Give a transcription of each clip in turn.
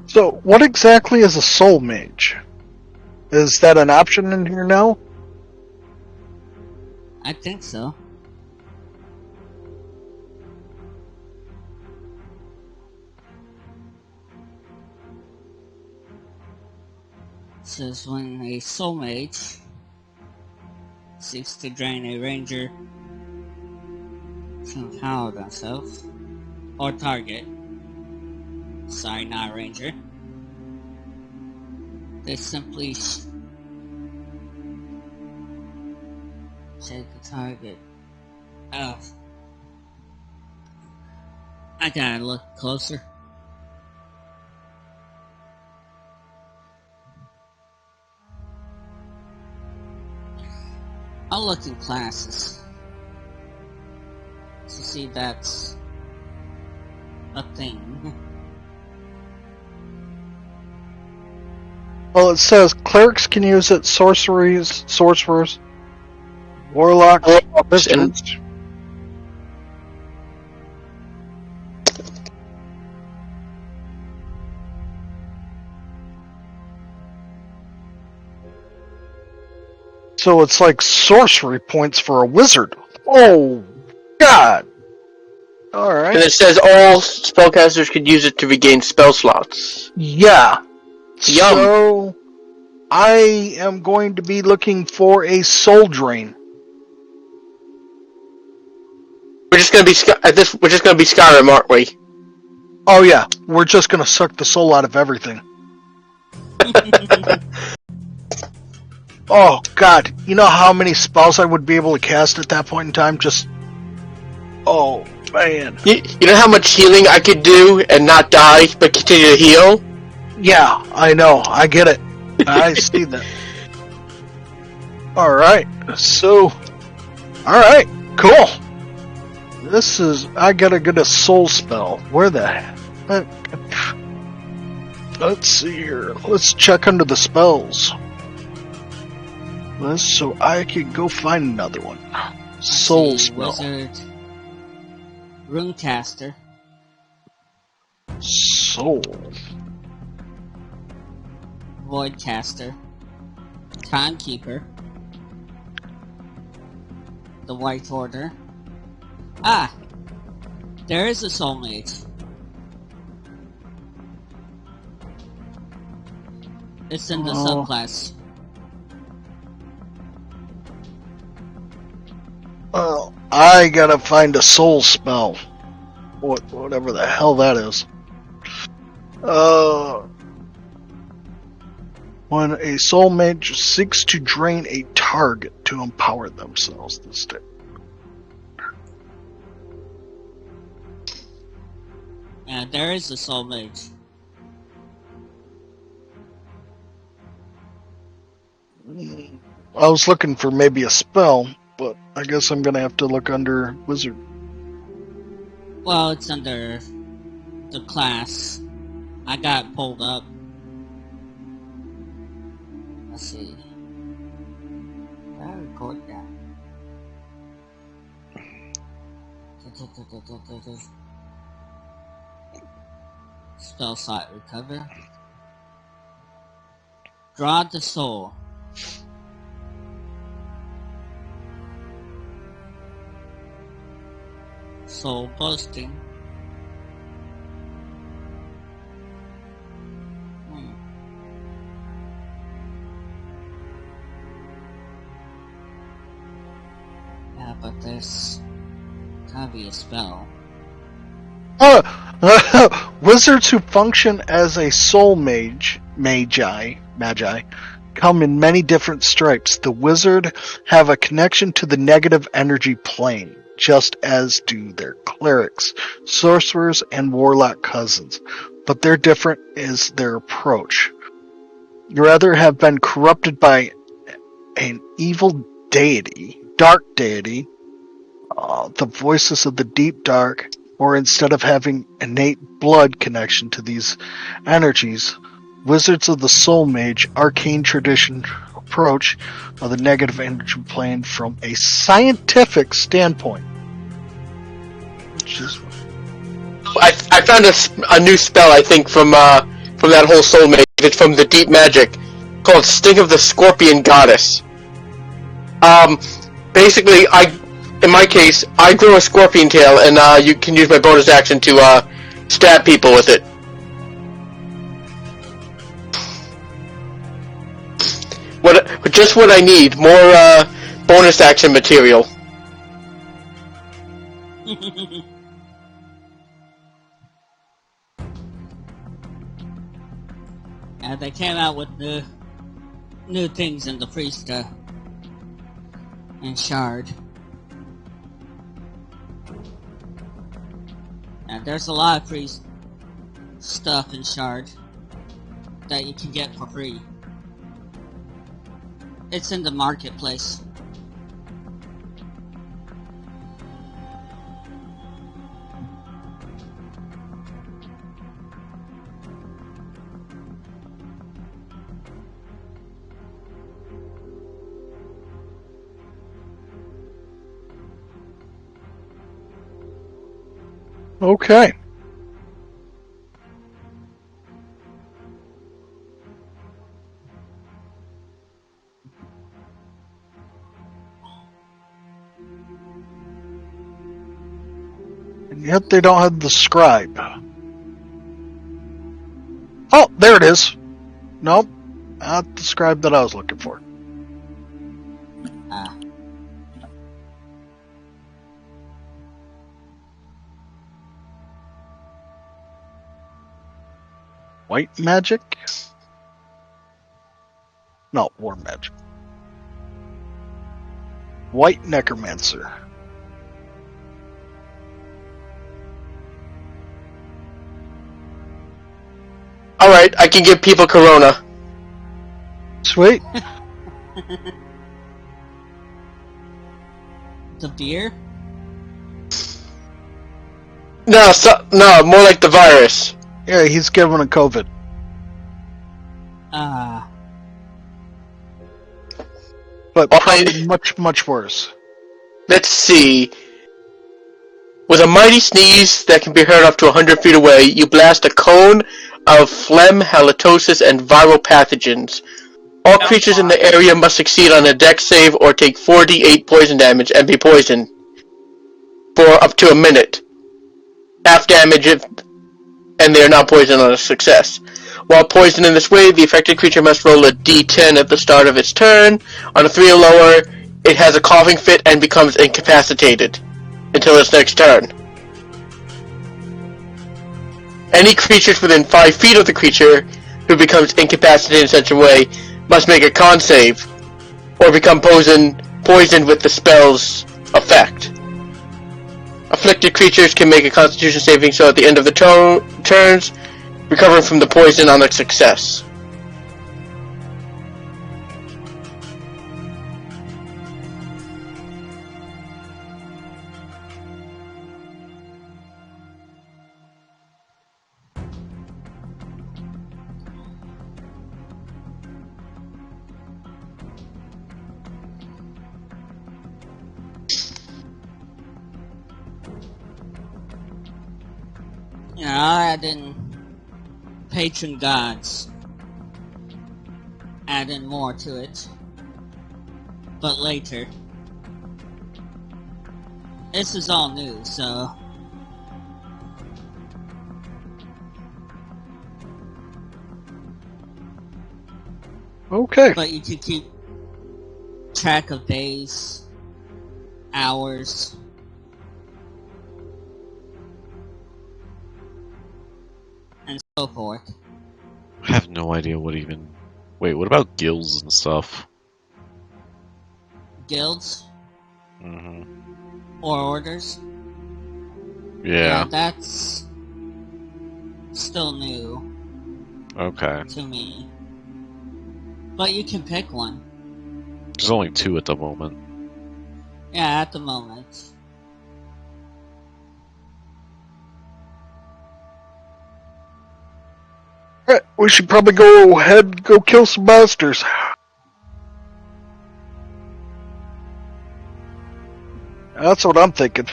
So, what exactly is a soul mage? Is that an option in here now? I think so. It says when a soul mage seeks to drain a ranger to empower themselves or target. Sorry, not a ranger. They simply take the target. Oh. I gotta look closer. I'll look in classes to see that's a thing. Well, it says clerics can use it, sorcerers, warlocks, wizards. So it's like sorcery points for a wizard. Oh, God. Alright. And it says all spellcasters could use it to regain spell slots. Yeah. Yum. So, I am going to be looking for a soul drain. We're just gonna be Skyrim, aren't we? Oh yeah, we're just gonna suck the soul out of everything. Oh God, you know how many spells I would be able to cast at that point in time? Oh man. You know how much healing I could do and not die, but continue to heal? Yeah, I know. I get it. I see that. Alright, so... Alright, cool. I gotta get a soul spell. Where the heck? Let's see here. Let's check under the spells. So I can go find another one. Soul spell. Wizard. Runecaster. Soul. Voidcaster. Timekeeper. The White Order. Ah! There is a soul mage. It's in the subclass. Well, I gotta find a soul spell. Whatever the hell that is. When a soul mage seeks to drain a target to empower themselves this day. Yeah, there is a soul mage. I was looking for maybe a spell, but I guess I'm gonna have to look under wizard. Well, it's under the class. I got it pulled up. Let's see. Did I record that? Spell slot recover. Draw the soul. Soul posting. Yeah, but there's gotta be a spell. Wizards who function as a soul magi, come in many different stripes. The wizard have a connection to the negative energy plane, just as do their clerics, sorcerers, and warlock cousins. But their different is their approach. You rather have been corrupted by an evil deity, dark deity, the voices of the deep dark, or instead of having innate blood connection to these energies, wizards of the soul mage arcane tradition approach of the negative energy plane from a scientific standpoint. Which is... I found a new spell, I think, from from that whole soulmate. It's from the deep magic called Sting of the Scorpion Goddess. Basically, in my case, I grew a scorpion tail, and you can use my bonus action to stab people with it. Just what I need, more bonus action material. And they came out with new things in the priest and shard. And there's a lot of free stuff in shard that you can get for free. It's in the marketplace. Okay. And yet they don't have the scribe. Oh, there it is. Nope. Not the scribe that I was looking for. Ah. White magic? No, war magic. White necromancer. Alright, I can give people corona. Sweet. The beer? No, more like the virus. Yeah, he's given a COVID. Ah. But Alright. probably much, much worse. Let's see. With a mighty sneeze that can be heard up to 100 feet away, you blast a cone of phlegm, halitosis, and viral pathogens. All creatures in the area must succeed on a dex save or take 4d8 poison damage and be poisoned for up to a minute. Half damage and they are not poisoned on a success. While poisoned in this way, the affected creature must roll a d10 at the start of its turn. On a 3 or lower, it has a coughing fit and becomes incapacitated until its next turn. Any creatures within 5 feet of the creature who becomes incapacitated in such a way must make a con save or become poisoned with the spell's effect. Afflicted creatures can make a constitution saving throw at the end of the turns, recovering from the poison on a success. You know, I add in patron gods. Add in more to it. But later. This is all new, so... Okay. But you can keep track of days, hours, and so forth. I have no idea what even... Wait, what about guilds and stuff? Guilds Mm-hmm. or orders. Yeah. That's still new Okay. to me. But you can pick one. There's only 2 at the moment. Yeah, at the moment. Alright, we should probably go ahead and go kill some monsters. That's what I'm thinking.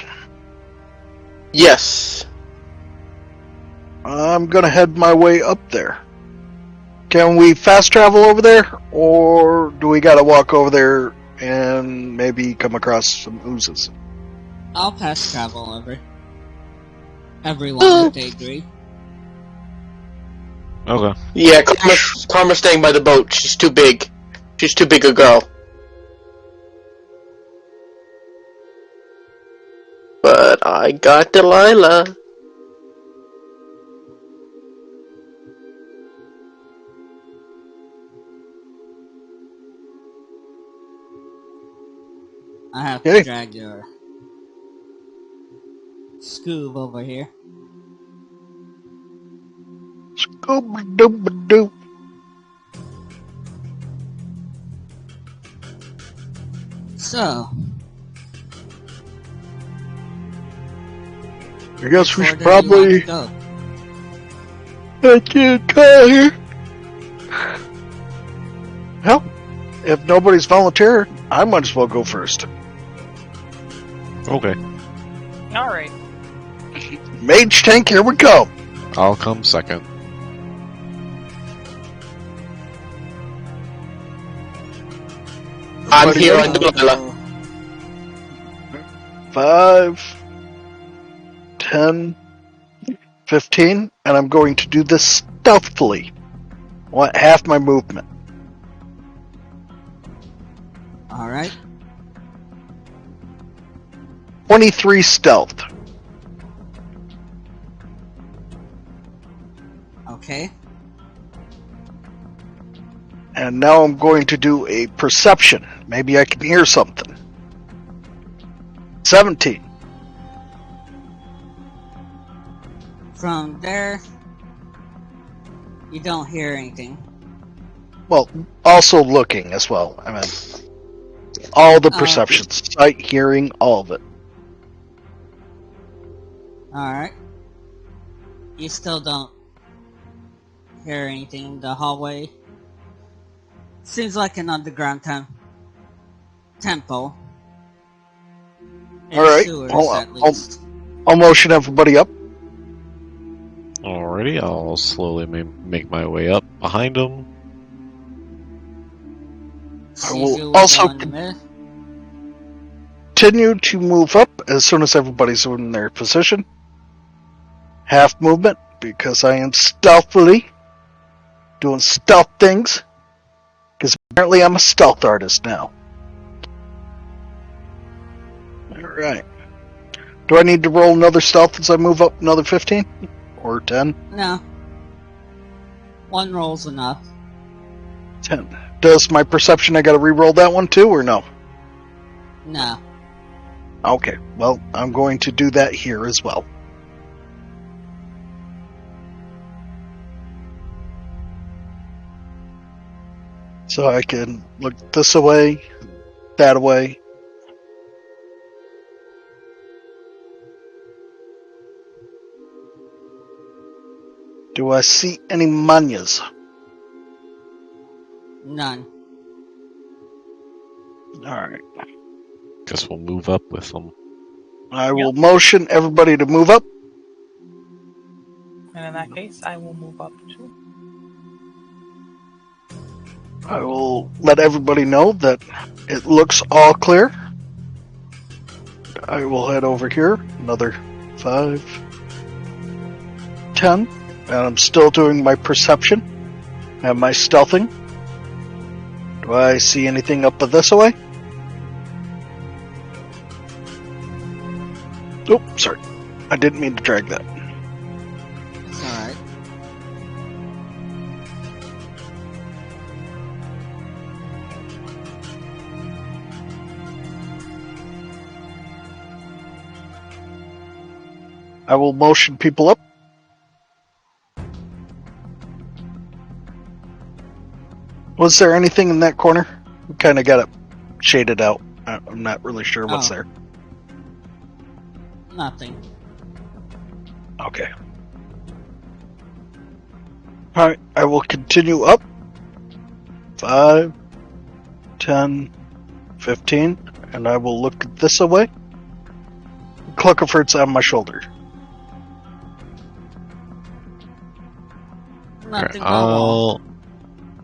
Yes. I'm gonna head my way up there. Can we fast travel over there, or do we gotta walk over there and maybe come across some oozes? I'll fast travel over. Everyone, if they agree. Okay. Yeah, Karma's staying by the boat. She's too big. She's too big a girl. But I got Delilah. I have to Okay. drag your Scoob over here. Scooby-Dooby-Doo. So, I guess we where should do you want probably to go? get you a car here. Hell, if nobody's volunteered, I might as well go first. Okay. Alright. Mage tank, here we go. I'll come second. I'm Everybody here ready? on Delilah. 5, 10, 15, and I'm going to do this stealthily. I want half my movement. Alright. 23 stealth. Okay. And now I'm going to do a perception. Maybe I can hear something. 17. From there, you don't hear anything. Well, also looking as well. I mean, all the Oh. perceptions. Sight, hearing, all of it. Alright. You still don't hear anything in the hallway. Seems like an underground temple. In Alright, sewers, hold on. at least. I'll motion everybody up. Alrighty, I'll slowly make my way up behind him. Caesar will will also go in the middle. Continue to move up as soon as everybody's in their position. Half movement, because I am stealthily doing stealth things. Because apparently I'm a stealth artist now. Alright. Do I need to roll another stealth as I move up another 15? Or 10? No. One roll's enough. 10. Does my perception, I gotta re-roll that one too, or no? No. Okay, well, I'm going to do that here as well. So I can look this away, that away. Do I see any manyas? None. Alright. Guess we'll move up with them. I will motion everybody to move up. And in that case, I will move up too. I will let everybody know that it looks all clear. I will head over here. Another 5, 10. And I'm still doing my perception and my stealthing. Do I see anything up this way? Oh, sorry. I didn't mean to drag that. It's alright. I will motion people up. Was there anything in that corner? We kind of got it shaded out. I'm not really sure what's Oh. there. Nothing. Okay. Alright, I will continue up. 5, 10, 15, and I will look this way. Cluckerford's on my shoulder. Nothing Alright, at all.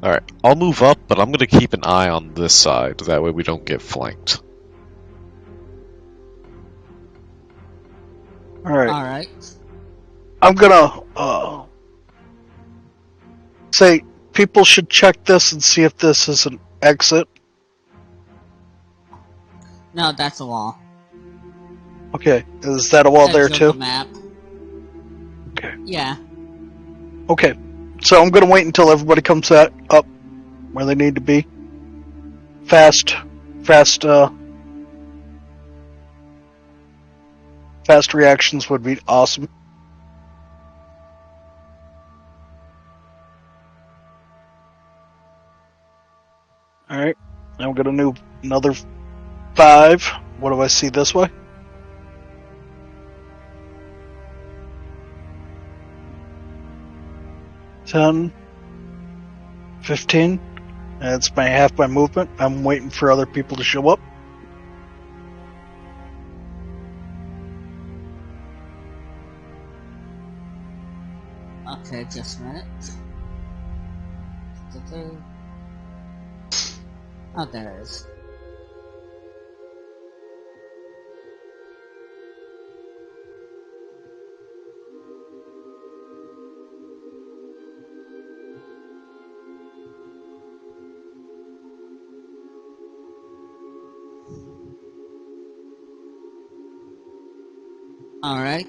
Alright, I'll move up, but I'm gonna keep an eye on this side. That way we don't get flanked. Alright. Alright. I'm gonna say people should check this and see if this is an exit. No, that's a wall. Okay, is that a wall Edge there of too? the map. Okay. Yeah. Okay, so I'm gonna wait until everybody comes up where they need to be. Fast reactions would be awesome. Alright, now I'm gonna do another 5. What do I see this way? $10, $15. That's half my movement. I'm waiting for other people to show up. Okay, just a minute. Oh, there it is. Alright.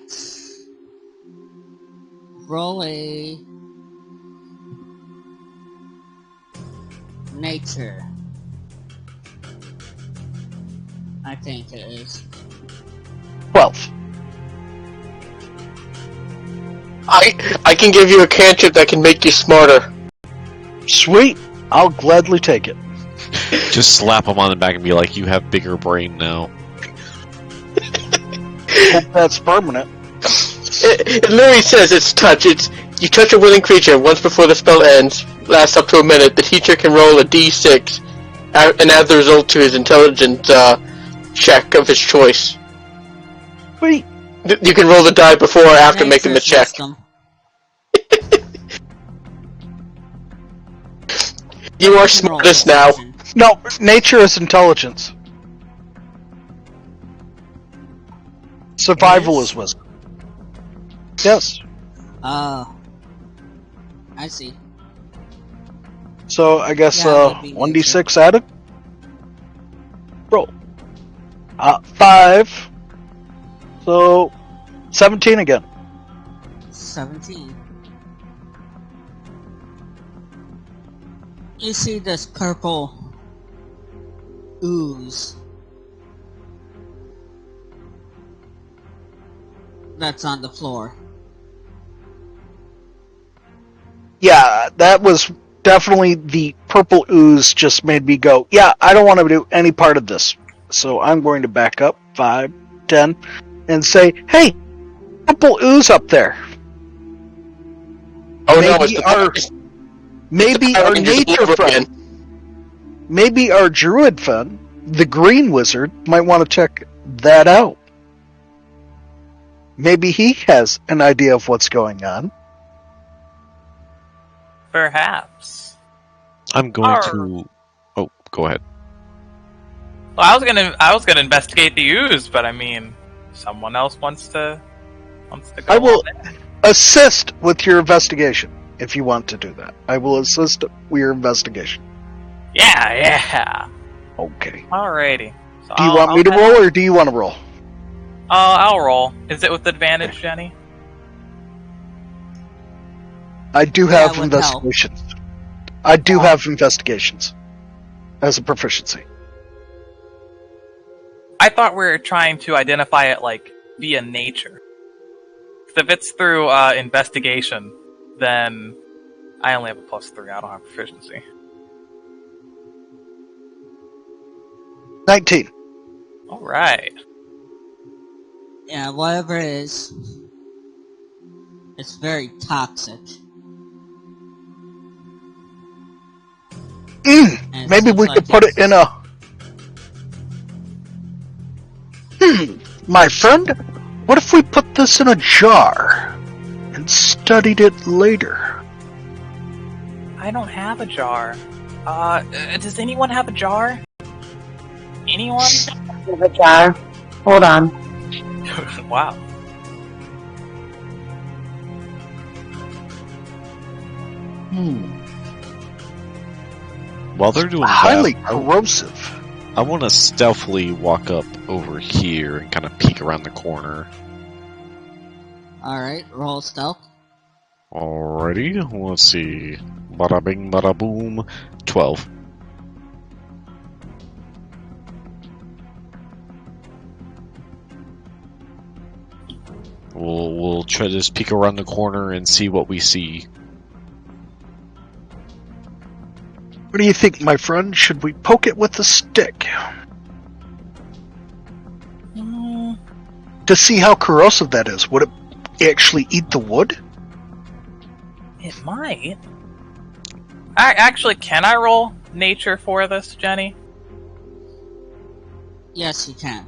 Roll a nature. I think it is. 12. I can give you a cantrip that can make you smarter. Sweet. I'll gladly take it. Just slap him on the back and be like, you have bigger brain now. Hope that's permanent. It literally says it's touch. It's you touch a willing creature once before the spell ends. Lasts up to a minute. The teacher can roll a d6 and add the result to his intelligence check of his choice. Sweet. You can roll the die before or after making the check. System. You are smartest now. No, nature is intelligence. Survival is wisdom. Yes. Oh. I see. So I guess Yeah, it would be 1d6 added. Roll. 5. So 17 again. 17. You see this purple ooze that's on the floor. Yeah, that was definitely the purple ooze just made me go, yeah, I don't want to do any part of this. So I'm going to back up 5, 10, and say, hey, purple ooze up there. Oh Maybe no, it's the our- Maybe our nature friend, maybe our druid friend, the green wizard, might want to check that out. Maybe he has an idea of what's going on. Perhaps. I'm going to... Oh, go ahead. Well, I was gonna investigate the ooze, but I mean, someone else wants to go. I will on it. assist with your investigation if you want to do that. I will assist with your investigation. Yeah. Okay. Alrighty. So Do you want me to roll or do you want to roll? I'll roll. Is it with advantage, Jenny? I do Yeah, have with investigations. I do have investigations as a proficiency. I thought we were trying to identify it like via nature. 'Cause if it's through investigation, then I only have a +3. I don't have proficiency. 19. All right. Yeah, whatever it is, it's very toxic. And Maybe seems we like could put it it's- in a... My friend, what if we put this in a jar and studied it later? I don't have a jar. Does anyone have a jar? Anyone? I have a jar. Hold on. Wow. While they're doing Highly that, corrosive. I want to stealthily walk up over here and kind of peek around the corner. Alright, roll stealth. Alrighty, let's see. Bada bing, bada boom. 12. We'll try to just peek around the corner and see what we see. What do you think, my friend? Should we poke it with a stick? To see how corrosive that is. Would it actually eat the wood? It might. Actually, can I roll nature for this, Jenny? Yes, you can.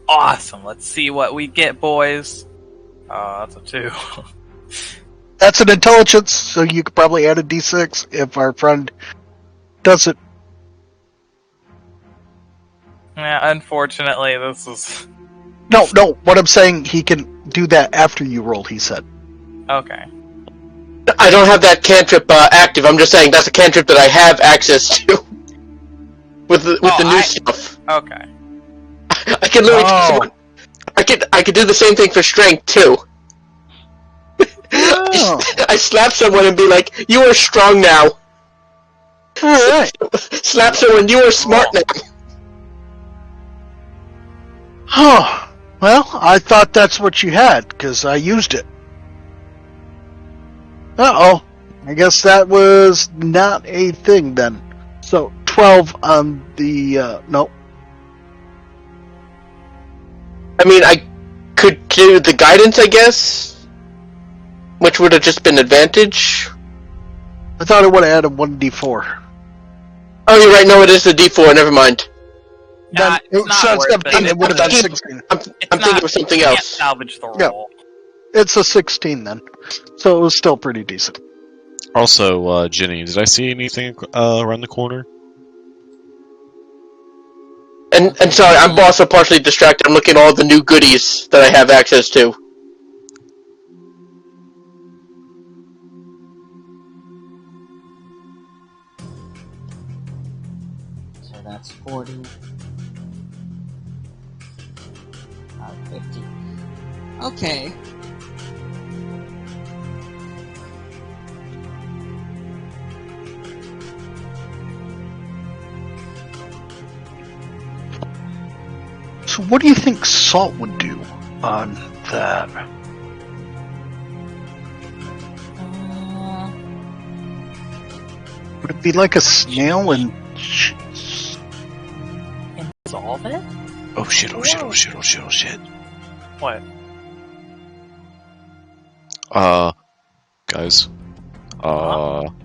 Awesome. Let's see what we get, boys. That's a 2. That's an intelligence, so you could probably add a d6 if our friend does it. Yeah, unfortunately, this is... No, what I'm saying, he can do that after you roll, he said. Okay. I don't have that cantrip active. I'm just saying that's a cantrip that I have access to. with the new stuff. Okay. I can literally take someone. I could do the same thing for strength too. Oh. I slap someone and be like, "You are strong now." Alright. Slap someone, "You are smart now." Huh. Well, I thought that's what you had, because I used it. Uh-oh. I guess that was not a thing then. So, 12 on the, no. I mean, I could do the guidance, I guess, which would have just been advantage. I thought it would have added 1d4. Oh, you're right. No, it is the D4. Never mind. Then It's not so worth instead of 10, it would have been It's- 16. I'm thinking of something You can't else. salvage the Yeah. roll. It's a 16 then. So it was still pretty decent. Also, Jenny, did I see anything around the corner? And sorry, I'm also partially distracted. I'm looking at all the new goodies that I have access to. So that's 40. 50. Okay. So what do you think salt would do on that? Would it be like a snail and... Solve it? Oh shit, oh shit, oh shit, oh shit, oh shit. What? Guys.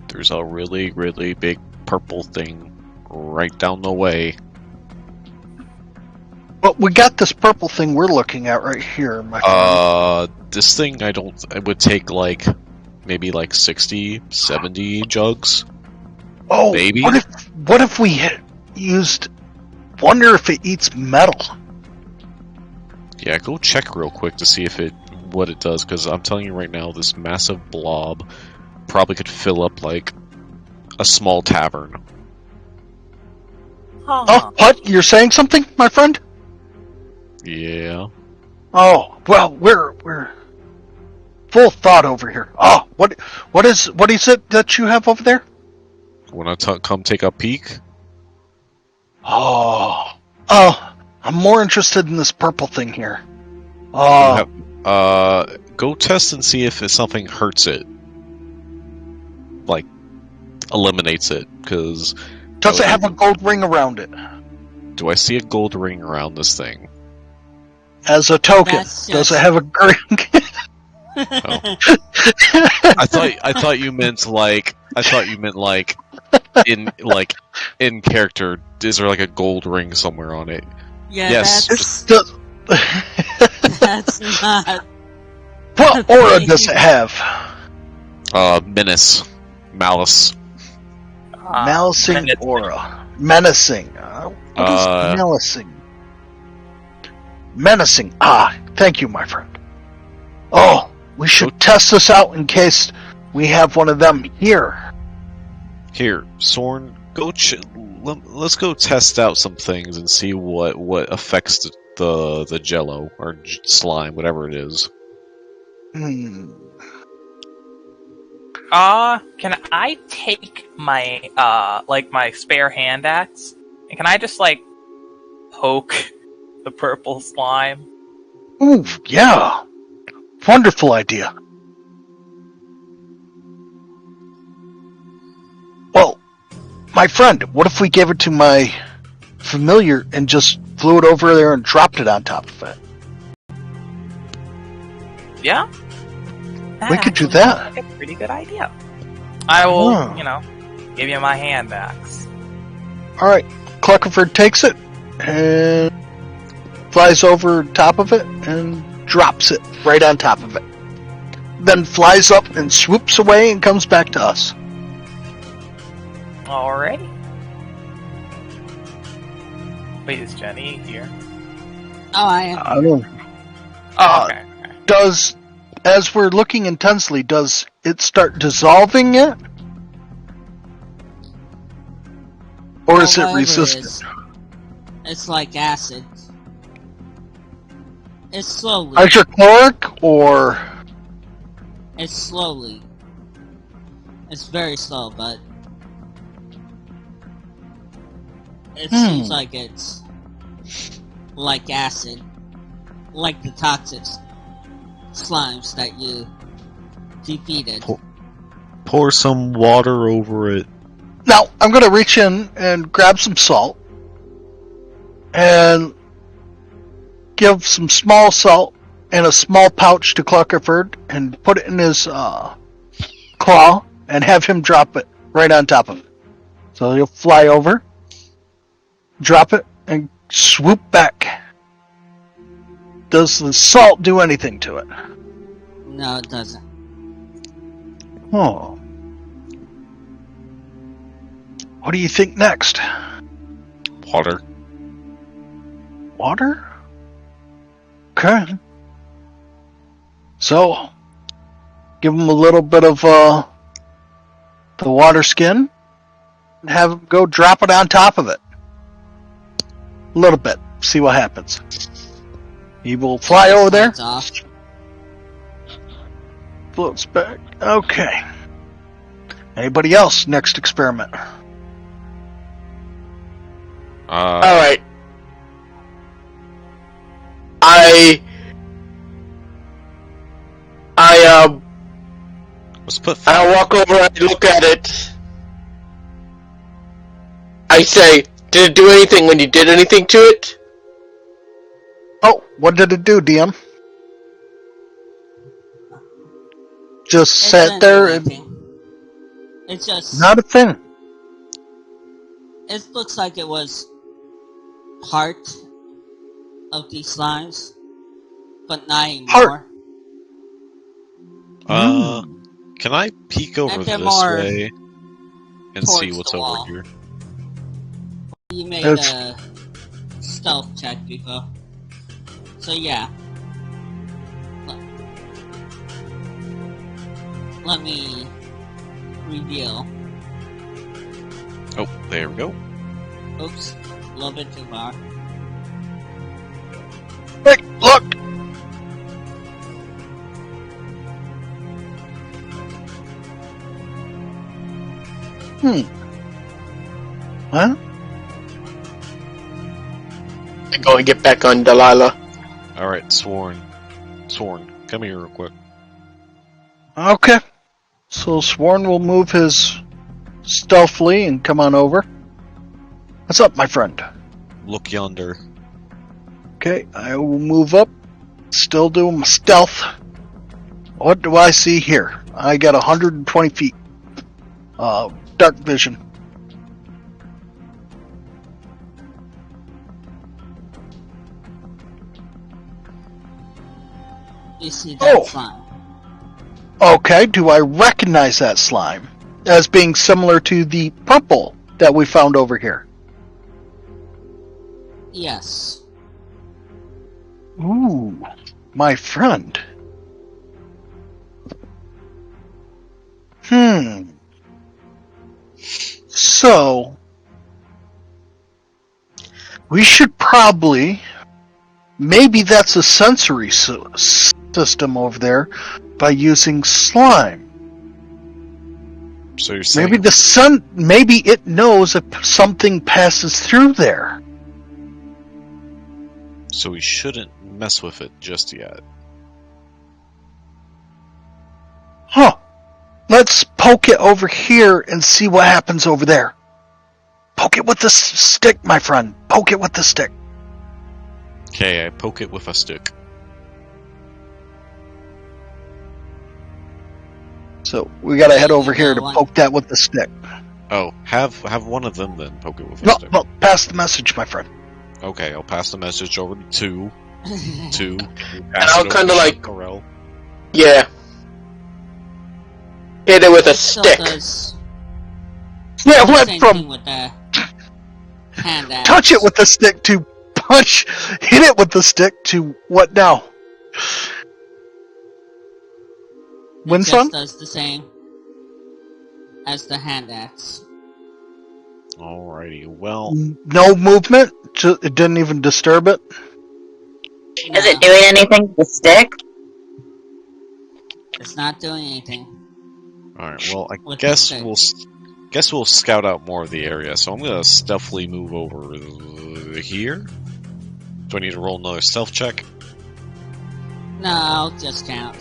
There's a really, really big purple thing right down the way. But we got this purple thing we're looking at right here, my friend. This thing it would take like, maybe like 60, 70 jugs. Oh, maybe? What if we used... Wonder if it eats metal. Yeah, go check real quick to see what it does, because I'm telling you right now, this massive blob probably could fill up like a small tavern. Huh. Oh, what? You're saying something, my friend? Yeah. Oh, well, we're full thought over here. Oh, what is it that you have over there? Wanna come take a peek? Oh, I'm more interested in this purple thing here. Go test and see if something hurts it. Like, eliminates it, because... Does it have a gold ring around it? Do I see a gold ring around this thing? As a token, That's does just- it have a ring? I thought you meant like in character. Is there like a gold ring somewhere on it? Yeah, Yes. that's not. What aura does it have? Menace. Malice. Malicing menacing. aura. Menacing. What is menacing? Menacing. Thank you, my friend. Oh, we should test this out in case we have one of them here. Here, Sorn, let's go test out some things and see what affects the jello or slime, whatever it is. Can I take my my spare hand axe and can I just poke the purple slime? Ooh, yeah. Wonderful idea. Well, my friend, what if we gave it to my familiar and just flew it over there and dropped it on top of it? Yeah? We could do actually that. sounds like a pretty good idea. I will, give you my hand axe. Alright, Cluckerford takes it and flies over top of it and drops it right on top of it. Then flies up and swoops away and comes back to us. Alrighty. Wait, is Jenny here? Oh, I am. I don't. Okay. As we're looking intensely, does it start dissolving it? Or is it Whatever resistant? is, it's like acid. It's slowly. Hydrochloric or... It's slowly. It's very slow, but it seems like it's like acid, like the toxic slimes that you defeated. Pour some water over it. Now, I'm going to reach in and grab some salt and give some small salt in a small pouch to Cluckerford and put it in his claw and have him drop it right on top of it. So he'll fly over, drop it, and swoop back. Does the salt do anything to it? No, it doesn't. Oh. What do you think next? Water. Water? Okay. So, give him a little bit of the water skin and have him go drop it on top of it. A little bit. See what happens. He will fly over there. Off. Floats back. Okay. Anybody else? Next experiment. Alright. Let's put. I walk over and look at it. I say, did it do anything when you did anything to it? Oh, what did it do, DM? Just It sat didn't there do and anything. It's just. not a thing. It looks like it was part of these slimes, but not anymore. Can I peek over And they're this more way and see towards what's the over wall. here? You made It's- a stealth check before. So yeah. Let me reveal. Oh, there we go. Oops, a little bit too far. Hey, look! Huh? I go and get back on Delilah. Alright, Sworn, come here real quick. Okay. So Sworn will move his stealthily and come on over. What's up, my friend? Look yonder. Okay, I will move up. Still doing my stealth. What do I see here? I got 120 feet. Dark vision. You see that Oh. slime? Okay, do I recognize that slime? as being similar to the purple that we found over here. Yes. Ooh, my friend. So, we should probably... Maybe that's a sensory system over there by using slime. So you're saying Maybe it knows if something passes through there. so we shouldn't mess with it just yet. Huh. Let's poke it over here and see what happens over there. Poke it with the stick, my friend. Poke it with the stick. Okay, I poke it with a stick. So we gotta head over here to One. poke that with the stick. Oh, have one of them then poke it with a No, stick. no, pass the message, my friend. Okay, I'll pass the message over to two. And I'll kinda like- Corel. Yeah. Hit it with a So stick. does Yeah, it the went same from thing with the hand axe. touch it with the stick to punch, hit it with the stick to what now? It Winsong? just does the same as the hand axe. Alrighty, well, No movement? It didn't even disturb it? Is it doing anything to the stick? It's not doing anything. alright, well, I With guess the we'll scout out more of the area, so I'm gonna stealthily move over here. Do I need to roll another stealth check? No, I'll just count.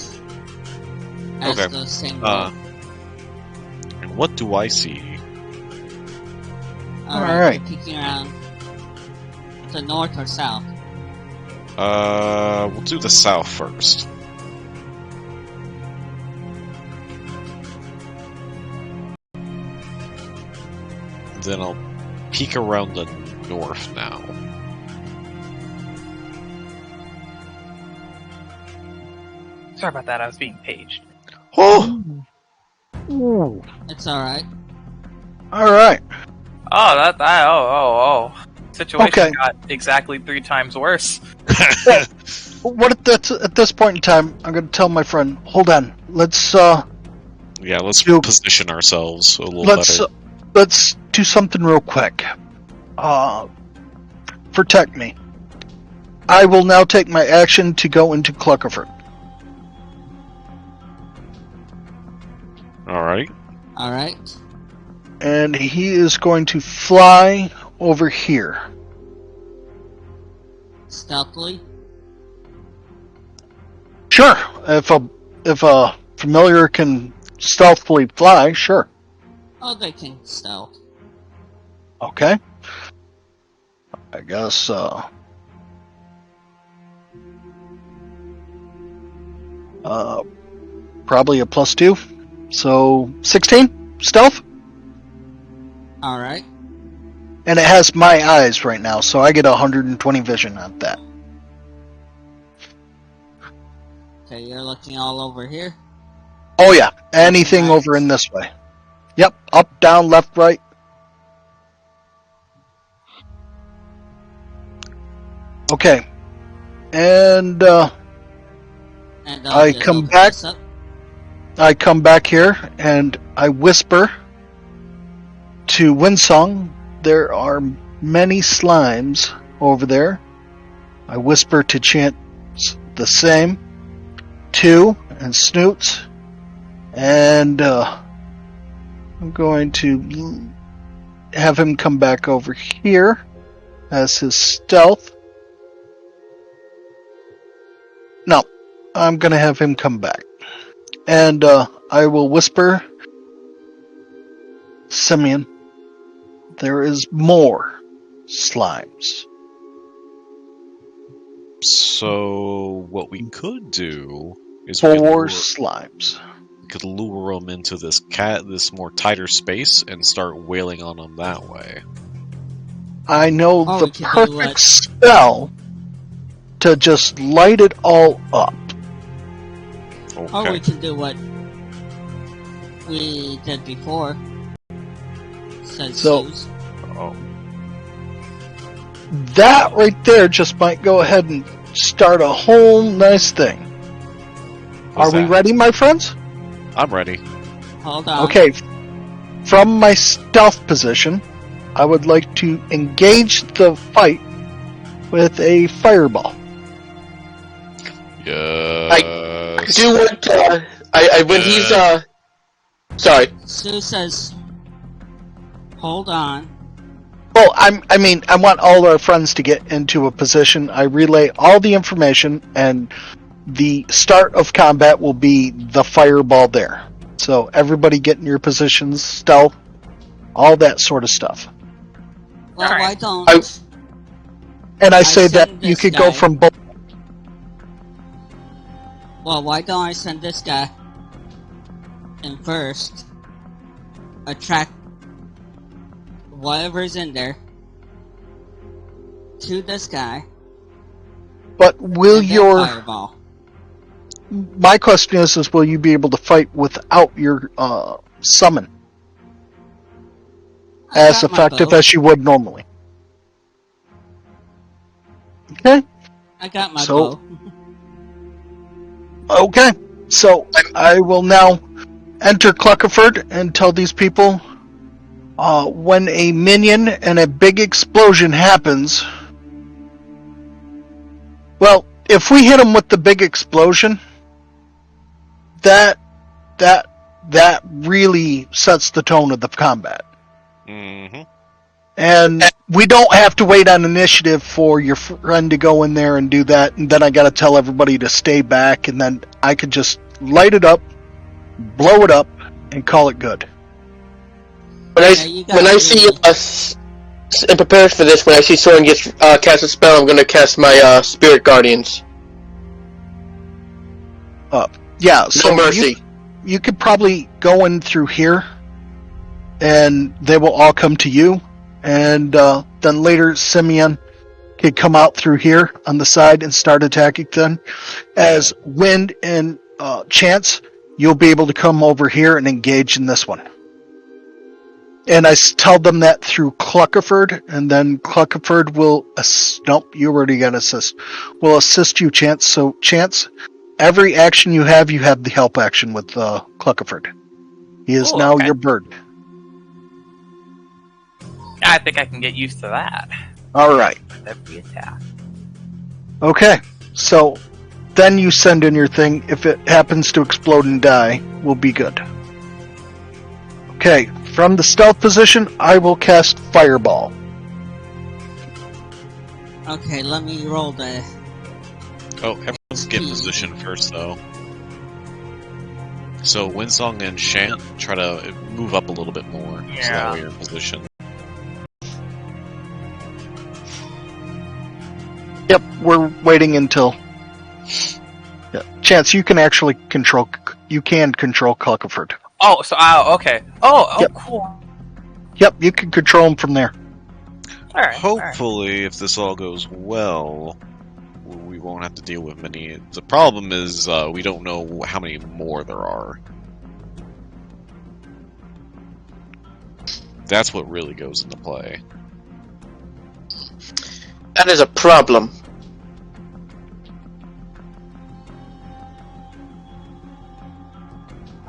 As Okay. the same And what do I see? Alright. You're peeking around to north or south. We'll do the south first. Then I'll peek around the north now. Sorry about that. I was being paged. Oh! It's alright. Alright. Oh. Situation Okay. got exactly 3 times worse. What at this point in time, I'm gonna tell my friend, hold on, let's Yeah, let's Do- position ourselves a little let's better. let's do something real quick. Protect me. I will now take my action to go into Cluckerford. Alright. Alright. And he is going to fly over here. Stealthily. Sure. If a familiar can stealthily fly, sure. Oh, they can stealth. Okay. I guess probably a +2. So 16 stealth? Alright. And it has my eyes right now, so I get 120 vision on that. Okay, you're looking all over here. Oh yeah, anything Right. over in this way. Yep, up, down, left, right. Okay. And And I just come open back. this up. I come back here and I whisper to Winsong, there are many slimes over there. I whisper to Chant the same. 2 and Snoots. And I'm going to have him come back over here as his stealth. No, I'm going to have him come back. And I will whisper, Simeon, there is more slimes. So, what we could do is 4 slimes. we could lure them into this more tighter space and start wailing on them that way. I know Oh, the we could do perfect what? spell to just light it all up. Or we Okay. can do what we did before. Said So- Suze. Oh, That right there just might go ahead and start a whole nice thing. what's Are we that? ready, my friends? I'm ready. Hold on. Okay. From my stealth position, I would like to engage the fight with a fireball. Yes. Do what, when he's, sorry. Sue says, hold on. Well, I want all our friends to get into a position. I relay all the information, and the start of combat will be the fireball there. So everybody get in your positions, stealth, all that sort of stuff. Well, Alright. why don't And I I say that send you this could go guy. from both. why don't I send this guy in first, attract whatever's in there to this guy, But will and then your fireball. my question is will you be able to fight without your summon I as got my effective bow. as you would normally? Okay. I got my So- bow. Okay. So I will now enter Cluckerford and tell these people when a minion and a big explosion happens. Well, if we hit them with the big explosion, that really sets the tone of the combat. Mm-hmm. And we don't have to wait on initiative for your friend to go in there and do that, and then I gotta tell everybody to stay back, and then I could just light it up, blow it up, and call it good. you got When I me. see and prepared for this, when I see someone gets cast a spell, I'm gonna cast my Spirit Guardians. Yeah, so No mercy. you could probably go in through here, and they will all come to you, and then later Simeon could come out through here on the side and start attacking them. As Wind and Chance, you'll be able to come over here and engage in this one. And I tell them that through Cluckerford, and then Cluckerford will nope, you already got assist. Will assist you, Chance. So Chance, every action you have the help action with Cluckerford. He is Ooh, now okay. your bird. I think I can get used to that. All right. Every attack. Okay. So then you send in your thing. If it happens to explode and die, we'll be good. Okay. From the stealth position, I will cast Fireball. Okay, let me roll the. Oh, everyone's get in position first, though. So Windsong and Shant try to move up a little bit more, so that Yeah. way you're in position. Yep, we're waiting until. Yeah. Chance, you can actually control. You can control Cluckerford. Oh, so okay. Oh, Yep. cool. Yep, you can control him from there. All right. Hopefully, if this all goes well, we won't have to deal with many. The problem is we don't know how many more there are. That's what really goes into play. That is a problem.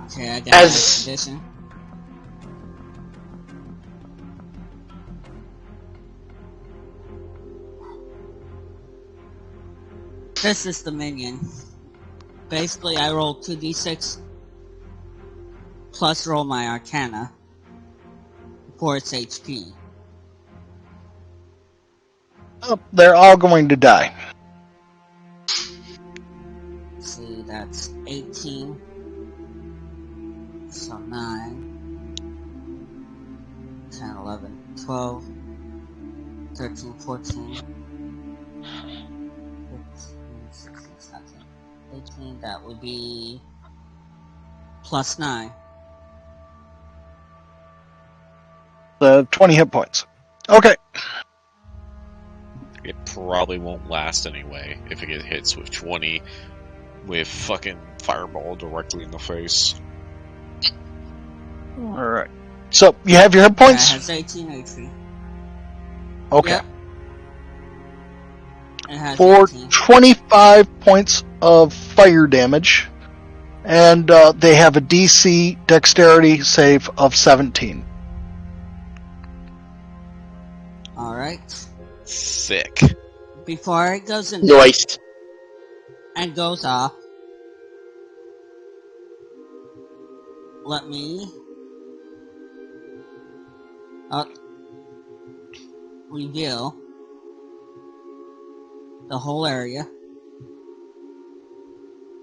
Okay, I got As- my condition. This is the minion. Basically, I roll 2d6 plus roll my Arcana for its HP. Oh, they're all going to die. See, that's 18. So 9, 10, 11, 12, 13, 14, 15, 16, 17, 18. That would be plus 9. 20 hit points. Okay. It probably won't last anyway if it gets hits with 20 with fucking fireball directly in the face. Alright. So, you have your hit Yeah, it points? has 18 HP. Okay. Yep. It has For 18. 25 points of fire damage. And they have a DC dexterity save of 17. Alright. Sick. Before it goes in Nice. and goes off, let me reveal the whole area.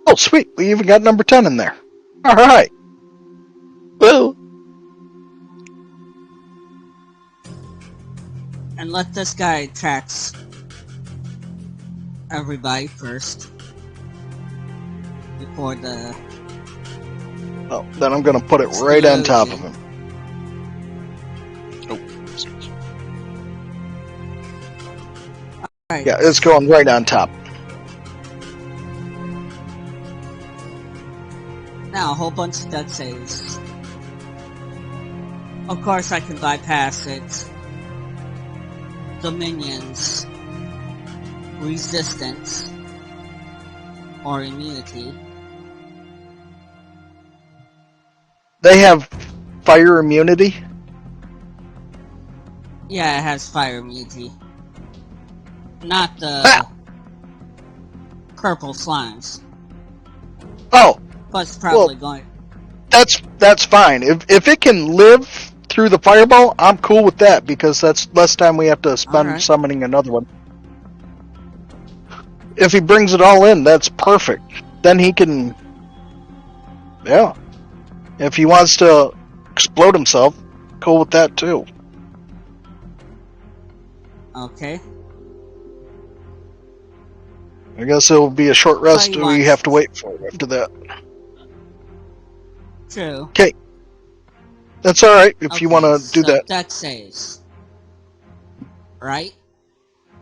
Oh, sweet. We even got number 10 in there. Alright. Woo. And let this guy tax everybody first. Before the... Oh, then I'm going to put it right on top of him. Right. Yeah, it's going right on top. Now, a whole bunch of death saves. Of course, I can bypass it. Dominions, resistance, or immunity. They have fire immunity. Yeah, it has fire immunity. Not the purple slimes. Oh, But it's probably going... that's fine. If it can live through the fireball, I'm cool with that, because that's less time we have to spend Alright. summoning another one. If he brings it all in, that's perfect. Then he can... Yeah. If he wants to explode himself, cool with that too. Okay. I guess it'll be a short rest he we wants- have to wait for after that. True. Okay. That's alright if you want to do so that. Dex saves. Right?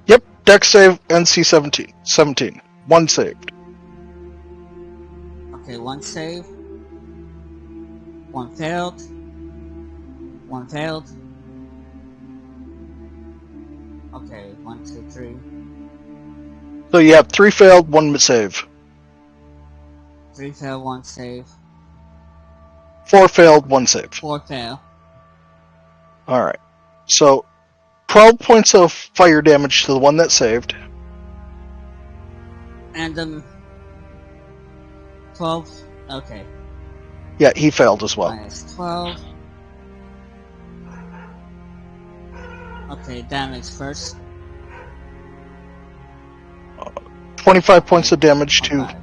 Yep, Dex save NC 17. One saved. Okay, one save. One failed. One failed. Okay, 1, 2, 3. So you have 3 failed, 1 save. 3 fail, 1 save. 4 failed, 1 save. 4 fail. Alright. So 12 points of fire damage to the one that saved. And 12. Okay. Yeah, he failed as well. Minus 12. Okay, damage first. 25 points of damage to Okay.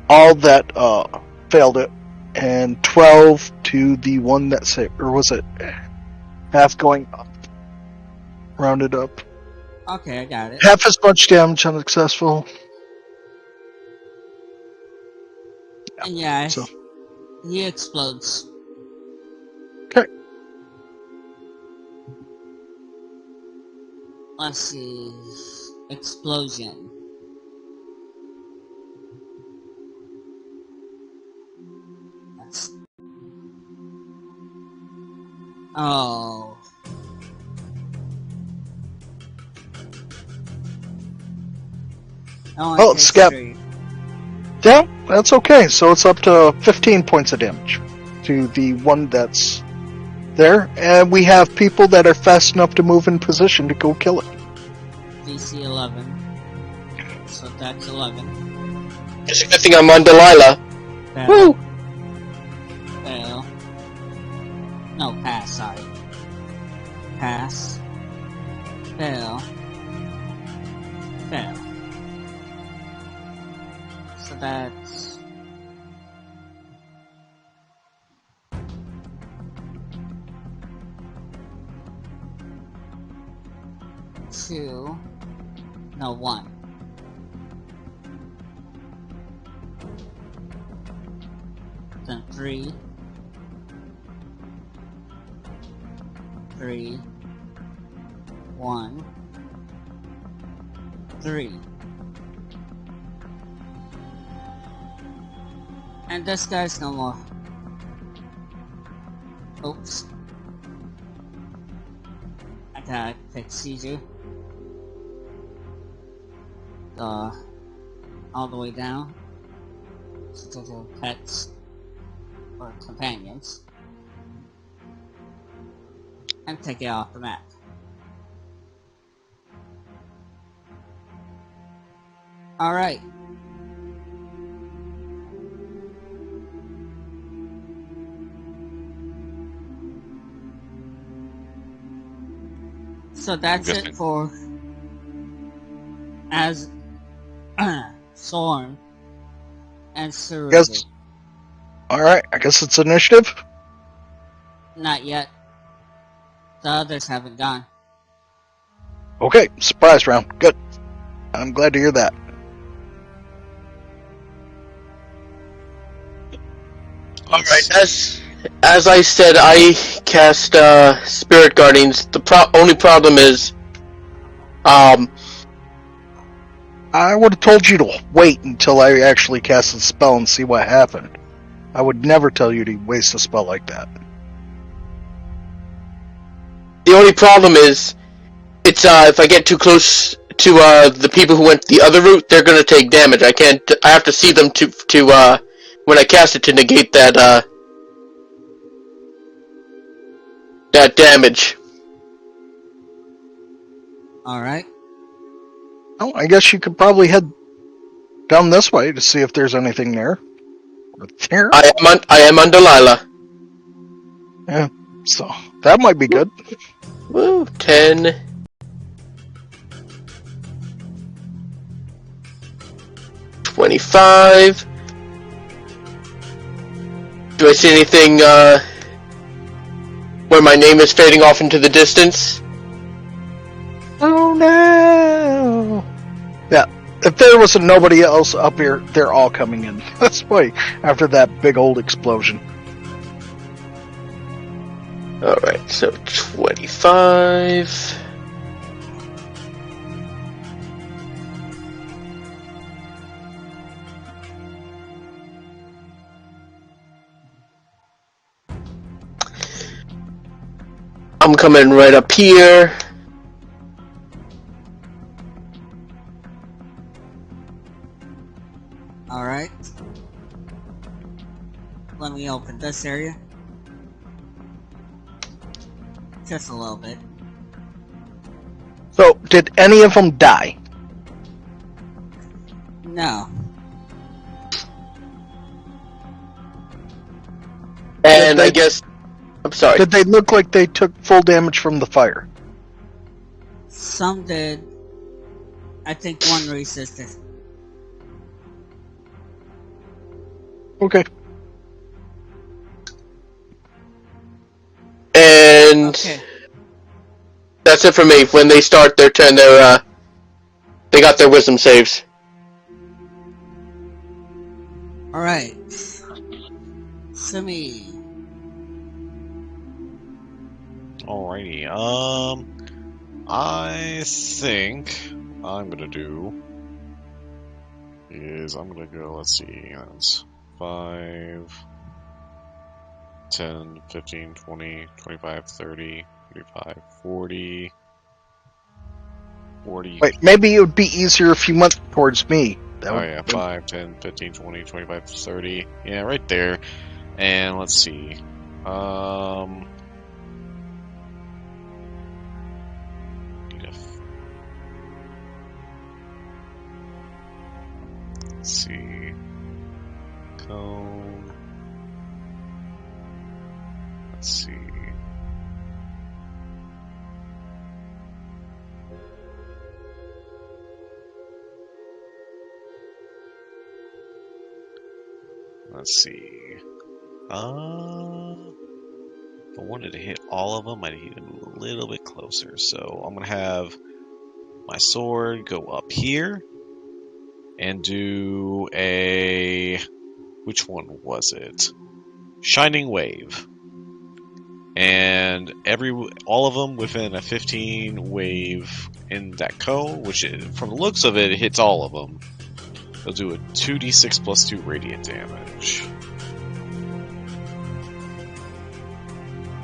all that failed it, and 12 to the one that saved. Or was it half going up? Rounded up. Okay, I got it. Half as much damage unsuccessful. And yeah, So. he explodes. Okay. Let's see. Explosion. Oh. Oh, it's Scap. Yeah, that's okay. So it's up to 15 points of damage to the one that's there. And we have people that are fast enough to move in position to go kill it. DC 11. So that's 11. It's a good thing I'm on Delilah. Fail. Woo! Fail. No, pass, sorry. Pass. Fail. Fail. So that's... Two. No, 1. Then 3. 3. 1. 3. And this guy's no more. Oops. I gotta pick Caesar. All the way down to the pets or companions and take it off the map. Alright. So that's it for as Thorn and Cerulean. Yes. Alright, I guess it's initiative. Not yet. The others haven't gone. Okay, surprise round. Good. I'm glad to hear that. Alright, as I said, I cast Spirit Guardians. The only problem is, I would have told you to wait until I actually cast the spell and see what happened. I would never tell you to waste a spell like that. the only problem is, it's if I get too close to the people who went the other route, they're gonna take damage. I have to see them to when I cast it to negate that that damage. Alright. Oh, I guess you could probably head down this way to see if there's anything there. Or there? I am on Delilah. Yeah, so that might be good. Woo, 10. $25. Do I see anything where my name is fading off into the distance? Oh no! Yeah, if there wasn't nobody else up here, they're all coming in this way after that big old explosion. Alright, so 25. I'm coming right up here. Alright. Let me open this area. Just a little bit. So, did any of them die? No. And I guess... I'm sorry. Did they look like they took full damage from the fire? Some did. I think one resisted. Okay. And Okay. that's it for me. When they start their turn, they got their wisdom saves. Alright. Simi. Alrighty, I think I'm gonna do is I'm gonna go, let's see, that's 5, 10, 15, 20, 25, 30, 35, 40, 40. Wait, maybe it would be easier if you went towards me. That Oh would- yeah, 5, 10, 15, 20, 25, 30. Yeah, right there. And let's see. Let's see. Cone. Let's see. Let's see. If I wanted to hit all of them, I'd hit them a little bit closer. So I'm gonna have my sword go up here and do a, which one was it? Shining Wave. And all of them within a 15 wave in that cone, which from the looks of it, it hits all of them. They'll do a 2d6 plus 2 radiant damage.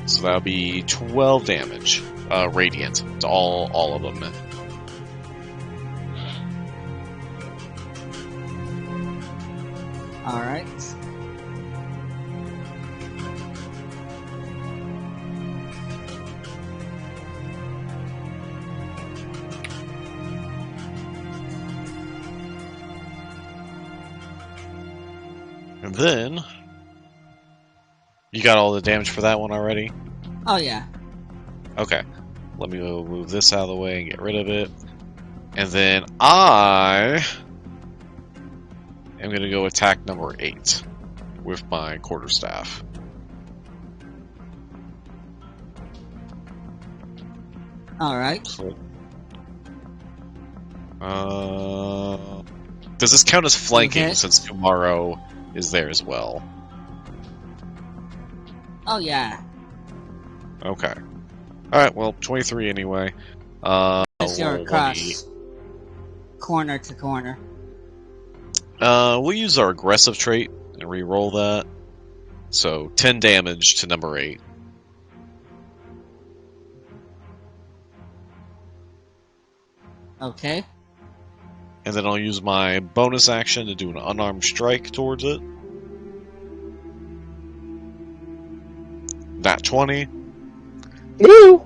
So that'll be 12 damage, radiant, to all of them. Alright. And then, you got all the damage for that one already? Oh, yeah. Okay. Let me go move this out of the way and get rid of it. And then I am going to go attack number 8 with my quarterstaff. Alright. Does this count as flanking Okay. since tomorrow is there as well? Oh, yeah. Okay. Alright, well, 23 anyway. Because you're we'll- across corner to corner. We'll use our aggressive trait and re-roll that. So 10 damage to number 8. Okay. And then I'll use my bonus action to do an unarmed strike towards it. Nat 20. Woo!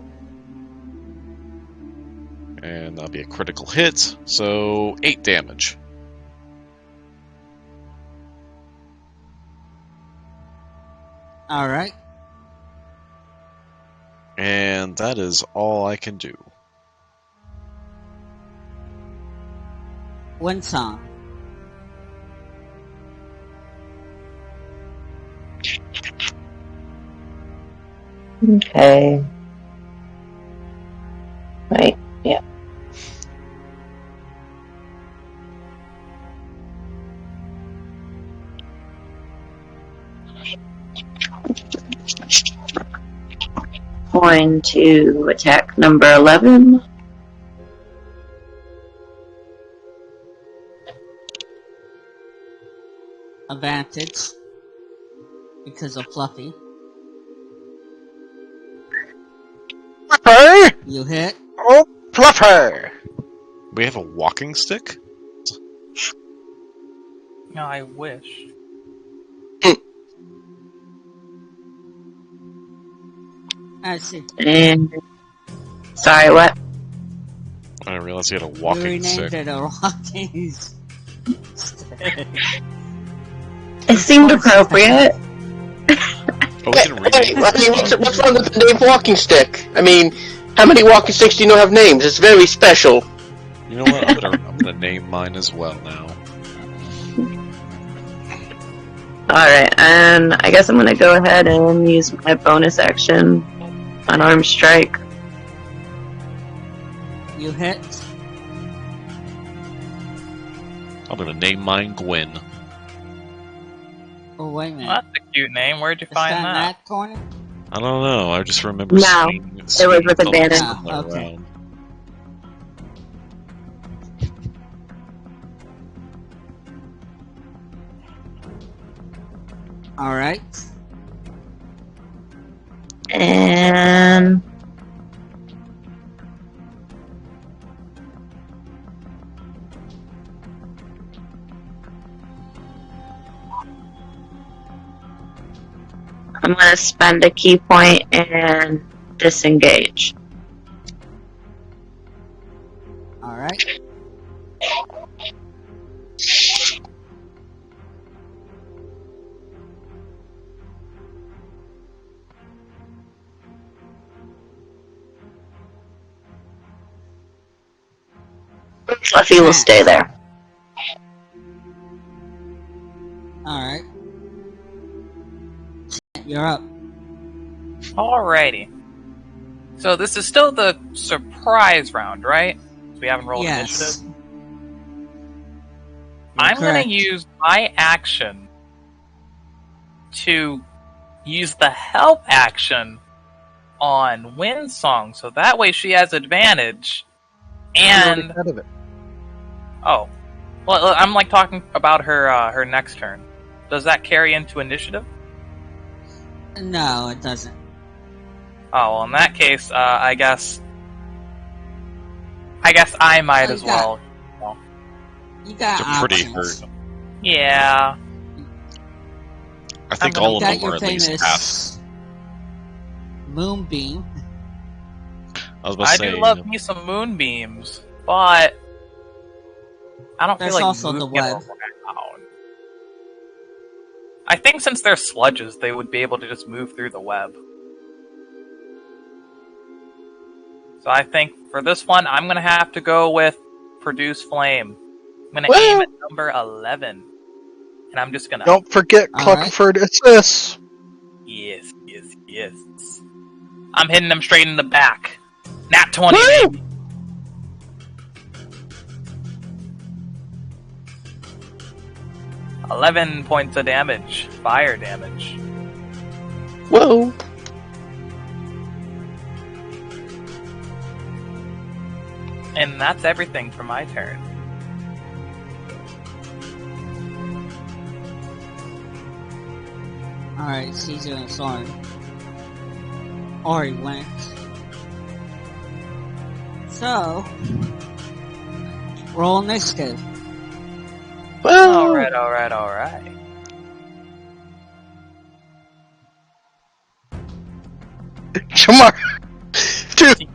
And that'll be a critical hit. So 8 damage. Alright. And that is all I can do. Wind song. Okay. Right. Yeah. Going to attack number 11. Advantage. Because of Fluffy. Fluffer! You hit. Oh, Fluffer! We have a walking stick? No, I wish. I see. And sorry, what? I didn't realize he had a You walking renamed stick. it a walking stick. It seemed appropriate. Oh, we can rename it. I mean, what's wrong with the name Walking Stick? I mean, how many walking sticks do you know have names? It's very special. You know what? I'm gonna name mine as well now. Alright, and I guess I'm gonna go ahead and use my bonus action, unarmed strike. You hit. I'm gonna name mine Gwen. Oh, wait a minute. Well, that's a cute name. Where'd you Is find that that? that corner? I don't know. I just remember No, seeing it was with something advantage. similar Oh, okay. around. Alright. And I'm gonna spend a key point and disengage. Alright. Fluffy will stay there. Alright. You're up. Alrighty. So this is still the surprise round, right? We haven't rolled Yes. initiative. You're I'm correct. gonna use my action to use the help action on Windsong, so that way she has advantage. I'm already And ahead of it. oh, well, I'm like talking about her her next turn. Does that carry into initiative? No, it doesn't. Oh, well, in that case, I guess I might Oh, as well. You got They're pretty options. hurt. Yeah. I think gonna- all You of got them your are at least half. famous moonbeam. I was about to I say, do love me some moonbeams, but I don't There's feel like also the moving web. around. I think since they're sludges, they would be able to just move through the web. So I think for this one, I'm gonna have to go with produce flame. I'm gonna Well- aim at number 11, and I'm just gonna Don't forget, All right. Cluckerford assists. yes. I'm hitting them straight in the back. Nat 20. Woo! Baby. $11 points of damage, fire damage. Whoa. And that's everything for my turn. Alright, Caesar and Thorn. Already went. So, roll initiative. Well, Alright. Shamar. dude.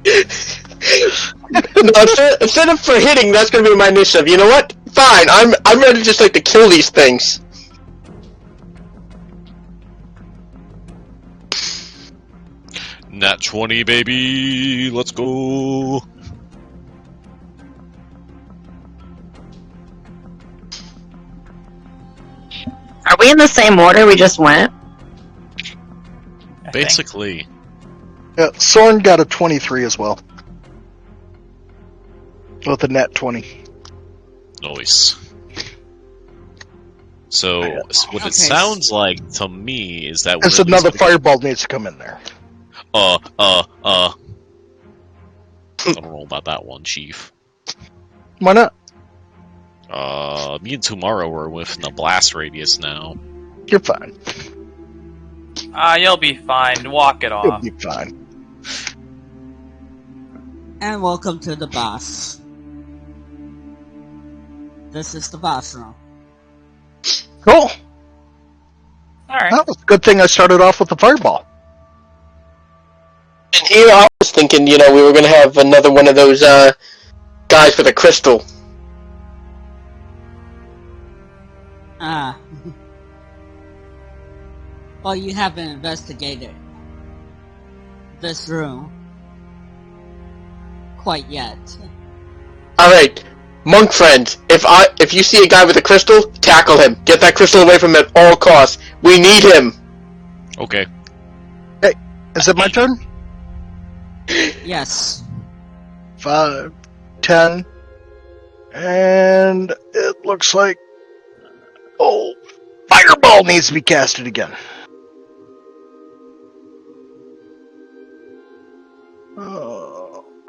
No, instead of for hitting, that's gonna be my initiative. You know what? Fine. I'm ready just like to kill these things. Nat 20, baby! Let's go! Are we in the same order we just went? I think. Basically. Yeah, Soren got a 23 as well. With a net 20. Nice. So, what Okay. it sounds like to me is that There's we're at another least- fireball needs to come in there. I don't know about that one, Chief. Why not? Me and Tomorrow are within the blast radius now. You're fine. You'll be fine. Walk it You'll off. be fine. And welcome to the boss. This is the boss room. Cool. Alright. That was a good thing I started off with the fireball. And here I was thinking, we were gonna have another one of those guys with a crystal. Ah. Well, you haven't investigated this room quite yet. All right, monk friends. If you see a guy with a crystal, tackle him. Get that crystal away from him at all costs. We need him. Okay. Is it my turn? Yes. 5, 10, and it looks like fireball needs to be casted again.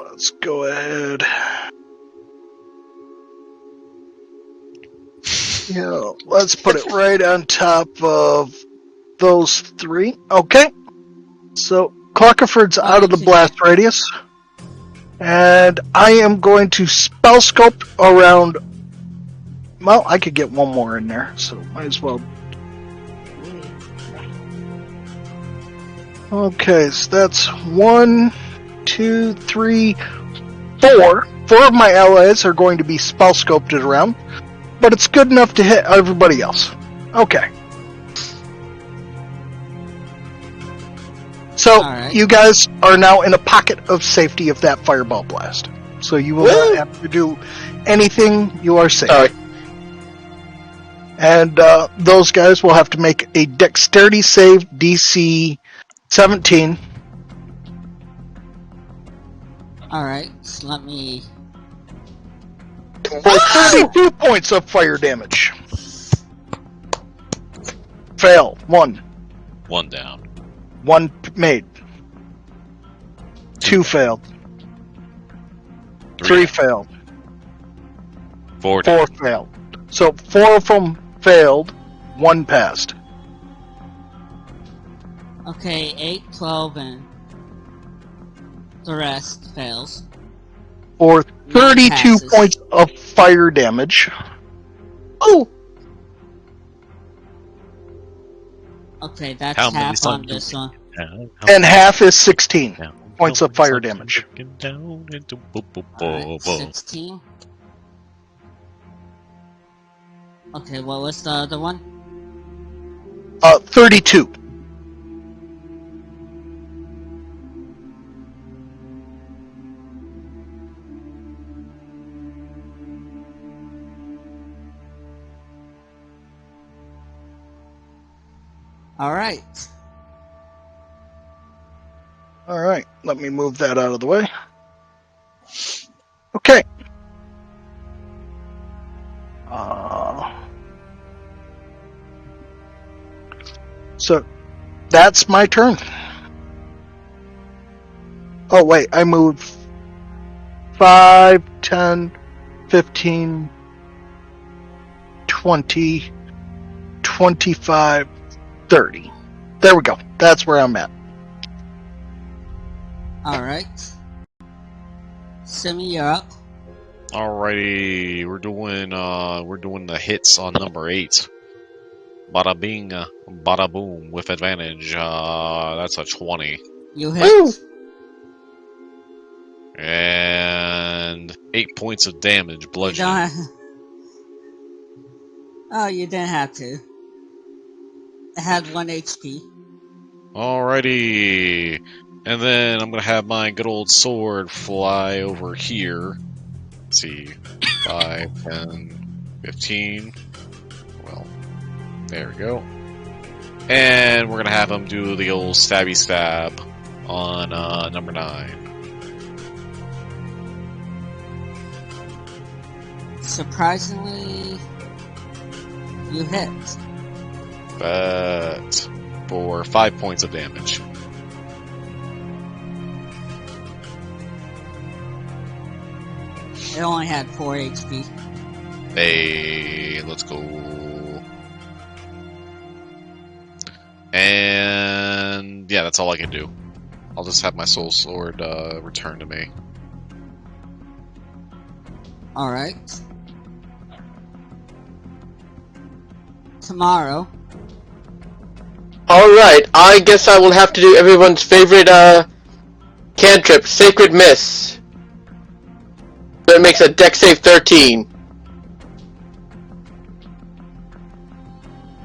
Let's go ahead. Yeah, let's put it right on top of those three. Okay. So Clockerford's out of the blast radius. And I am going to spell scope around. Well, I could get one more in there, so might as well. Okay, so that's 1, 2, 3, 4. 4 of my allies are going to be spell scoped around, but it's good enough to hit everybody else. Okay. So, Alright. you guys are now in a pocket of safety of that fireball blast. So you will Woo! not have to do anything, you are safe. Alright. And those guys will have to make a dexterity save DC 17. Alright, so let me... For 32 points of fire damage. Fail. 1. One down. 1 made. 2 failed. 3 failed. 4 down. 4 failed. So 4 of them failed. 1 passed. Okay, 8, 12, and The rest fails. For 32 passes. points of fire damage. Oh! Okay, that's How many half on suns do this we one. down? And half is 16 Down, points how of many fire suns are damage. looking down into Alright, 16. Okay, what was the other one? 32. Alright. All right, let me move that out of the way. Okay. So that's my turn. Oh, wait, I moved 5, 10, 15, 20, 25, 30. There we go. That's where I'm at. Alright. Simi, you're up. Alrighty, we're doing the hits on number 8. Bada bing, bada boom with advantage. That's a 20. You hit. And 8 points of damage, You don't bludgeoning. have... Oh, you didn't have to. It had 1 HP. Alrighty. And then I'm gonna have my good old sword fly over here. Let's see. 5, 10, 15. Well, there we go. And we're gonna have him do the old stabby stab on number 9. Surprisingly, you hit. But for 5 points of damage. It only had 4 HP. Hey, let's go. And yeah, that's all I can do. I'll just have my soul sword return to me. Alright. Tomorrow. Alright, I guess I will have to do everyone's favorite, cantrip, Sacred Miss. That makes a dex save 13.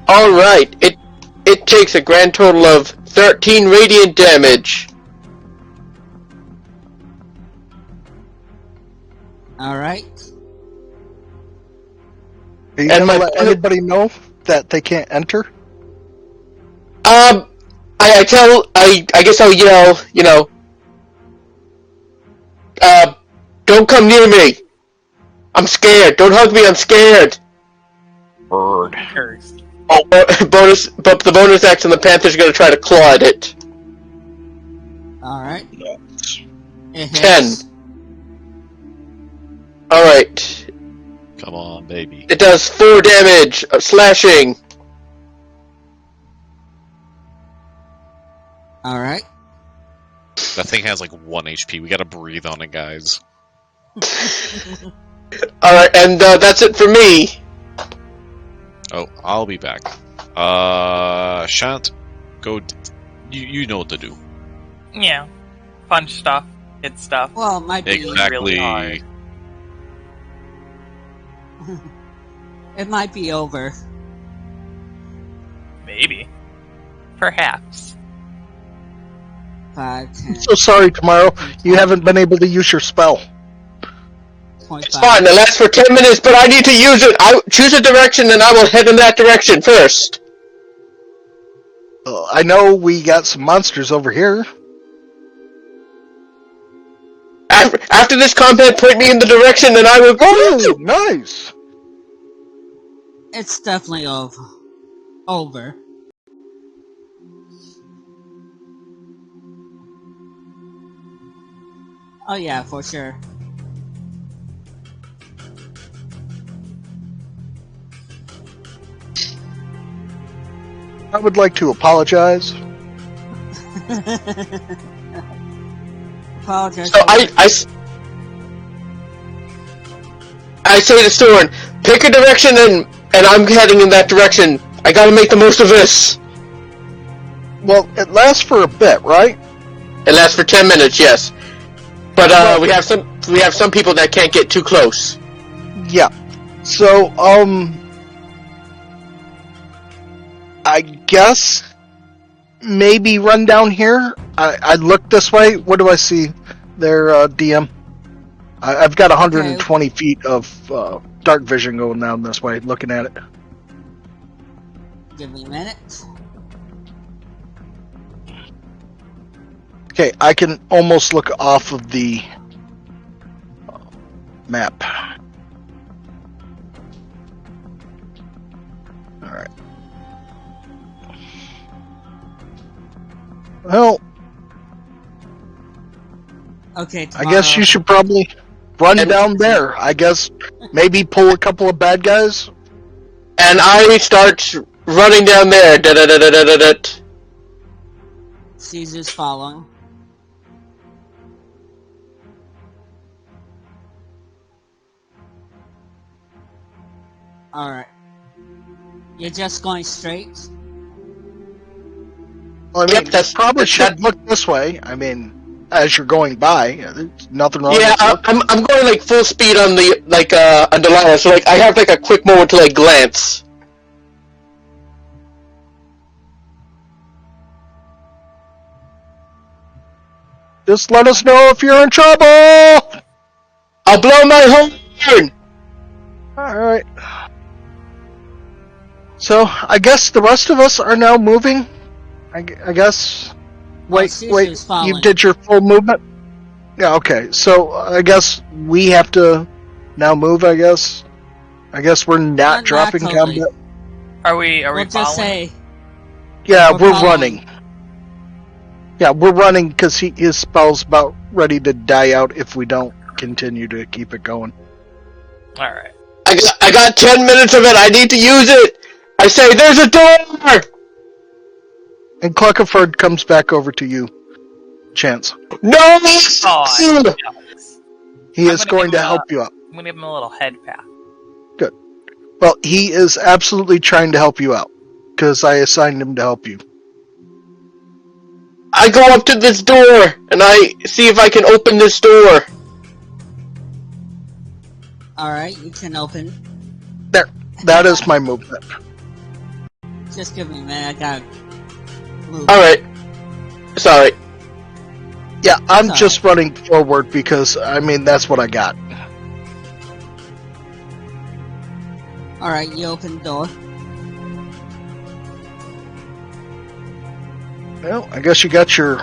Alright, it takes a grand total of 13 radiant damage. Alright. Are you And going to my let anybody know that they can't enter? I guess I'll yell, don't come near me. I'm scared. Don't hug me, I'm scared. Bird. Cursed. Oh, but the bonus action, the Panther's gonna try to claw at it. Alright. It 10. hits. Alright. Come on, baby. It does 4 damage of slashing. Alright. That thing has like 1 HP. We gotta breathe on it, guys. Alright, and that's it for me. Oh, I'll be back. Shant, go. You know what to do. Yeah. Punch stuff. Hit stuff. Well, it might be... Exactly. really hard. It might be over. Maybe. Perhaps. 5, 10, I'm so sorry, Tomorrow. You haven't been able to use your spell. 0.5. It's fine, it lasts for 10 minutes, but I need to use it. I choose a direction and I will head in that direction first. I know we got some monsters over here. After this combat, point me in the direction and I will go. Oh, nice. It's definitely over. Oh yeah, for sure. I would like to apologize apologize. So for what- I say to Thorn, pick a direction and I'm heading in that direction. I gotta make the most of this. Well, it lasts for a bit, right? It lasts for 10 minutes, yes. But Well, we have some people that can't get too close. Yeah. So, I guess maybe run down here. I look this way. What do I see there, DM? I've got 120 feet of dark vision going down this way, looking at it. Give me a minute. Okay, I can almost look off of the map. Alright. Well, Okay, I guess you should probably run down there. I guess maybe pull a couple of bad guys. And I start running down there. Da-da-da-da-da-da. Caesar's following. Alright. You're just going straight? Well, I mean, Yep, probably should look this way. I mean, as you're going by, there's nothing wrong. Yeah, with it. I'm going like full speed on the on the ladder, so like I have like a quick moment to like glance. Just let us know if you're in trouble. I'll blow my horn. All right. So I guess the rest of us are now moving. I guess. Wait, Caesar's following. you did your full movement? Yeah, okay. So I guess we have to now move, I guess. I guess we're not dropping totally. combat. Are we We'll just following? say, Yeah, We're we're following. running. Yeah, we're running because his spell's about ready to die out if we don't continue to keep it going. Alright. I got 10 minutes of it. I need to use it. I say, there's a door. And Cluckerford comes back over to you, Chance. No. Oh, He I'm is gonna going give to him help you out. I'm gonna give him a little head pat. Well, he is absolutely trying to help you out because I assigned him to help you. I go up to this door and I see if I can open this door. alright, you can open. There, that is my movement. Just give me a minute, I gotta move. Alright. Sorry. Yeah, I'm Sorry. just running forward because, I mean, that's what I got. Alright, you open the door. Well, I guess you got your...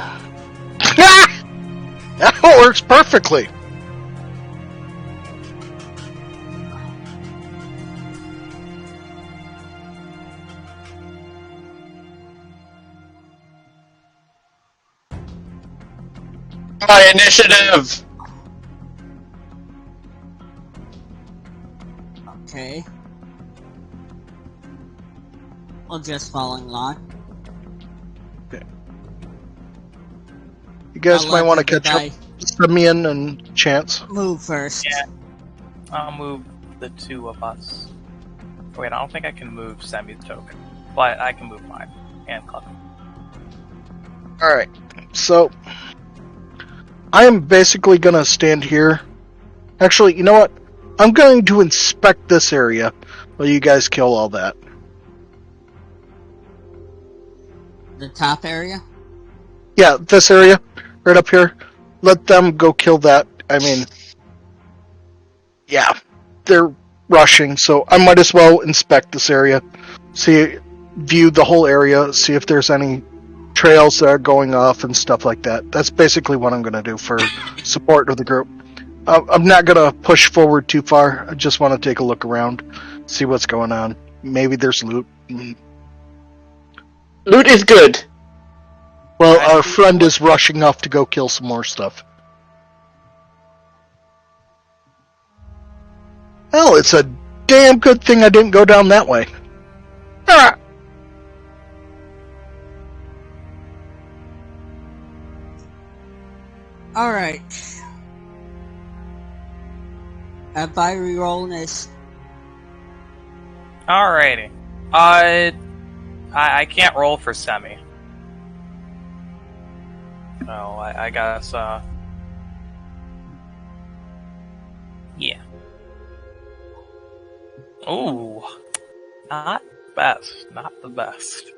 That works perfectly. My initiative. Okay. We'll just following along. You guys I'll might let want to the catch guy up. Simeon and Chance. Move first. Yeah. I'll move the two of us. Wait, I don't think I can move Sammy's token, but I can move mine and Club. Alright, so... I am basically going to stand here. Actually, you know what? I'm going to inspect this area while you guys kill all that. The top area? Yeah, this area, right up here. Let them go kill that. I mean, yeah, they're rushing, so I might as well inspect this area. View the whole area, see if there's any trails that are going off and stuff like that. That's basically what I'm going to do for support of the group. I'm not going to push forward too far. I just want to take a look around, see what's going on. Maybe there's loot. Loot is good. Well, our friend is rushing off to go kill some more stuff. Well, it's a damn good thing I didn't go down that way. Ah! Alright. By rerolling this. Alrighty. I can't roll for semi. So I guess, yeah. Ooh. Not best. Not the best.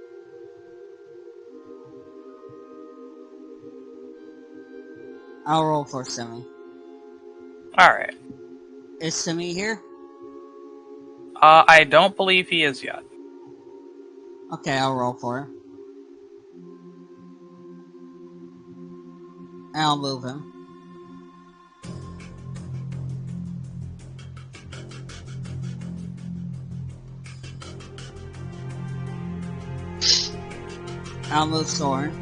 I'll roll for Semi. Alright. Is Semi here? I don't believe he is yet. Okay, I'll roll for him. And I'll move him. I'll move Soren.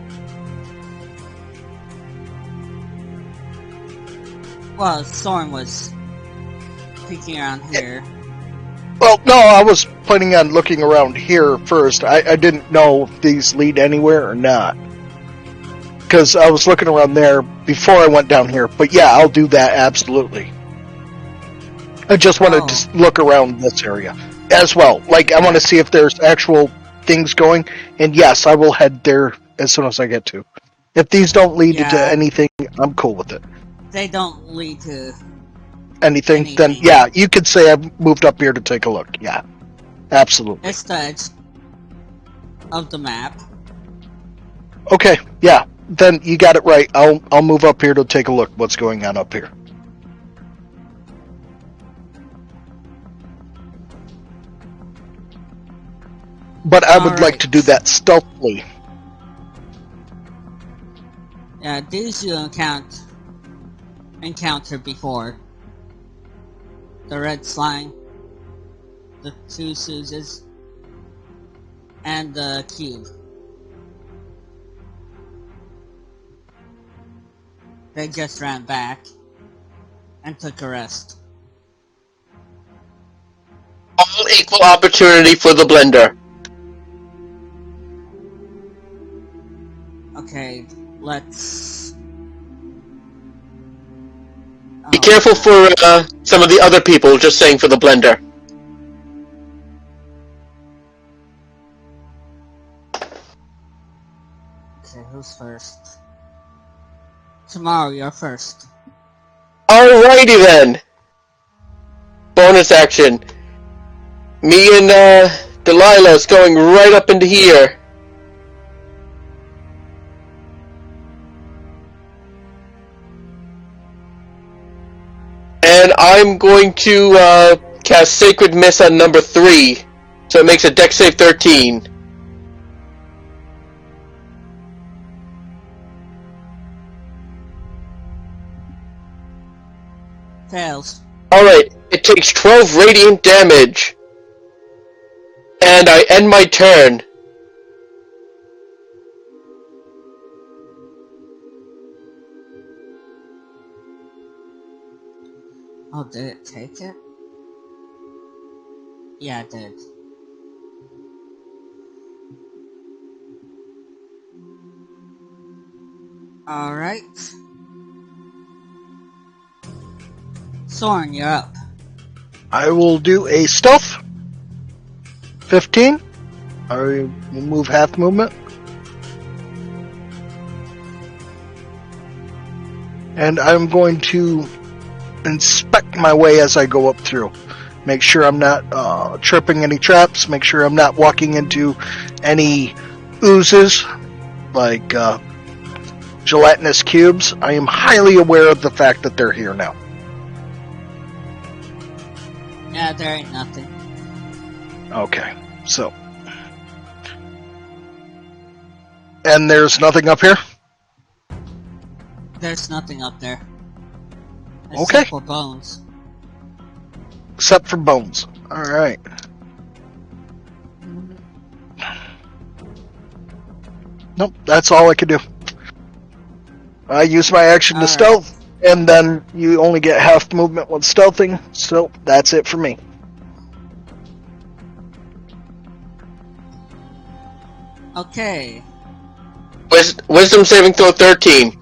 Well, Soren was peeking around here. Well, no, I was planning on looking around here first. I didn't know if these lead anywhere or not. Because I was looking around there before I went down here. But yeah, I'll do that, absolutely. I just wanted to look around this area as well. Like, I want to see if there's actual things going. And yes, I will head there as soon as I get to. If these don't lead to anything, I'm cool with it. They don't lead to anything, then yeah, you could say I've moved up here to take a look. Yeah, absolutely. It's the edge of the map. Okay, yeah, then you got it right. I'll move up here to take a look what's going on up here. But I would like to do that stealthily. Yeah, these you encountered before. The red slime, the two Suzes, and the cube. They just ran back and took a rest. All equal opportunity for the blender. Okay, let's... Be careful for some of the other people, just saying for the blender. Okay, who's first? Tomorrow, you're first. Alrighty then. Bonus action. Me and Delilah's going right up into here. And I'm going to cast Sacred Mist on number 3. So it makes a Dex save 13. Fails. Alright, it takes 12 radiant damage. And I end my turn. Oh, did it take it? Yeah, it did. Alright. Soren, you're up. I will do a stealth. 15. I will move half movement. And I'm going to inspect my way as I go up through. Make sure I'm not tripping any traps. Make sure I'm not walking into any oozes like gelatinous cubes. I am highly aware of the fact that they're here now. Yeah, there ain't nothing. Okay, so. And there's nothing up here? There's nothing up there. Okay. Except for bones. Except for bones. Alright. Nope, that's all I could do. I use my action to stealth, and then you only get half movement when stealthing, so that's it for me. Okay. Wisdom saving throw 13.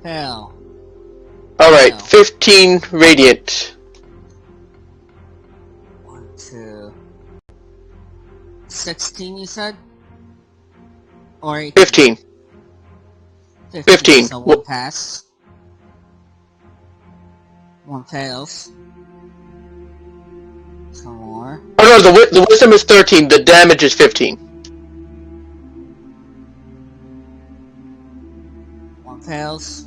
Fail. Alright, Fail. 15 radiant. 1, 2. 16, you said? Or 18? 15. 15. So 1 pass. 1 fails. 2 more. Oh no, the wisdom is 13, the damage is 15. 1 fails.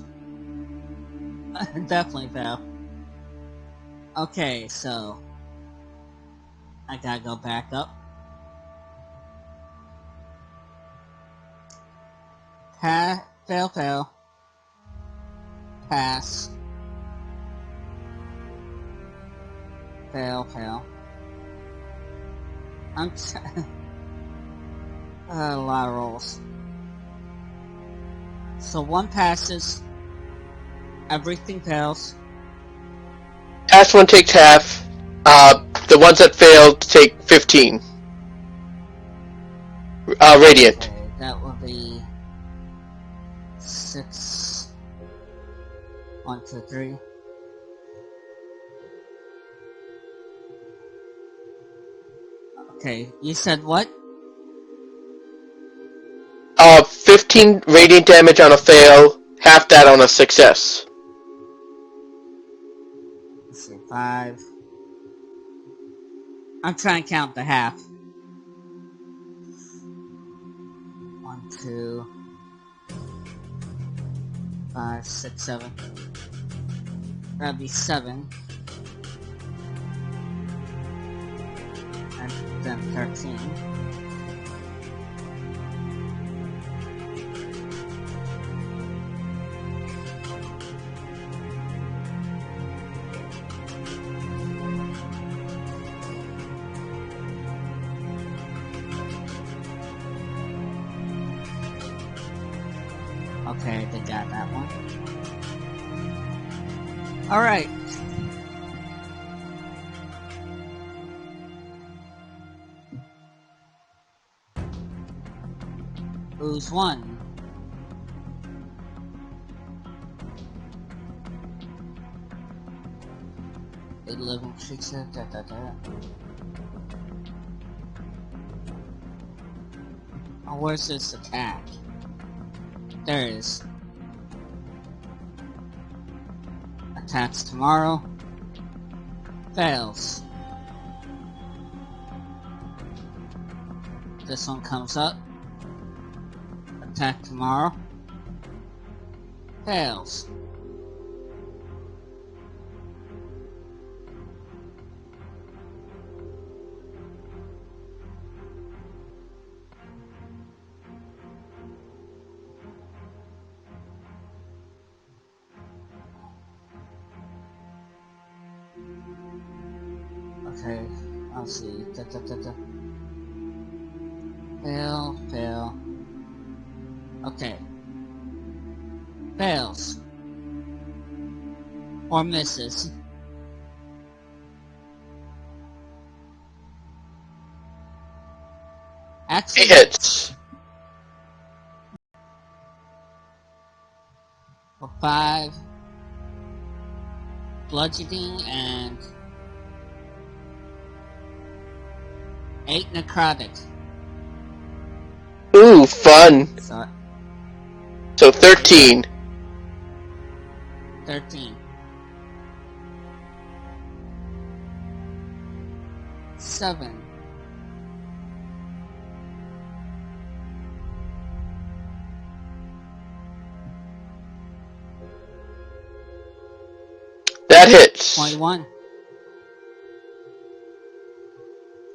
Definitely fail. Okay, so I gotta go back up. Fail, fail. Pass. Fail, fail. I'm a lot of rolls. So 1 passes. Everything fails. Last one takes half. The ones that failed take 15. Radiant. Okay, that will be 6. 1, 2, 3. Okay, you said what? 15 radiant damage on a fail, half that on a success. Let's see, 5. I'm trying to count the half. 1, 2, 5, 6, 7. That'd be 7. And then 13. Okay, they got that one. Alright. Who's won? They live in Shiksa, Oh, where's this attack? There it is. Attacks tomorrow. Fails. This one comes up. Attack tomorrow. Fails. Okay, I'll see. Fail, fail. Okay. Fails. Or misses. Actually, Hits. for 5. Bludgeoning and 8 necrotic. Ooh, fun. So So 13. 13. 7. That hits. 21.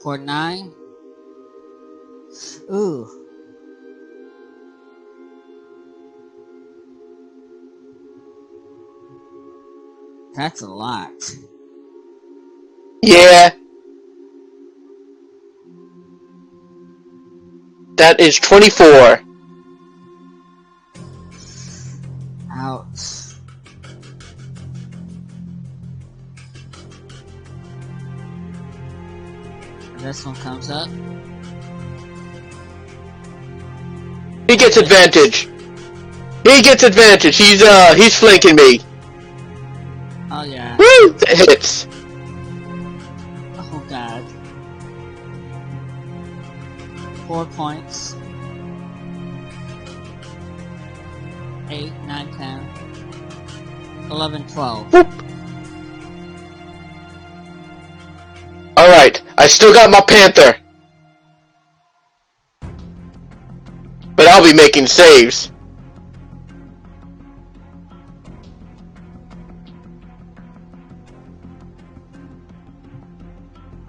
For 9. Ooh. That's a lot. Yeah. That is 24. Ouch. This one comes up. He gets advantage. He gets advantage. He's flanking me. Oh yeah. Woo! That hits. Oh god. 4 points. 8, 9, 10, 11, 12. Alright, I still got my Panther. But I'll be making saves.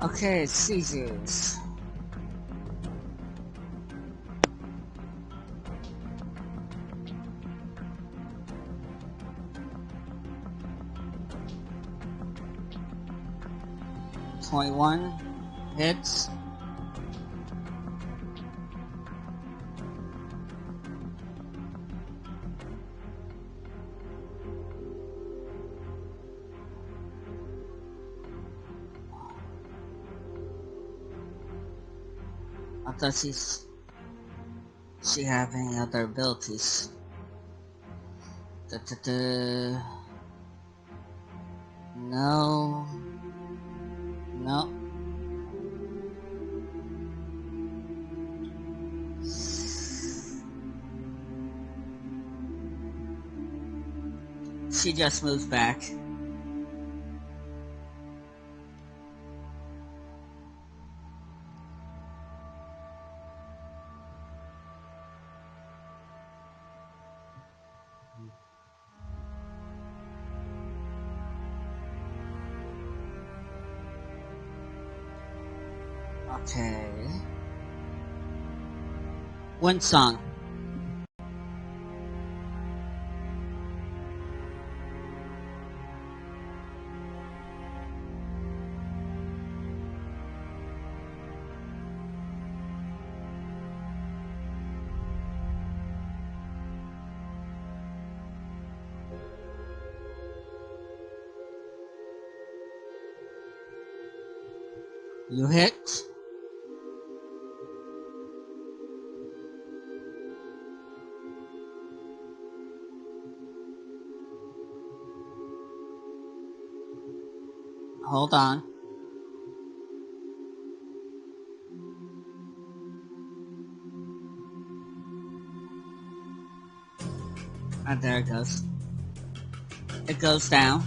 Okay, seizures. .21 hits. I thought she have any other abilities. No. No. She just moves back. Okay. Wind song. You hit. Hold on. And there it goes. It goes down.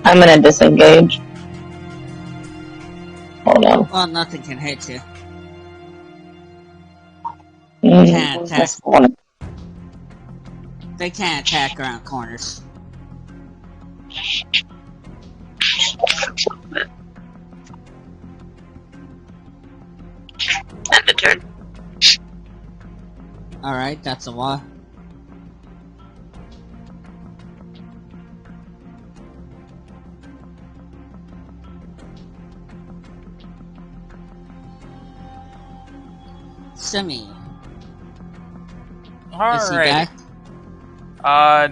I'm gonna disengage. Hold on. Well, nothing can hit you. Mm, Can't attack. just wanna- They can't attack around corners. End the turn. Alright, that's a wall. Simi. Is he back?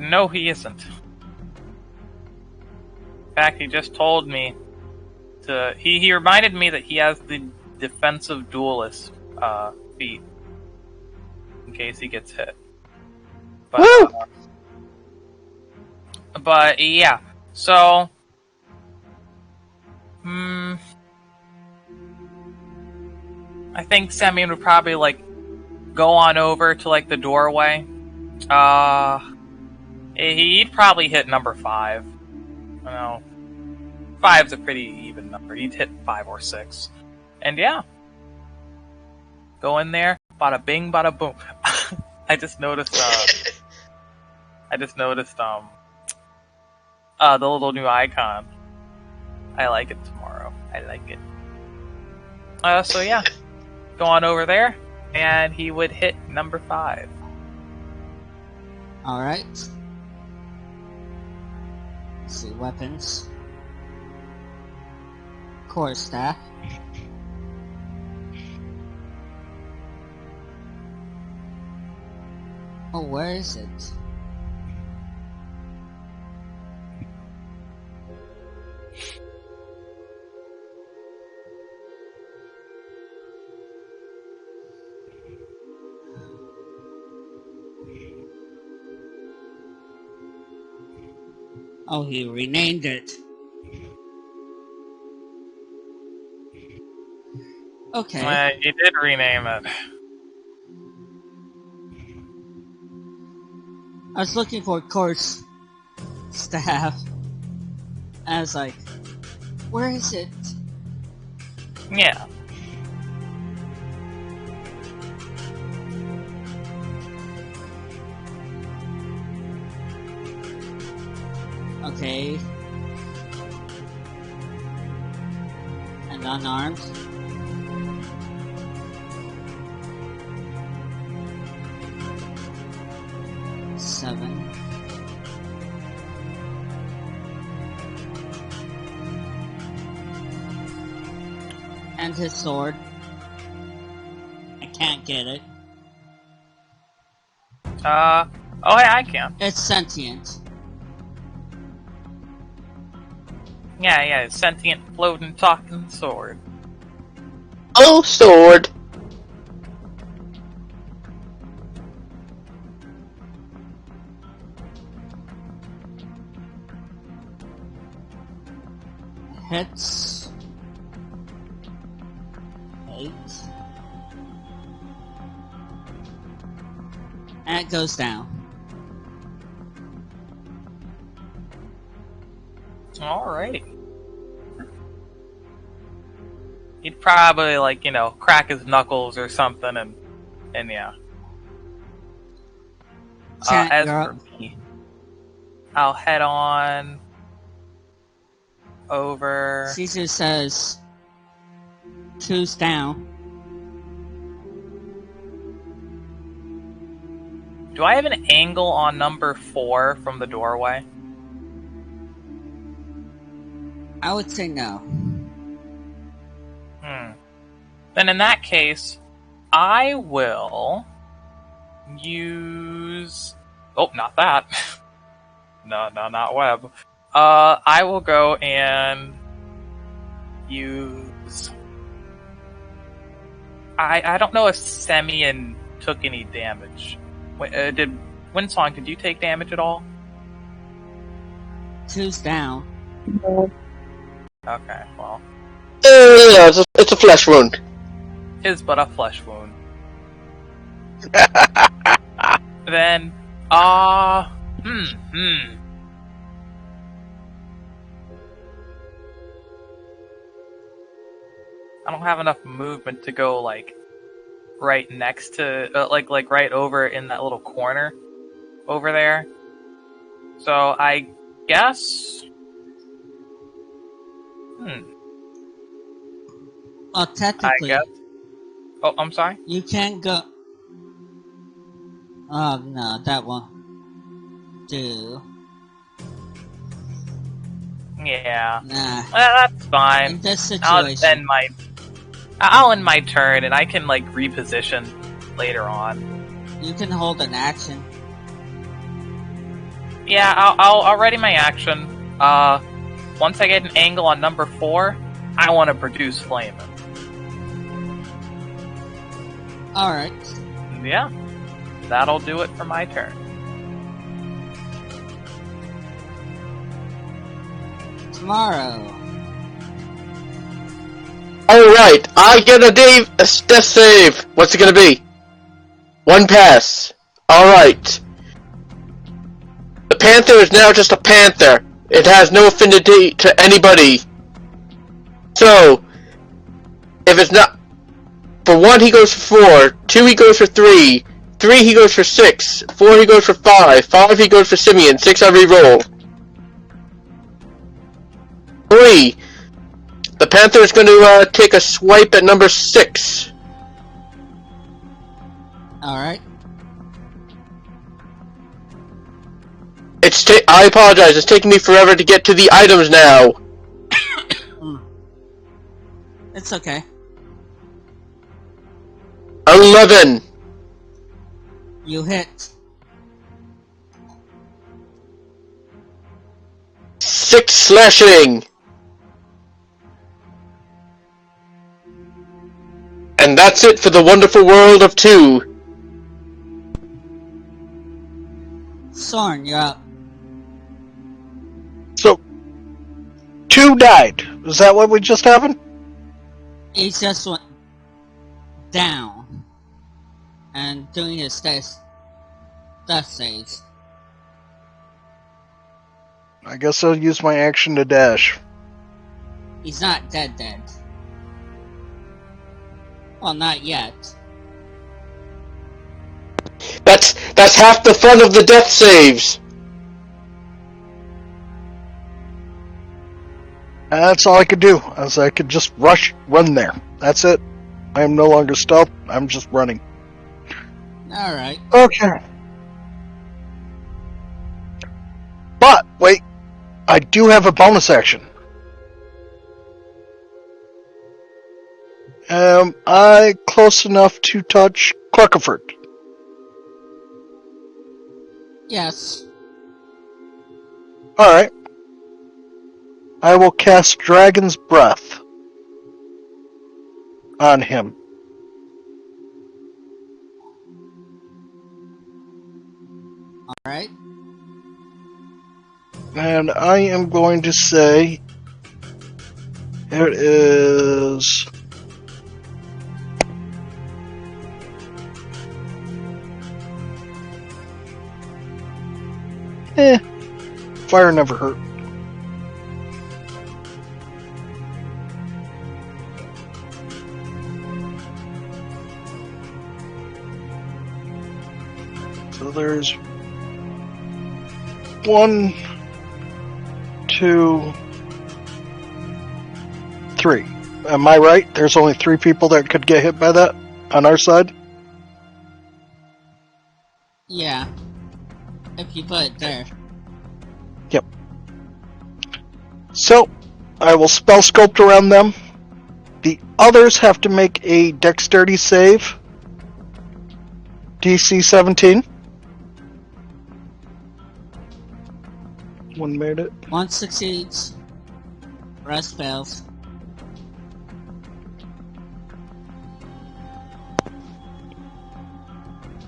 No, he isn't. In fact, he just told me to. He reminded me that he has the defensive duelist feat in case he gets hit. But, but yeah, so. I think Semyon would probably go on over to the doorway. He'd probably hit number 5. I know 5's a pretty even number. He'd hit 5 or 6, and yeah, go in there. Bada bing, bada boom. I just noticed. The little new icon. I like it tomorrow. I like it. So yeah. Go on over there, and he would hit number 5. Alright. Let's see, weapons. Core staff. Oh, where is it? Oh, he renamed it. Okay. You did rename it. I was looking for course staff. I was like, where is it? Yeah. Okay. And unarmed. Seven. And his sword. I can't get it. Oh yeah, I can. It's sentient. Yeah, sentient, floating, talking sword. Oh, sword. Hits. 8. And it goes down. Alright. He'd probably, like, crack his knuckles or something, and yeah. Chat, As you're for up. me, I'll head on over. Caesar says 2's down. Do I have an angle on number 4 from the doorway? I would say no. Then in that case, I will use... Oh, not that. No, not web. I will go and use... I don't know if Semyon took any damage. Did Windsong, did you take damage at all? 2's down. Okay, well. Yeah, it's a flesh wound. Is but a flesh wound. Then, I don't have enough movement to go, like, right next to, like right over in that little corner over there. So I guess. Well, technically, I guess. Oh, I'm sorry. you can't go. Oh no, that won't do. Yeah. Nah. That's fine. In this I'll situation, end my turn, and I can like reposition later on. you can hold an action. Yeah, I'll ready my action. Once I get an angle on number 4, I want to produce flame. Alright. Yeah, that'll do it for my turn. Tomorrow. Alright, I get a death save. What's it gonna be? 1 pass. Alright. The panther is now just a panther. It has no affinity to anybody. So, if it's not... For 1 he goes for 4, 2 he goes for 3, 3 he goes for 6, 4 he goes for 5, 5 he goes for Simeon, 6 I re-roll. 3. The panther is going to take a swipe at number 6. Alright. I apologize. It's taking me forever to get to the items now. It's okay. 11. You hit. 6 slashing. And that's it for the wonderful world of 2. Sorn, you're up. So, 2 died. Is that what we just happened? He just went down and doing his death saves. I guess I'll use my action to dash. He's not dead. Well, not yet. That's half the fun of the death saves. That's all I could do. As I could just run there. That's it. I am no longer stealth. I'm just running. Alright. Okay. But, wait. I do have a bonus action. Am I close enough to touch Cluckerford? Yes. Alright. I will cast Dragon's Breath on him. Alright. And I am going to say it is fire never hurt. So there's 1, 2, 3. Am I right? There's only 3 people that could get hit by that on our side? Yeah. If you put it there. Yep. So, I will spell sculpt around them. The others have to make a dexterity save. DC 17. One made it. One succeeds. Rest fails.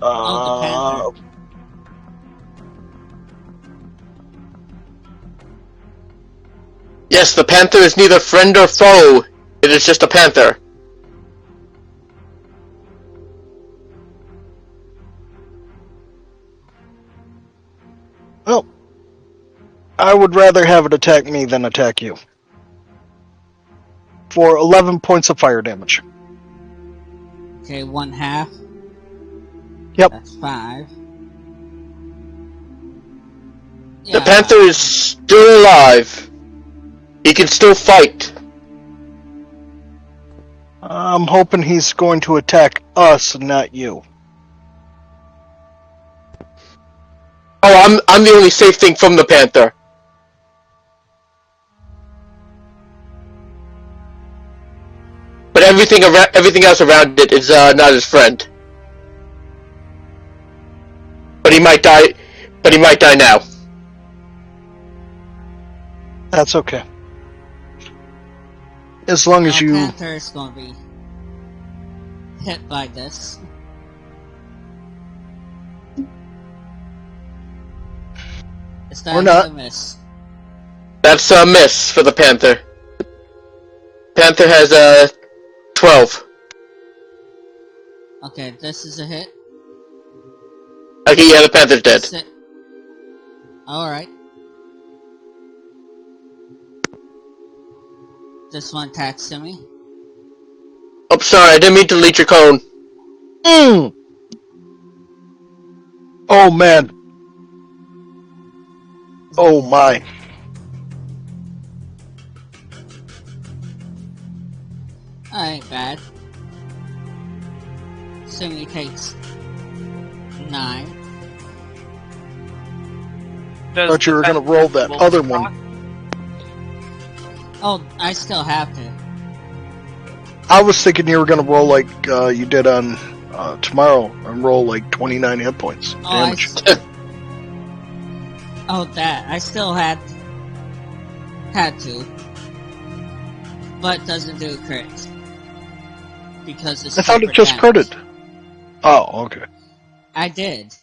Oh, the Panther. Yes, the panther is neither friend or foe. It is just a panther. Well, I would rather have it attack me than attack you. For 11 points of fire damage. Okay, 1/2. Yep. That's 5. The panther is still alive. He can still fight. I'm hoping he's going to attack us and not you. Oh, I'm the only safe thing from the panther. But everything else around it is not his friend. But he might die. But he might die now. That's okay. As long as you... Panther is going to be hit by this. Is that Or not. a miss? That's a miss for the panther. Panther has 12. Okay, this is a hit. Okay, yeah, the panther's dead. Alright. This one attacks to me. Oh, sorry, I didn't mean to delete your cone. Oh, man. Oh, my. That ain't bad. Assuming he takes 9. Thought you were going to roll that other one. Oh, I still have to. I was thinking you were going to roll like you did on tomorrow and roll like 29 hit points damage. That. I still had to. But doesn't do crit. Because it's I thought it separate just damage. critted. Oh, okay. I did.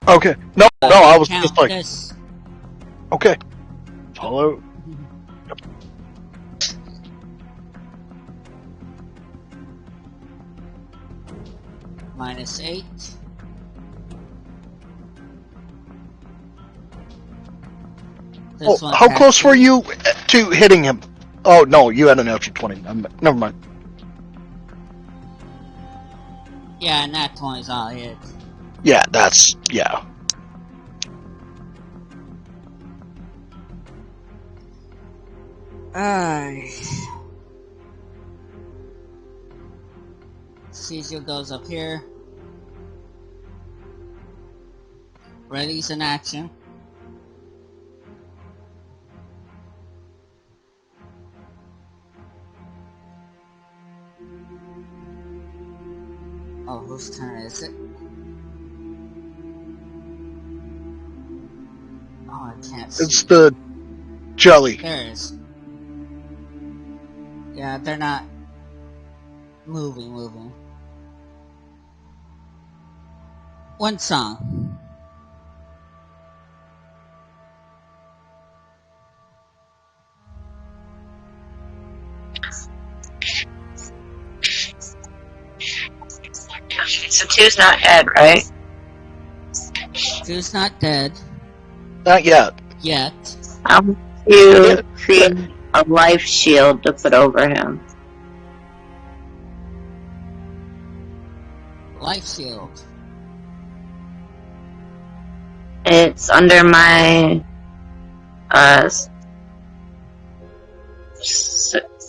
Okay. No, I was just like, this. okay. Follow. -8. This one How close passes. were you to hitting him? Oh, no, you had an natural 20. Never mind. Yeah, nat 20's all hit. Yeah, that's, yeah. Cecil goes up here. Ready's in action. Oh, whose turn is it? Oh, I can't see. It's the jelly. There it is. Yeah, they're not moving. One song. So two's not dead, right? Two's not dead Not yet. yet. How would you create a life shield to put over him? Life shield. It's under my I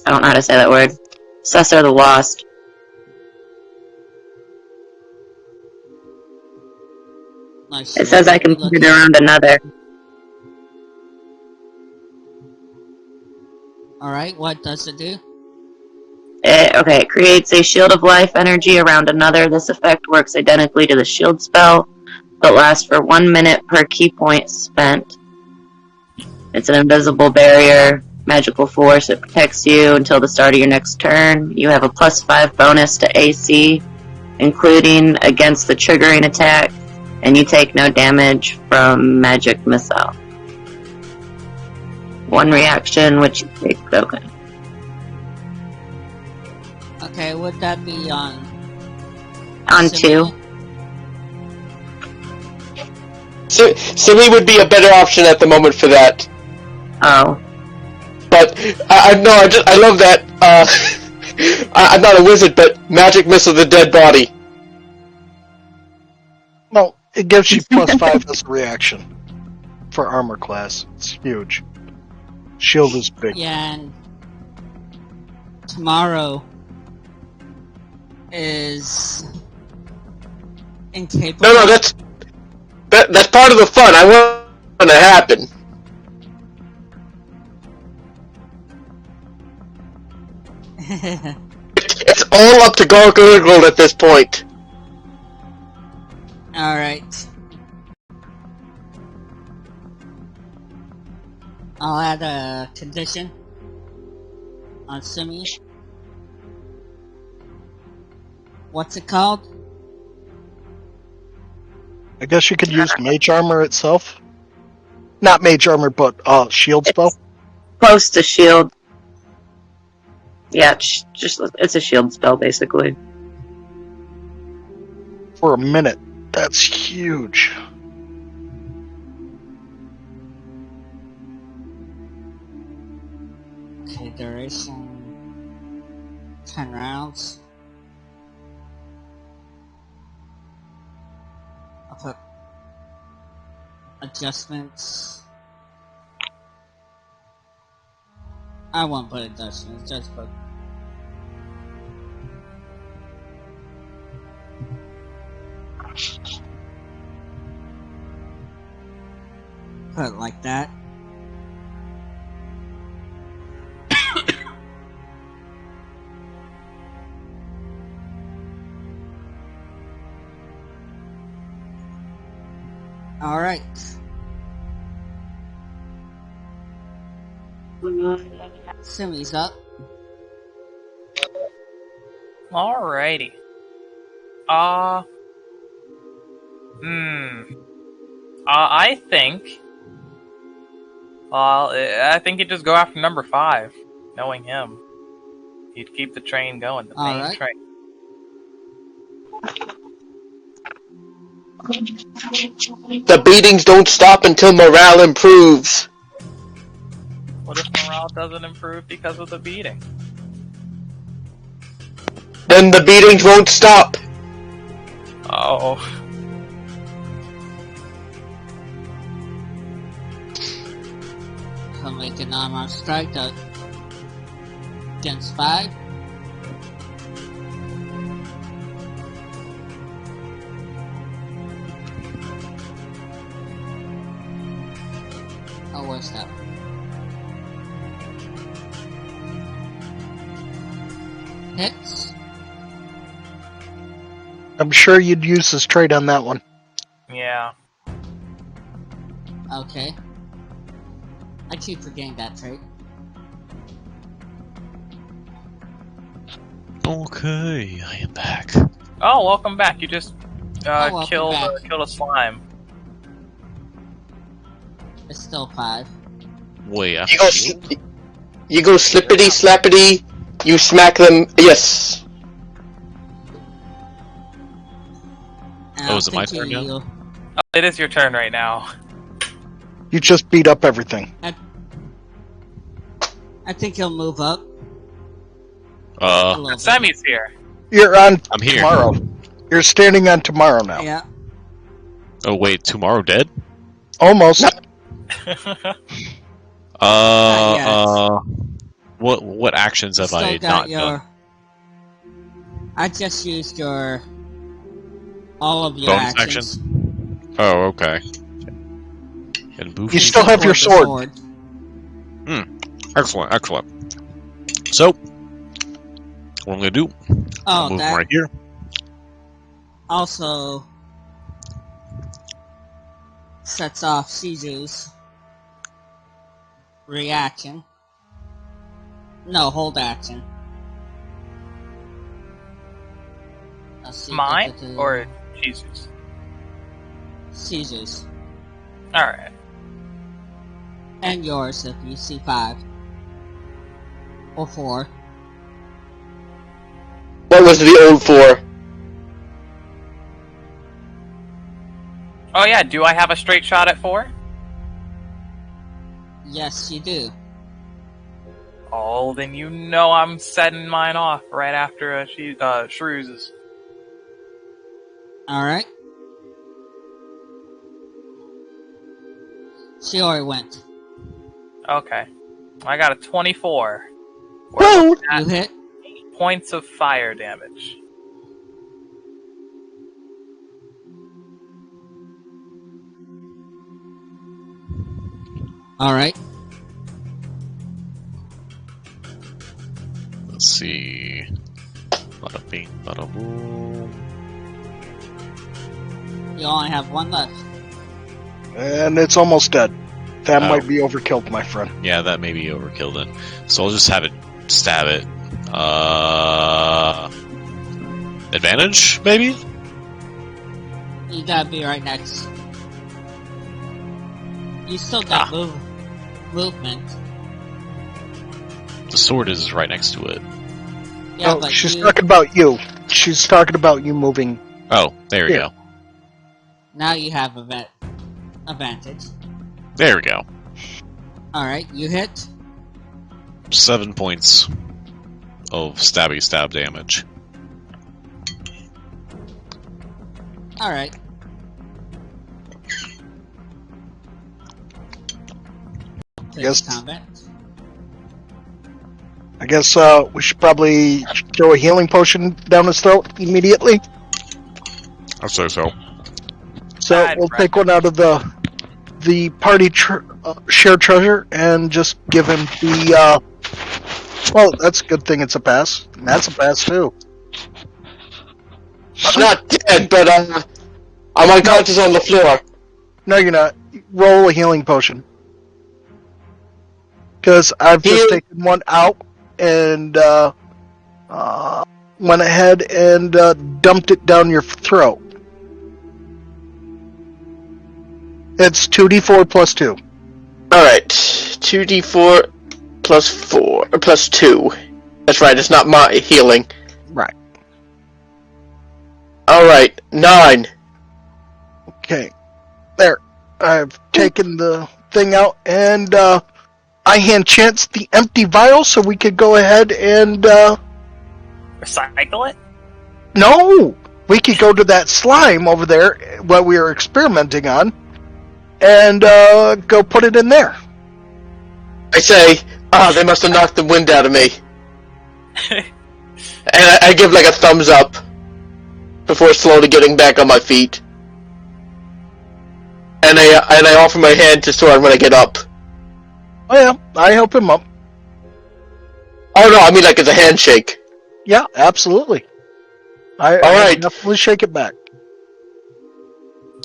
don't know how to say that word. Sussor the Wasp. Life It shield. says I can put it around another. Alright, what does it do? It creates a shield of life energy around another. This effect works identically to the shield spell, but lasts for 1 minute per key point spent. It's an invisible barrier, magical force. It protects you until the start of your next turn. You have a +5 bonus to AC, including against the triggering attack, and you take no damage from magic missile. One reaction, which you take token. Okay, would that be on... On 2. Silly would be a better option at the moment for that. Oh. But I love that. I'm not a wizard, but magic missile the dead body. Well, it gives you +5 as a reaction for armor class. It's huge. Shield is big. Yeah, and tomorrow is incapable. No, that's part of the fun. I want it to happen. It's all up to Gargoyle at this point. Alright. I'll add a condition on Simi. What's it called? I guess you could use mage armor itself. Not mage armor, but shield spell. Close to shield. Yeah, it's a shield spell, basically. For a minute. That's huge. Okay, duration 10 rounds. I'll put adjustments. I won't put adjustments, just put put it like that. Alright. Simi's up. Alrighty. I think. I think he'd just go after number 5. Knowing him, he'd keep the train going. The main Alright. train. The beatings don't stop until morale improves. What if morale doesn't improve because of the beating? Then the beatings won't stop. Oh. He'll make an unarmed strike against 5. Oh, where's that? Hits. I'm sure you'd use this trait on that one. Yeah. Okay. I keep forgetting that trait. Okay, I am back. Oh, welcome back. You just welcome killed back. killed a slime. It's still 5. Wait, I You go slippity slappity. You smack them. Yes. And Oh, I is it my think turn now? you'll- Oh, it is your turn right now. You just beat up everything. I think he'll move up a Uh, little bit. Semi's here. You're on I'm here. tomorrow. You're standing on tomorrow now. Yeah. oh wait, tomorrow dead? Almost. yet. What actions have Still I got not done? I just used all of your Bonus actions. Oh, okay. And move. You still have your Except for the sword. Excellent, excellent. So, what I'm gonna do? Oh, move that right here. also sets off Shizu's reaction. No, hold action. Let's see. Mine or Jesus? Shizu's. Alright. And yours if you see 5. Or 4. What was the old 4? Oh yeah, do I have a straight shot at 4? Yes, you do. Oh, then you know I'm setting mine off right after Shrews's. Alright. She already went. Okay. I got a 24. Woo! We're looking You at hit. points of fire damage. Alright. Let's see. Bada bing, bada boom. You only have 1 left. And it's almost dead. That Oh. might be overkill, my friend. Yeah, that may be overkill then. So I'll just have it stab it. Advantage, maybe? You gotta be right next. You still got movement. The sword is right next to it. Yeah, Oh, but she's you, talking about you. She's talking about you moving. Oh, there we Here. go. now you have advantage. There we go. Alright, you hit. 7 points of stabby stab damage. Alright. Yes. Combat. I guess we should probably throw a healing potion down his throat immediately. I'll say so. So Bad we'll breath. take one out of the the party shared treasure and just give him the. Well, that's a good thing. It's a pass. And that's a pass too. I'm not dead, but I'm unconscious on the floor. No, you're not. Roll a healing potion. Because I've just taken one out and went ahead and dumped it down your throat. It's 2d4 plus 2. Alright, 2d4 plus 4, or plus 2. That's right, it's not my healing. Right. Alright, 9. Okay. There. I've taken the thing out and I hand Chance the empty vial so we could go ahead and Recycle it? no! We could go to that slime over there, what we were experimenting on, and go put it in there. I say, they must have knocked the wind out of me. And I give like a thumbs up before slowly getting back on my feet. And I offer my hand to Soren when I get up. Oh yeah, I help him up. Oh no, I mean like it's a handshake. Yeah, absolutely. I definitely shake it back.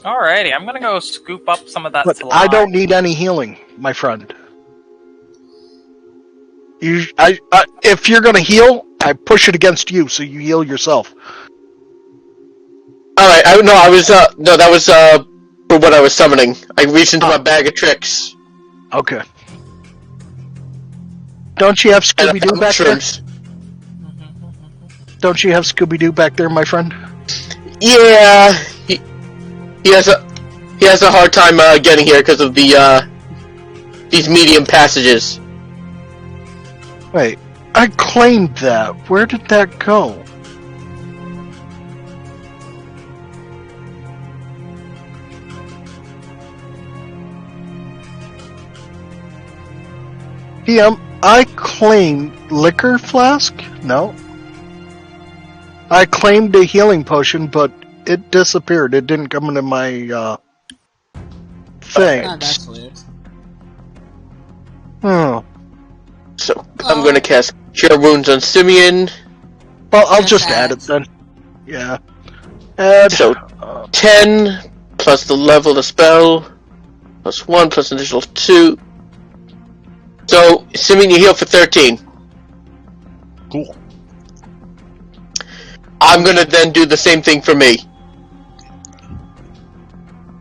Alrighty, I'm gonna go scoop up some of that But slime. I don't need any healing, my friend. If you're gonna heal, I push it against you, so you heal yourself. Alright, that was for what I was summoning. I reached into my bag of tricks. Okay. Don't you have Scooby-Doo back there? Don't you have Scooby-Doo back there, my friend? Yeah, he has a hard time getting here because of the these medium passages. Wait, I claimed that. Where did that go? PM, I claimed liquor flask? No. I claimed a healing potion, but it disappeared. It didn't come into my thing. Oh, that's weird. Hmm. So I'm going to cast Cure Wounds on Simeon. Well, I'll just add it then. Yeah. Add. So 10 plus the level of the spell plus 1 plus an additional 2. So Simeon, you heal for 13. Cool. I'm going to then do the same thing for me,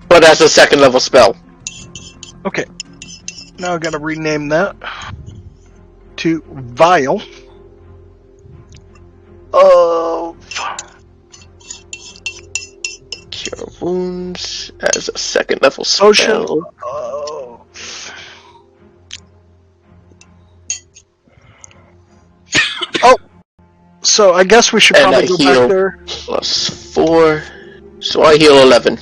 but as a second level spell. Okay. Now I gotta rename that to Vial of Cure Wounds as a second level Potion spell. of Oh! So I guess we should And probably I go heal back there. plus 4, so I heal 11.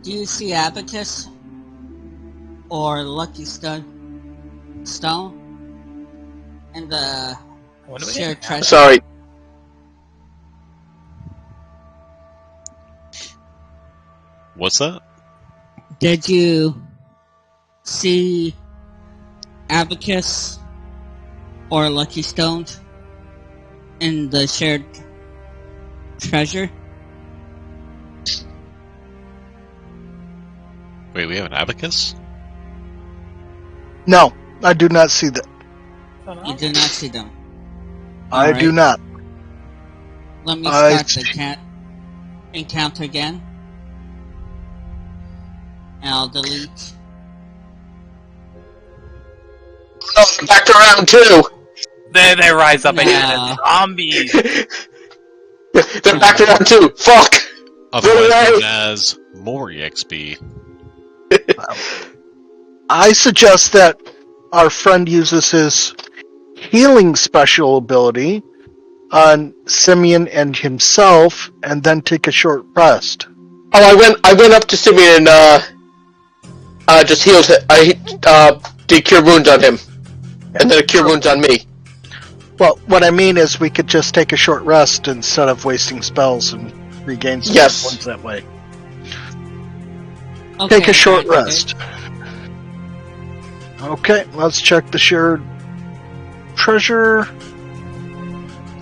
Do you see Abacus? Or Lucky Stone? In the What do we shared get? treasure? Sorry. What's that? Did you see Abacus or Lucky Stones in the shared treasure? Wait, we have an abacus? No, I do not see that. You do not see them. I Alright. do not. Let me I start the encounter again. And I'll delete. Oh, back to round 2! They rise up again. No. It's zombies. They're back to round 2! Fuck! Otherwise Really? known as more EXP. I suggest that our friend uses his healing special ability on Simeon and himself, and then take a short rest. Oh, I went up to Simeon and just healed him. I did Cure Wounds on him. And then a Cure Wounds on me. Well, what I mean is we could just take a short rest instead of wasting spells and regain some Yes. points that way. Okay, Take a short I did it. rest. Okay, let's check the shared treasure.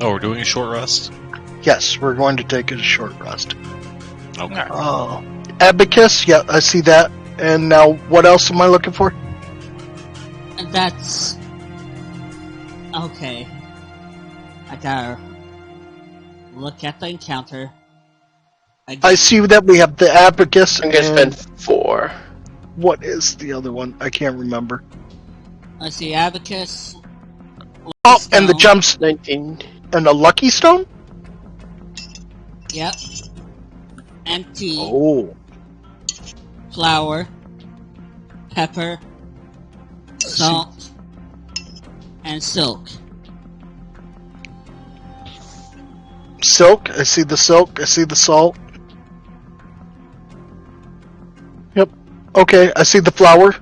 Oh, we're doing a short rest? Yes, we're going to take a short rest. Okay. Abacus, yeah, I see that. And now, what else am I looking for? And that's okay. I gotta look at the encounter. Again. I see that we have the abacus. I'm gonna and spend 4. what is the other one? I can't remember. I see abacus. Oh, and the stone. jumps 19. and the lucky stone. Yep. Empty. Oh, Flour. Pepper. Salt. And silk. silk. I see the silk. I see the salt. Yep. Okay, I see the flour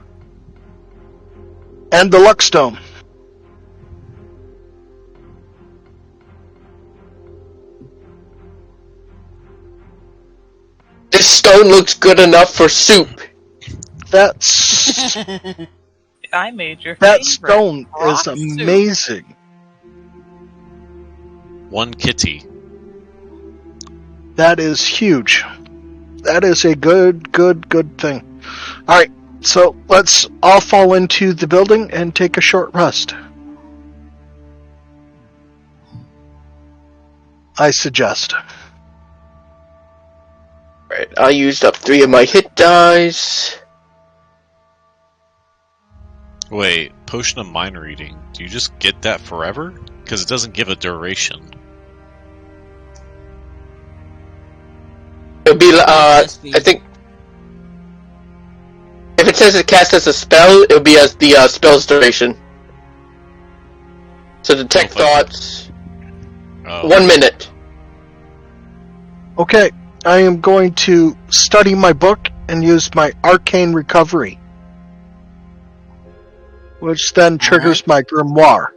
and the luck stone. This stone looks good enough for soup. That's I made your that favorite stone rock is soup. amazing. 1 kitty. That is huge. That is a good thing. Alright, so let's all fall into the building and take a short rest. I suggest. Right, I used up 3 of my hit dice. Wait, potion of mind reading. Do you just get that forever? Because it doesn't give a duration. It'll be, Must be. I think... If it says it casts as a spell, it'll be as the spell's duration. So detect Okay. thoughts, Oh. 1 minute. Okay, I am going to study my book and use my arcane recovery, which then triggers my grimoire.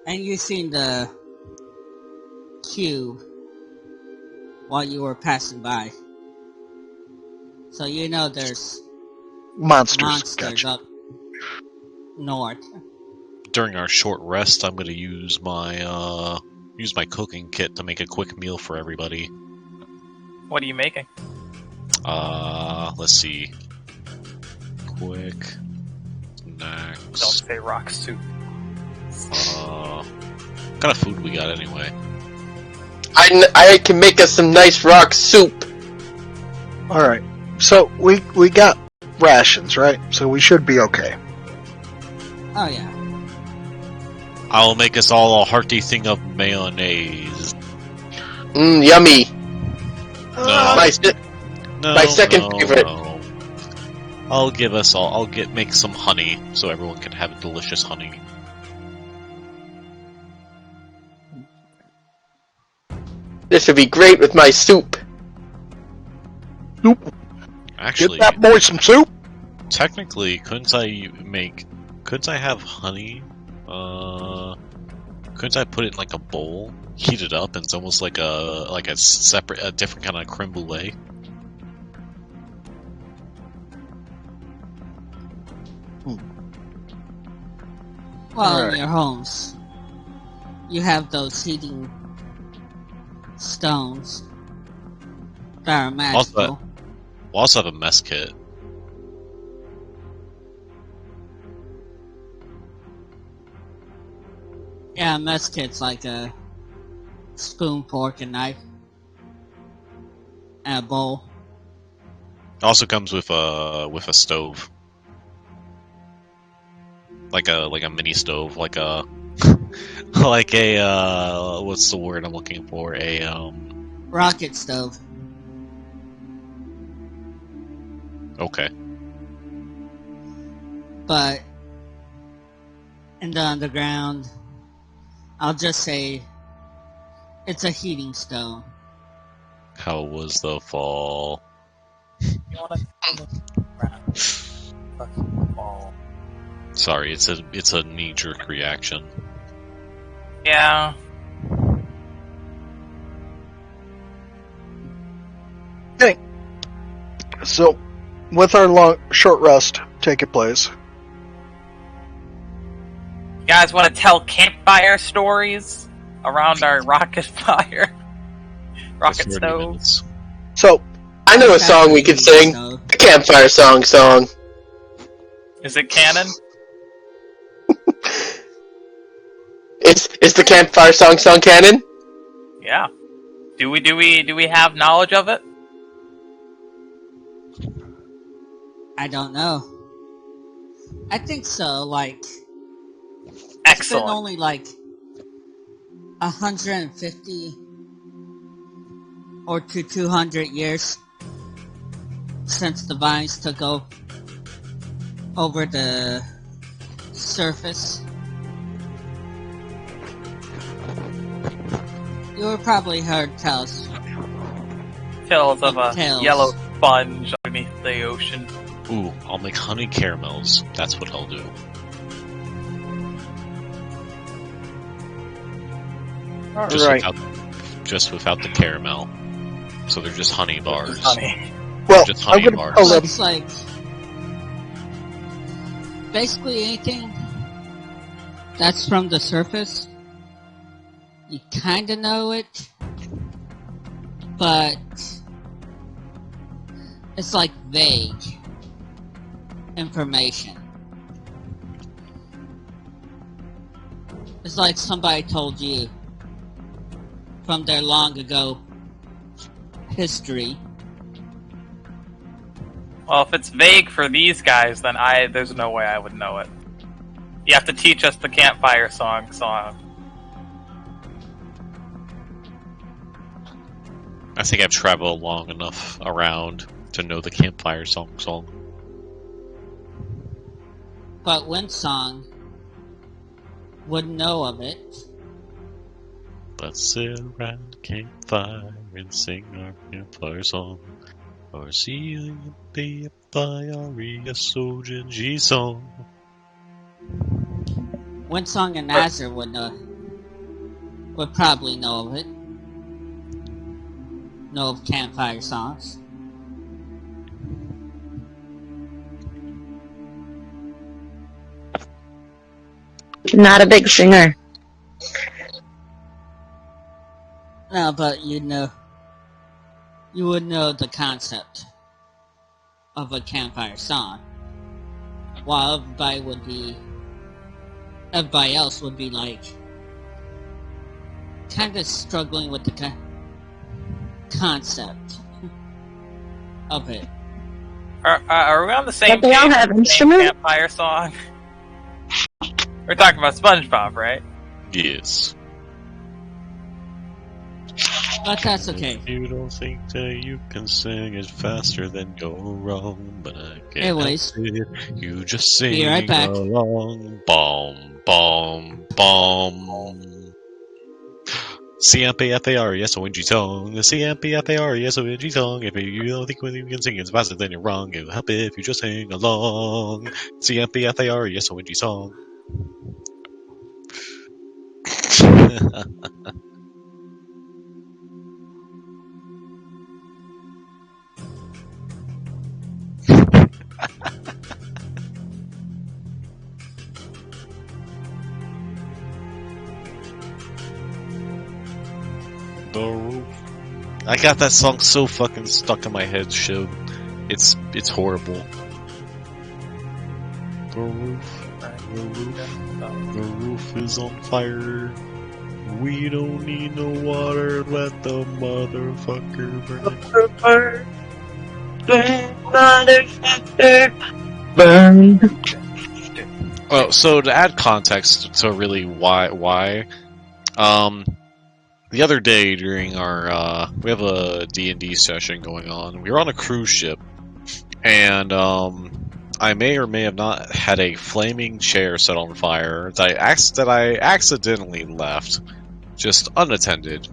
And you seen the cube while you were passing by. So you know there's Monsters. monsters Gotcha. up north. During our short rest, I'm gonna use my cooking kit to make a quick meal for everybody. What are you making? Let's see. Quick Don't snacks. say rock soup. What kind of food we got anyway? I can make us some nice rock soup. Alright, so we got rations, right? So we should be okay. Oh yeah. I'll make us all a hearty thing of mayonnaise. Yummy. No. My second favorite. No. I'll make some honey so everyone can have delicious honey. This would be great with my soup. Actually, Get that boy some soup. technically, couldn't I have honey? Couldn't I put it in like a bowl, heat it up, and it's almost like a different kind of creme brulee? Well, Alright. in your homes, you have those heating stones that are magical. We'll also have a mess kit. Yeah, mess kit's like a spoon, fork, and knife, and a bowl. It also comes with a stove, like a mini stove, like a like a what's the word I'm looking for? Rocket stove. Okay. But in the underground, I'll just say it's a heating stone. How was the fall? You wanna fucking ball. Sorry, it's a knee-jerk reaction. Yeah. So, with our short rest taking place, You guys want to tell campfire stories around our rocket fire? That's Rocket 30 stove? minutes. so I know a song we could sing. The campfire song. Is it canon? Is the campfire song canon? Yeah. Do we have knowledge of it? I don't know. I think so. Like, it's Excellent. been only like 150 or to 200 years since the vines took over the surface. You have probably heard tales. Tales of a Tales. yellow sponge underneath the ocean. Ooh, I'll make honey caramels. That's what I'll do. Just Alright. without the caramel. So they're just honey bars. Honey. well, Just I'm honey going to bars. tell them. Looks like basically anything that's from the surface. You kind of know it, but it's like vague information. It's like somebody told you from their long ago history. Well, if it's vague for these guys, then there's no way I would know it. You have to teach us the campfire song. I think I've traveled long enough around to know the campfire song. But Windsong would know of it. Let's sit around the campfire and sing our campfire song. Or see be a fire, a soldier G song. Windsong and Nazar would probably know of it. Know of campfire songs. Not a big singer. No, but you would know the concept of a campfire song. While everybody else would be like, kind of struggling with the concept of it. Are we on the same But they all page have with the same instruments? campfire song? We're talking about SpongeBob, right? Yes. But that's okay. If you don't think that you can sing it faster, then you're wrong. But I can't Anyways. help it. You just sing Be right back. along. Bomb, bomb, bomb. C-M-P-F-A-R-E-S-O-N-G song. The C-M-P-F-A-R-E-S-O-N-G song. If you don't think when you can sing it faster, then you're wrong. It'll help if you just sing along. C-M-P-F-A-R-E-S-O-N-G song. The roof. I got that song so fucking stuck in my head, Shiv. It's horrible. The roof is on fire. We don't need no water, let the motherfucker burn. Oh, so to add context to really why, the other day during our, we have a D&D session going on. We were on a cruise ship, and I may or may have not had a flaming chair set on fire that I accidentally left, just unattended,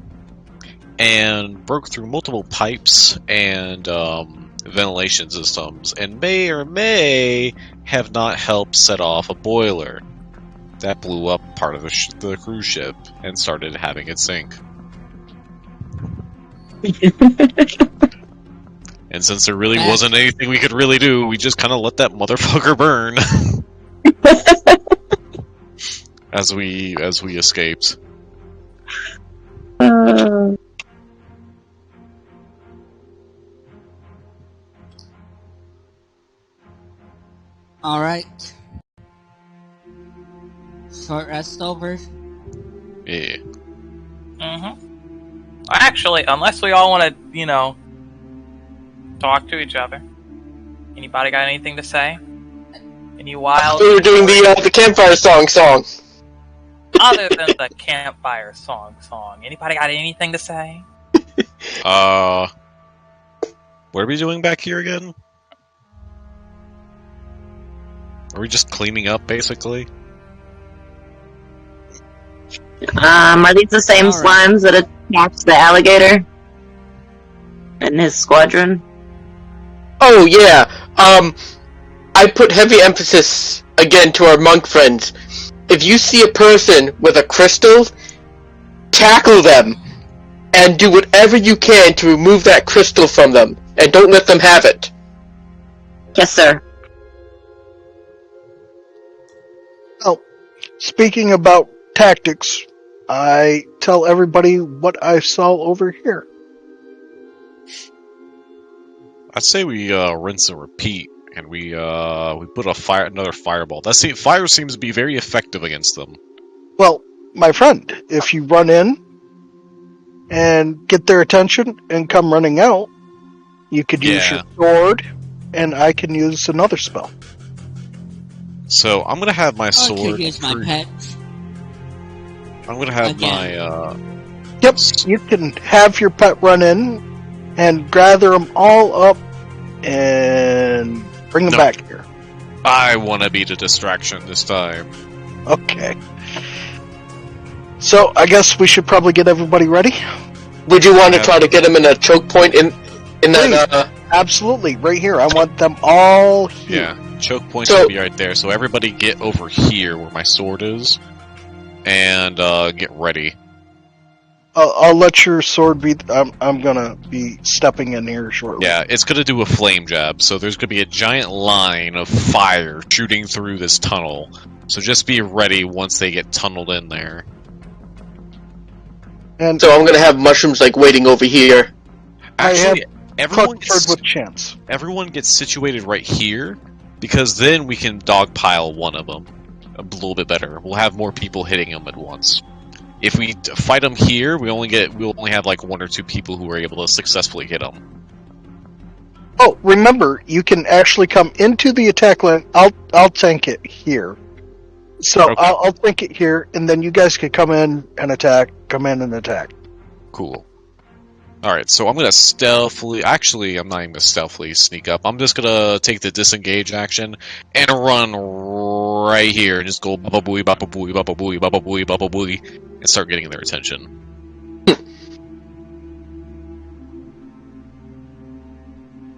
and broke through multiple pipes and ventilation systems, and may or may have not helped set off a boiler that blew up part of the cruise ship and started having it sink. And since there really That- wasn't anything we could really do, we just kind of let that motherfucker burn as we escaped. Alright. Short rest over. Yeah. Actually, unless we all want to, talk to each other. Anybody got anything to say? Any wild? We were doing the campfire song. Other than the campfire song. Anybody got anything to say? What are we doing back here again? Are we just cleaning up, basically? Are these the same All right. slimes that attacked the alligator and his squadron? Oh yeah. I put heavy emphasis again to our monk friends. If you see a person with a crystal, tackle them and do whatever you can to remove that crystal from them, and don't let them have it. Yes, sir. Oh, speaking about tactics, I tell everybody what I saw over here. I'd say we rinse and repeat, and we put another fireball. Fire seems to be very effective against them. Well, my friend, if you run in and get their attention and come running out, you could use your sword, and I can use another spell. So I'm gonna have my I sword. could use my pet. I'm gonna have Again. my Yep, you can have your pet run in and gather them all up and bring them No. back here. I want to be the distraction this time. Okay. So I guess we should probably get everybody ready. Would you want to Yeah. try to get them in a choke point in that? Absolutely, right here. I want them all here. Yeah, choke points So- will be right there. So everybody get over here where my sword is, and get ready. I'll let your sword be. I'm gonna be stepping in here shortly. Yeah, it's gonna do a flame jab. So there's gonna be a giant line of fire shooting through this tunnel. So just be ready once they get tunneled in there. And So I'm gonna have mushrooms waiting over here. I Actually, everyone Cluttered with chance. everyone gets situated right here, because then we can dogpile one of them a little bit better. We'll have more people hitting them at once. If we fight them here, we'll only have like one or two people who are able to successfully hit them. Oh, remember, you can actually come into the attack line. I'll tank it here. So Okay. I'll tank it here, and then you guys can come in and attack. Come in and attack. Cool. Alright, so I'm gonna stealthily... Actually, I'm not even gonna stealthily sneak up. I'm just gonna take the disengage action and run right here and just go baba booey, baba booey, baba booey, baba booey, baba booey, and start getting their attention.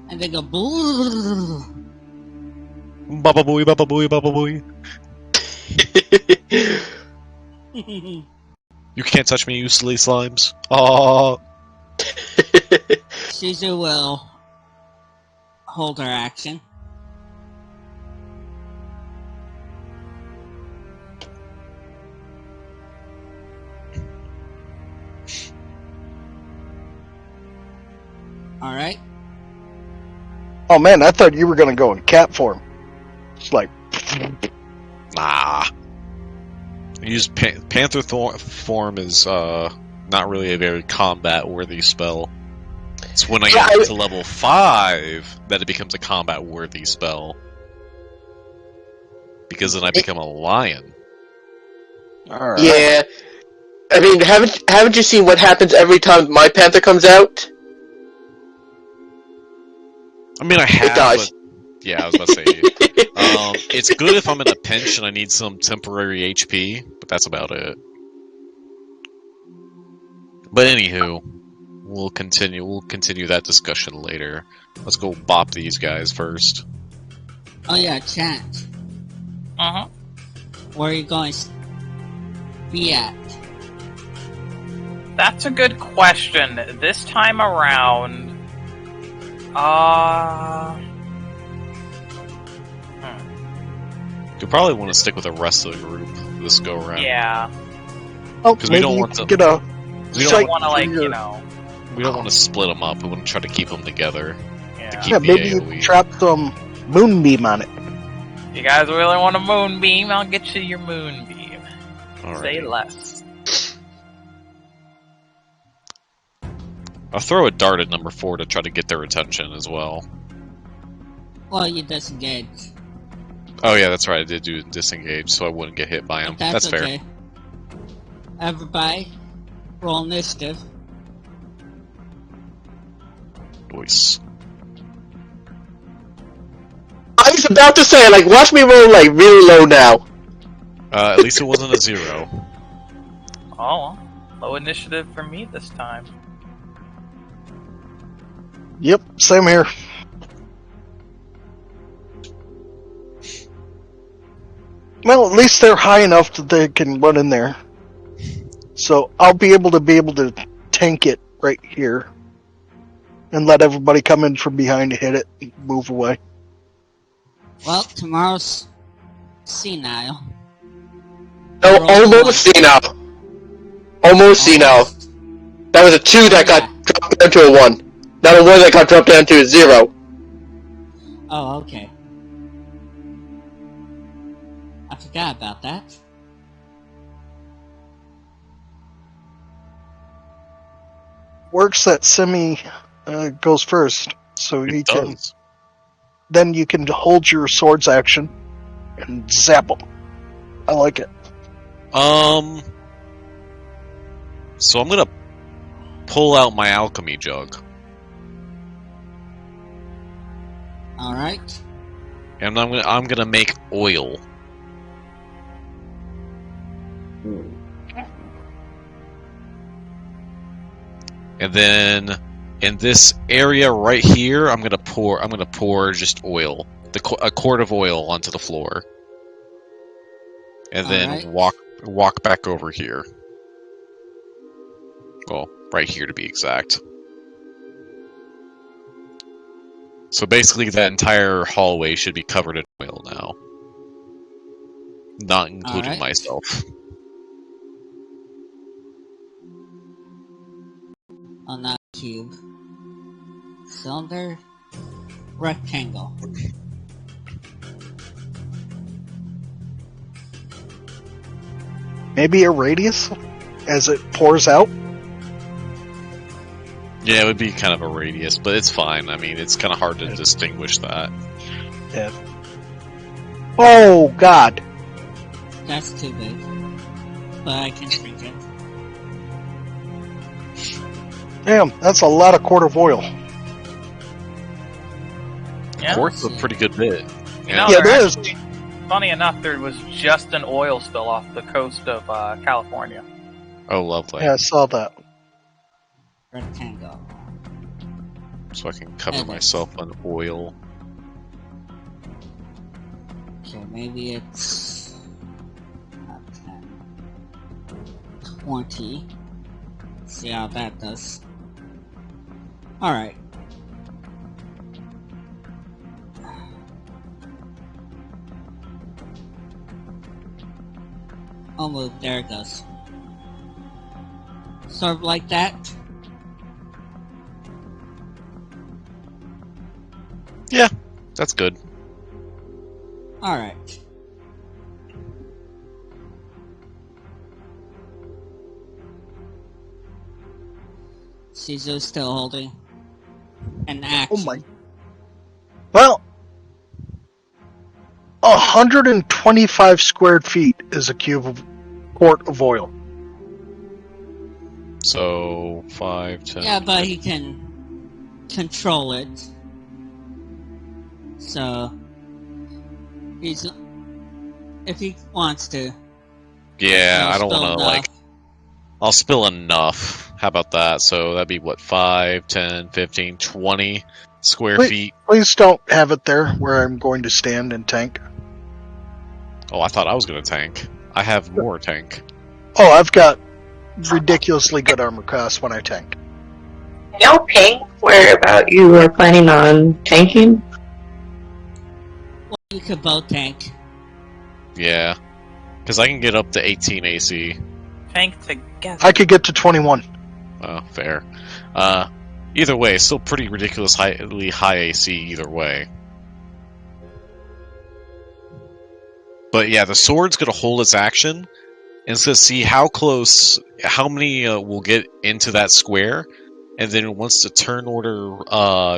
And they go boo. Baba booey, baba booey, baba booey. You can't touch me, you silly slimes. Oh, Caesar will hold her action. Alright. Oh man, I thought you were gonna go in cat form. It's like, nah. Use Panther form is not really a very combat-worthy spell. It's when I get to level 5 that it becomes a combat-worthy spell. Because then I become a lion. all right. Yeah. I mean, haven't you seen what happens every time my panther comes out? I mean, I have, does. but yeah, I was about to say. It's good if I'm in a pinch and I need some temporary HP, but that's about it. But anywho, we'll continue that discussion later. Let's go bop these guys first. Oh yeah, chat. Where are you going to be at? That's a good question. This time around, You probably want to stick with the rest of the group this go around. Yeah. Oh, 'Cause we maybe don't you want can to- get a We I don't don't want to, like, for your- you know. We don't want to split them up. We want to try to keep them together. Yeah. keep Yeah, the maybe you AoE. can trap some moonbeam on it. You guys really want a moonbeam? I'll get you your moonbeam. Say Alright. less. I'll throw a dart at number 4 to try to get their attention as well. Well, you disengage. Oh yeah, that's right. I did do disengage, so I wouldn't get hit by him. But that's fair. okay. Everybody, roll initiative. Nice. I was about to say, like, watch me roll, like, really low now. At least it wasn't a 0. Oh, well, low initiative for me this time. Yep, same here. Well, at least they're high enough that they can run in there. So I'll be able to tank it right here. And let everybody come in from behind to hit it and move away. Well, tomorrow's senile. No, Roll almost senile. Almost senile. That was a 2 that got dropped down to a 1. Not a 1 that got dropped down to a 0. Oh, okay. I forgot about that. Works that Simi goes first. So he It can. does. Then you can hold your sword's action and zap them. I like it. So I'm gonna pull out my alchemy jug, Alright. and I'm gonna make oil. And then in this area right here, I'm gonna pour just oil, a quart of oil onto the floor, and then Alright. walk back over here. Well, right here to be exact. So basically, that entire hallway should be covered in oil now, not including Alright. myself. On that cube. Cylinder. Rectangle. Maybe a radius as it pours out. Yeah, it would be kind of a radius, but it's fine. I mean, it's kind of hard to distinguish that. Yeah. Oh God! That's too big. But I can shrink it. Damn, that's a lot of quart of oil. Yeah. Of course, a pretty good bit. You know, Yeah, there it is. actually- funny enough, there was just an oil spill off the coast of California. Oh, lovely. Yeah, I saw that. Rectangle. So I can cover Edit. myself in oil. Okay, maybe it's not 10. 20. See how that does. Alright. I'll move. There it goes. Sort of like that. That's good. Alright. Caesar's still holding an action. Oh my. Well, 125 squared feet is a quart of oil. So 5, 10. Yeah, but he can control it. So he's if he wants to. Yeah, he'll I don't spill want to enough. like. I'll spill enough. How about that? So that'd be what, 5, 10, 15, 20 square Wait. feet. Please don't have it there where I'm going to stand and tank. Oh, I thought I was gonna tank. I have more tank. Oh, I've got ridiculously good armor class when I tank. Y'all pink where about you are planning on tanking? Well, you could both tank. Yeah. Because I can get up to 18 AC. Tank together. I could get to 21. Oh, fair. Either way, still pretty ridiculously high AC either way. But yeah, the sword's going to hold its action, and it's going to see how many will get into that square, and then once the turn order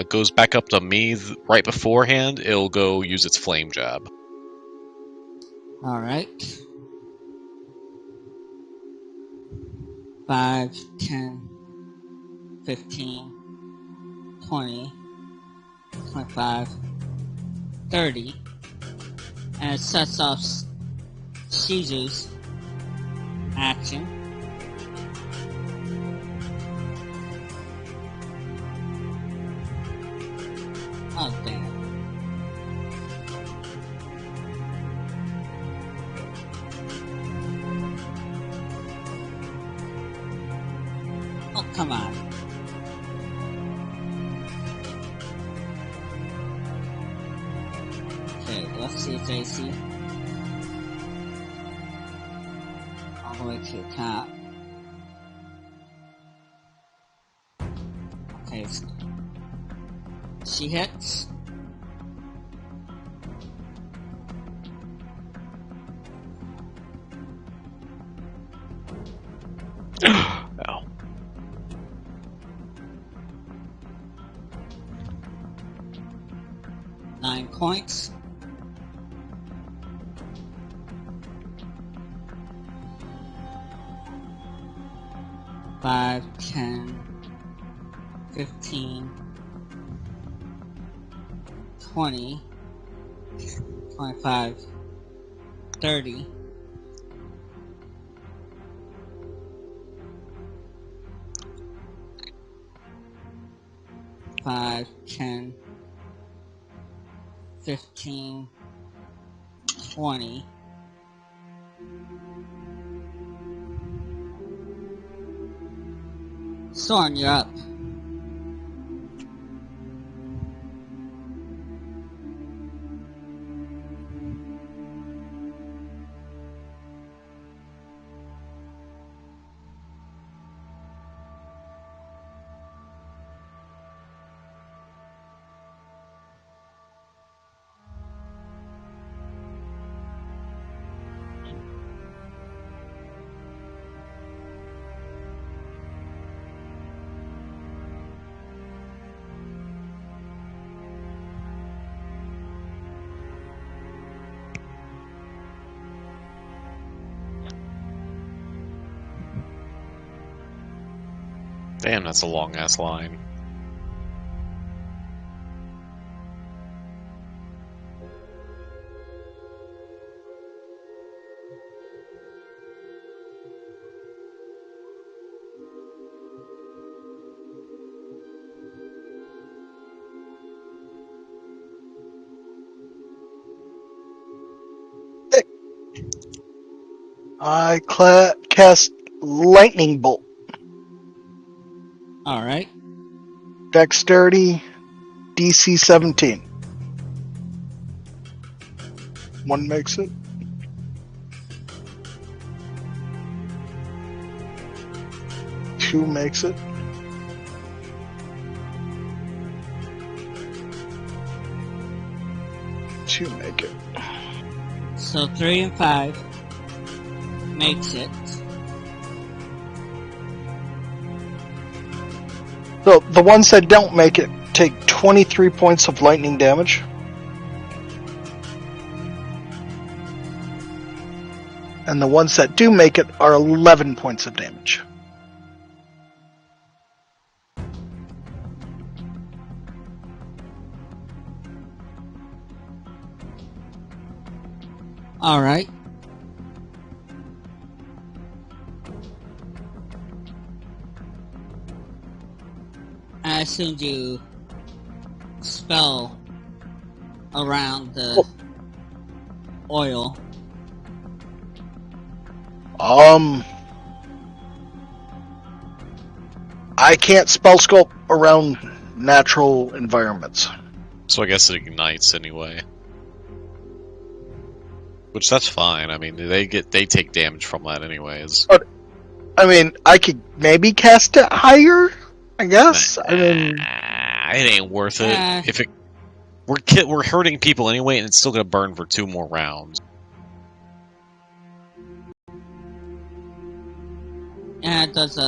goes back up to me right beforehand, it'll go use its flame jab. Alright. 5, 10, 15, 20, 25, 30. And it sets off Shizu's action. Oh, damn. Oh, come on. Okay, let's see its AC. All the way to the top. Okay, so she hits. Ow. Nine points. Five, 10, 15, 20, 25, 30. Five, 10, 15, 20. Thorn, you're up. Damn, that's a long ass line. I cast Lightning Bolt. Alright. Dexterity, DC 17. One makes it. Two makes it. Two make it. So 3 and 5 makes it. So the ones that don't make it take 23 points of lightning damage. And the ones that do make it are 11 points of damage. Alright. I assumed you spell around the oil. I can't spell sculpt around natural environments. So I guess it ignites anyway. Which that's fine. I mean, they take damage from that anyways. I mean, I could maybe cast it higher. I guess. I mean, It ain't worth it. Eh. If it we're hurting people anyway, and it's still gonna burn for 2 more rounds. Yeah, it does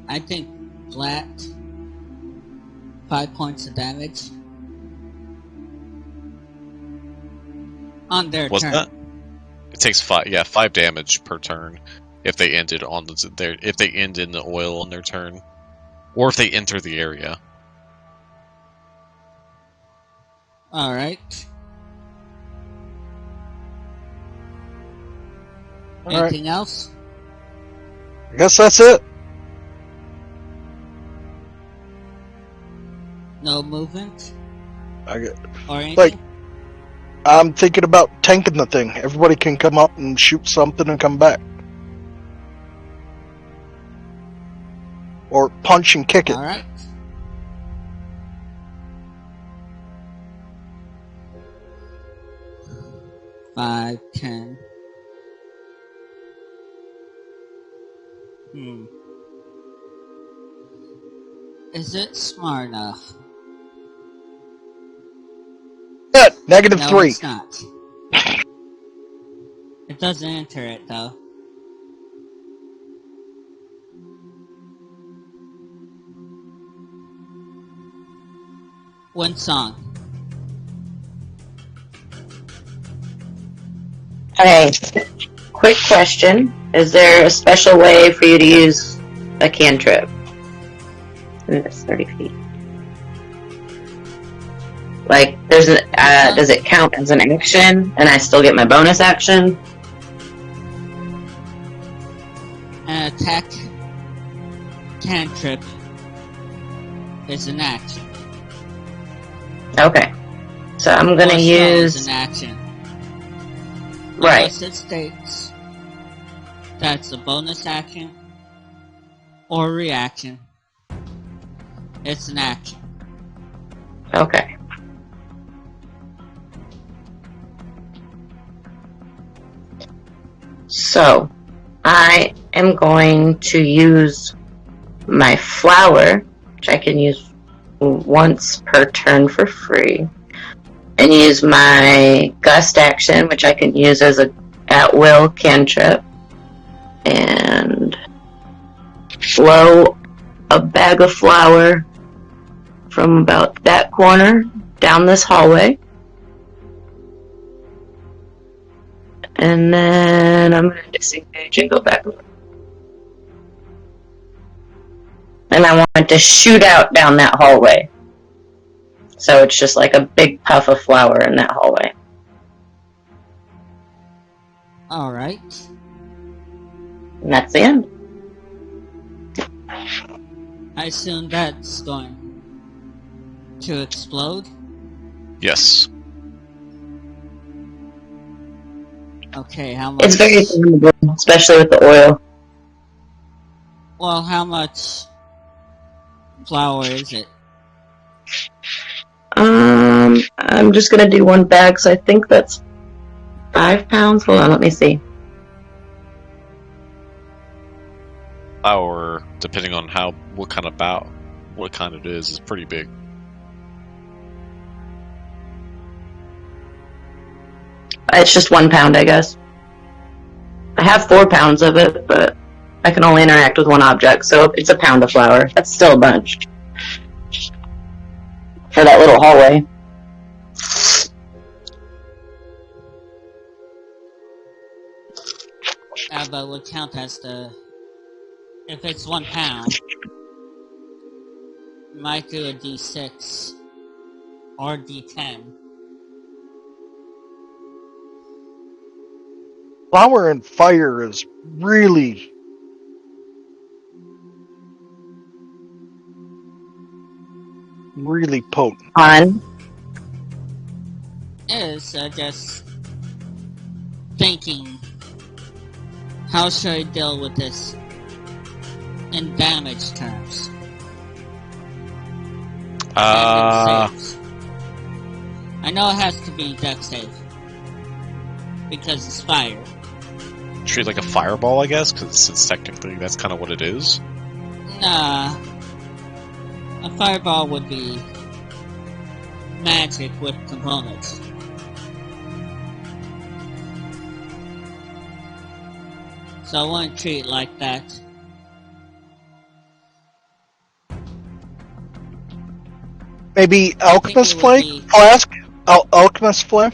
I think flat 5 points of damage on their What's turn. that? It takes 5 damage per turn if they ended if they end in the oil on their turn, or if they enter the area. All right. all right. Anything else? I guess that's it. No movement I get, or anything? Like- I'm thinking about tanking the thing. Everybody can come up and shoot something and come back, or punch and kick it. All right. Five, 10. Is it smart enough? Yeah, negative No, 3. it's not. It doesn't enter it, though. One song. Okay. Quick question. Is there a special way for you to use a cantrip? And it's 30 feet. Like, does it count as an action, and I still get my bonus action? An attack cantrip is an action. Okay. So I'm gonna Or spell use... is an action. Right. Unless it states that's a bonus action or reaction. It's an action. Okay. So, I am going to use my flower, which I can use once per turn for free, and use my gust action, which I can use as a at-will cantrip, and blow a bag of flour from about that corner down this hallway. And then I'm going to disengage and go back. And I want it to shoot out down that hallway. So it's just like a big puff of flour in that hallway. Alright. And that's the end. I assume that's going to explode. Yes. Okay, how much? It's very flammable, especially with the oil. Well, how much flour is it? I'm just gonna do one bag, so I think that's 5 pounds. Hold on, let me see. Flour, depending on what kind it is pretty big. It's just 1 pound, I guess. I have 4 pounds of it, but I can only interact with one object, so it's a pound of flour. That's still a bunch. For that little hallway. But would count as if it's 1 pound, you might do a D6 or D10. Flower and fire is really potent. On. Is just thinking, how should I deal with this? in damage terms. And in saves. I know it has to be dex save. Because it's fire. Treat it like a fireball, I guess, because since technically that's kind of what it is. Nah. A fireball would be magic with components. So I wouldn't treat it like that. Maybe Alchemist would Flame? be- Flask? Alchemist Flame?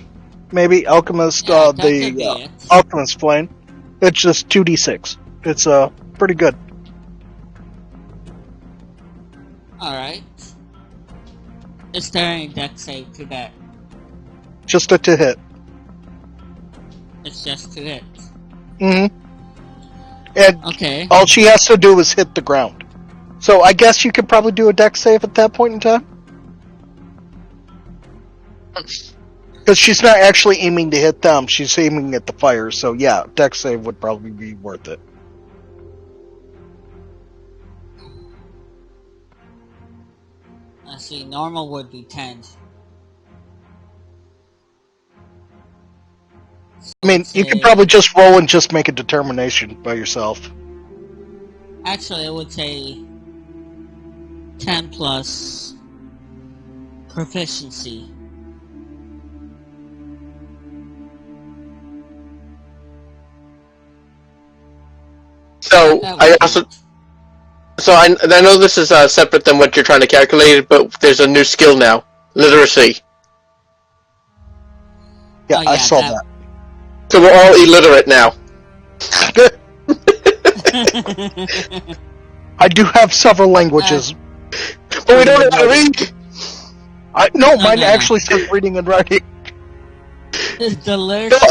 Maybe Alchemist, Yeah, that could be it. Alchemist Flame. It's just 2d6. It's, pretty good. Alright. Is there any dex save to that? Just a to hit. It's just to hit. Mm-hmm. And Okay. all she has to do is hit the ground. So I guess you could probably do a dex save at that point in time? Because she's not actually aiming to hit them, she's aiming at the fire, so yeah, dex save would probably be worth it. Let's see, normal would be 10. I mean, you could probably just roll and just make a determination by yourself. Actually, I would say 10 plus proficiency. So I know this is separate than what you're trying to calculate, but there's a new skill now, literacy. Yeah, I saw that. So we're all illiterate now. I do have several languages. But we don't know how to read! Mine actually says reading and writing. The literacy?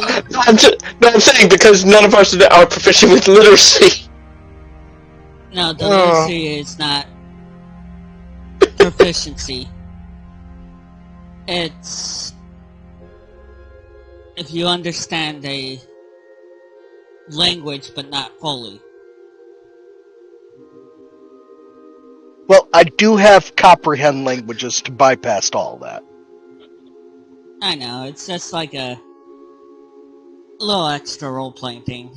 I'm saying because none of us are proficient with literacy. No, the literacy is not proficiency. It's if you understand a language but not fully. Well, I do have comprehend languages to bypass all that. I know, it's just like a little extra role-playing thing.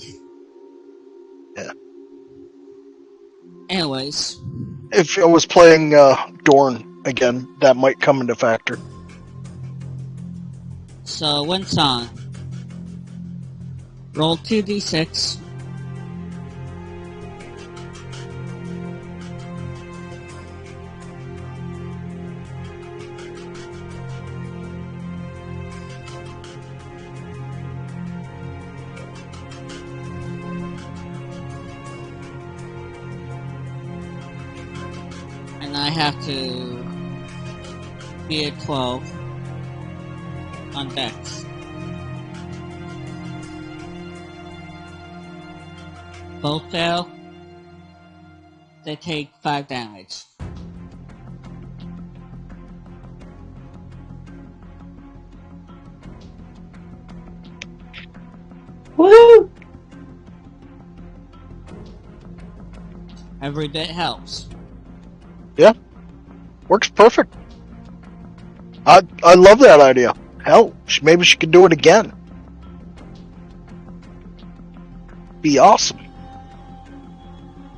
Yeah. Anyways. If I was playing Dorn again, that might come into factor. So, Winsong. Roll 2d6. And I have to be at 12 on Dex. Both fail. They take 5 damage. Woo! Every bit helps. Yeah. Works perfect. I love that idea. Hell, maybe she could do it again. Be awesome.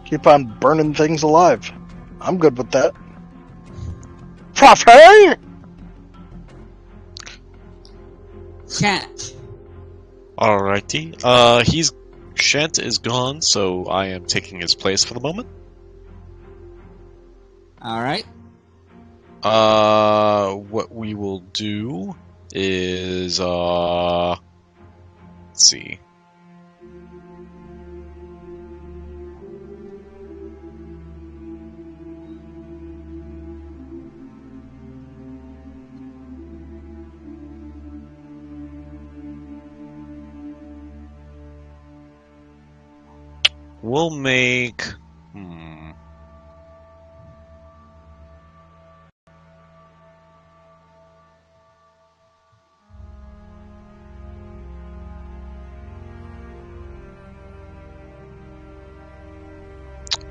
Keep on burning things alive. I'm good with that. Prophet! Chat. Alrighty. Shant is gone, so I am taking his place for the moment. Alright. What we will do is, let's see. We'll make...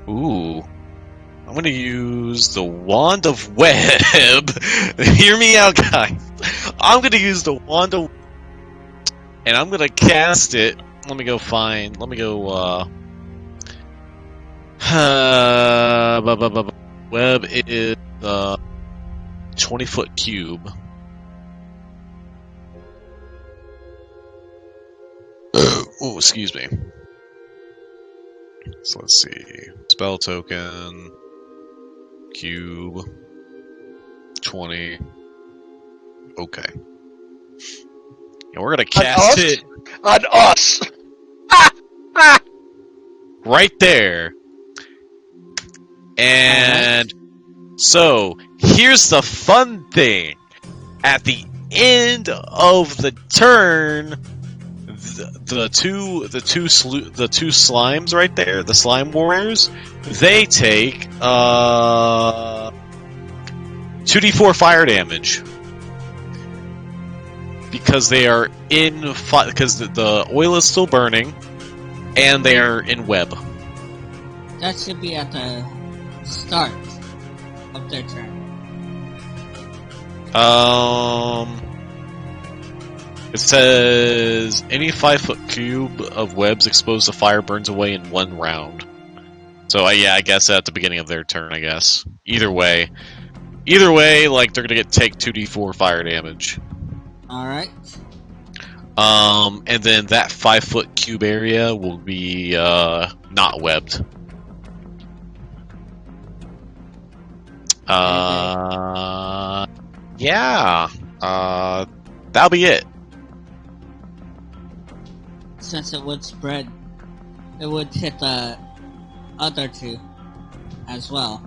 Ooh. I'm gonna use the Wand of Web. Hear me out, guys. I'm gonna use the Wand of... And I'm gonna cast it. Let me go... Web is 20-foot cube. Oh, excuse me. So let's see. Spell token. Cube. 20. Okay. And we're gonna cast it on us. right there. And so here's the fun thing. At the end of the turn, the two slimes right there, the slime warriors, they take 2d4 fire damage because they are in because the oil is still burning and they are in web. That should be at the start of their turn. It says any 5-foot cube of webs exposed to fire burns away in 1 round. So yeah, I guess at the beginning of their turn, I guess. Either way, like they're gonna take 2d4 fire damage. All right. And then that 5-foot cube area will be not webbed. Yeah. That'll be it. Since it would spread, it would hit the other two as well.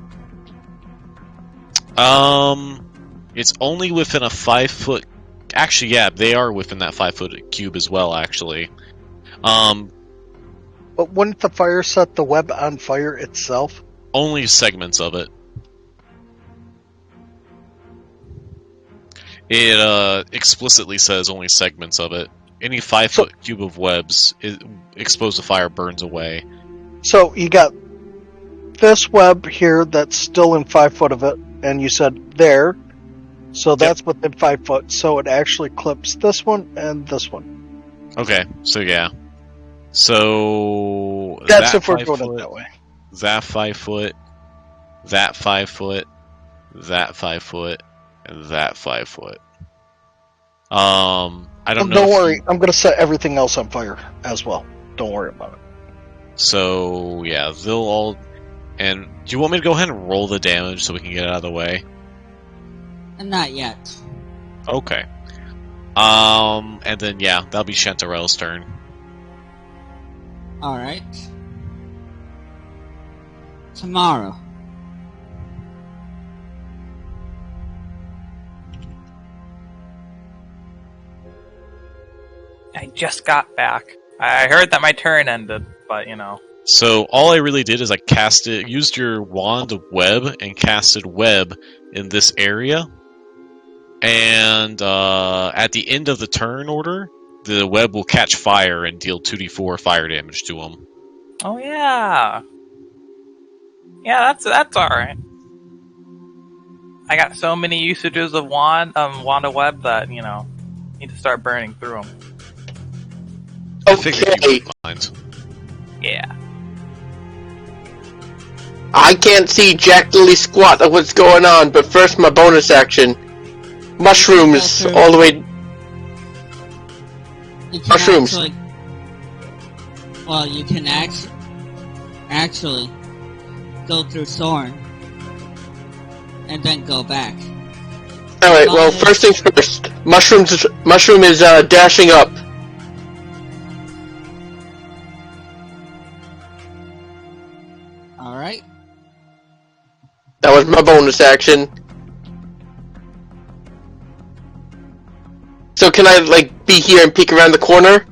It's only within a 5-foot. Actually, yeah, they are within that 5-foot cube as well. Actually, But wouldn't the fire set the web on fire itself? only segments of it. It explicitly says only segments of it. Any 5-foot cube of webs exposed to fire burns away. So you got this web here that's still in 5 foot of it, and you said there. So that's within 5 foot. So it actually clips this one and this one. Okay, so yeah. So That's that if we're 5 going foot, it that way. That 5 foot, that 5 foot, that 5 foot, and that 5 foot. I don't know. Don't worry, I'm going to set everything else on fire as well. Don't worry about it. So yeah, they'll all. And do you want me to go ahead and roll the damage so we can get it out of the way? Not yet. Okay. And then yeah, that'll be Chantarel's turn. All right. Tomorrow. I just got back. I heard that my turn ended, but you know. So all I really did is I used your wand of web and casted web in this area. And at the end of the turn order, the web will catch fire and deal 2d4 fire damage to them. Oh yeah. Yeah, that's all right. I got so many usages of wand of web that need to start burning through them. I figured you wouldn't mind. Yeah. I can't see jack diddly squat of what's going on, but first my bonus action. Mushrooms all the way. You can Mushrooms. You can actually go through Thorn and then go back. Alright, well, first things first. Mushroom is dashing up. Alright. That was my bonus action. So can I, be here and peek around the corner?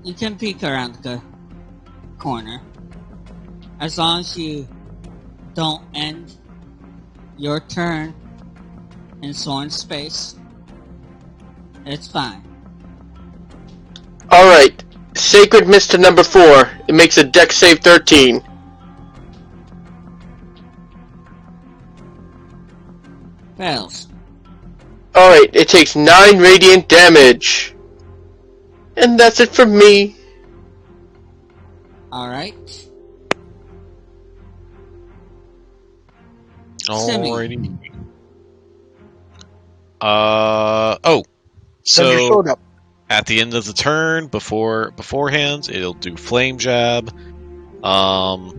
You can peek around the corner. As long as you don't end your turn in Thorn's space, it's fine. Alright. Sacred Mist to number 4. It makes a dex save 13. Fails. Alright, it takes 9 radiant damage. And that's it for me. Alright. Semi. Alrighty. Send your So sword up. at the end of the turn, beforehand, it'll do flame jab. It'll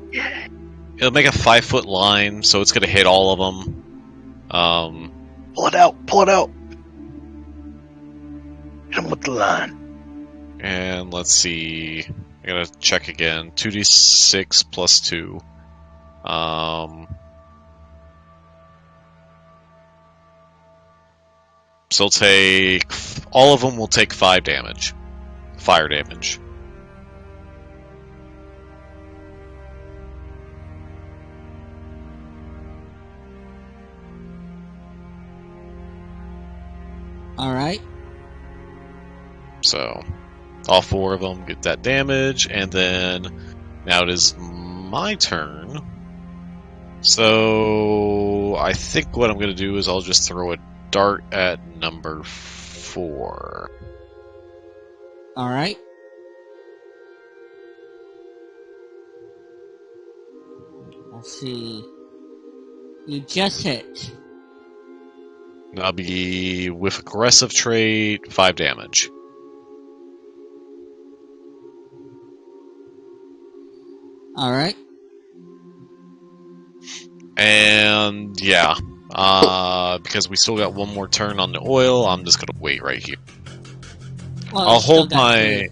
make a 5-foot line, so it's gonna hit all of them. Pull it out. Pull it out. Hit him with the line. And let's see. I gotta check again. 2d6 plus 2. So it'll take... All of them will take 5 damage. Fire damage. Alright. So, all 4 of them get that damage, and then now it is my turn. So, I think what I'm going to do is I'll just throw a dart at number 4. Alright. Let's see. You just hit. That'll be with aggressive trait, 5 damage. Alright. And yeah, because we still got one more turn on the oil, I'm just gonna wait right here. Well, I'll it's still hold got my.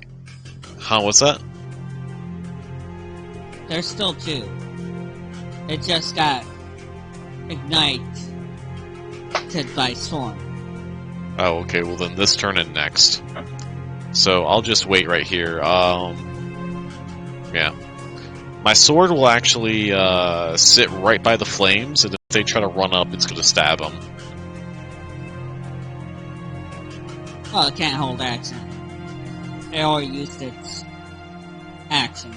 2. Huh? What's that? There's still 2. It just got ignited by storm. Oh, okay. Well, then this turn and next. So I'll just wait right here. Yeah. My sword will actually sit right by the flames, and if they try to run up, it's going to stab them. Well, it can't hold action. It already used its action.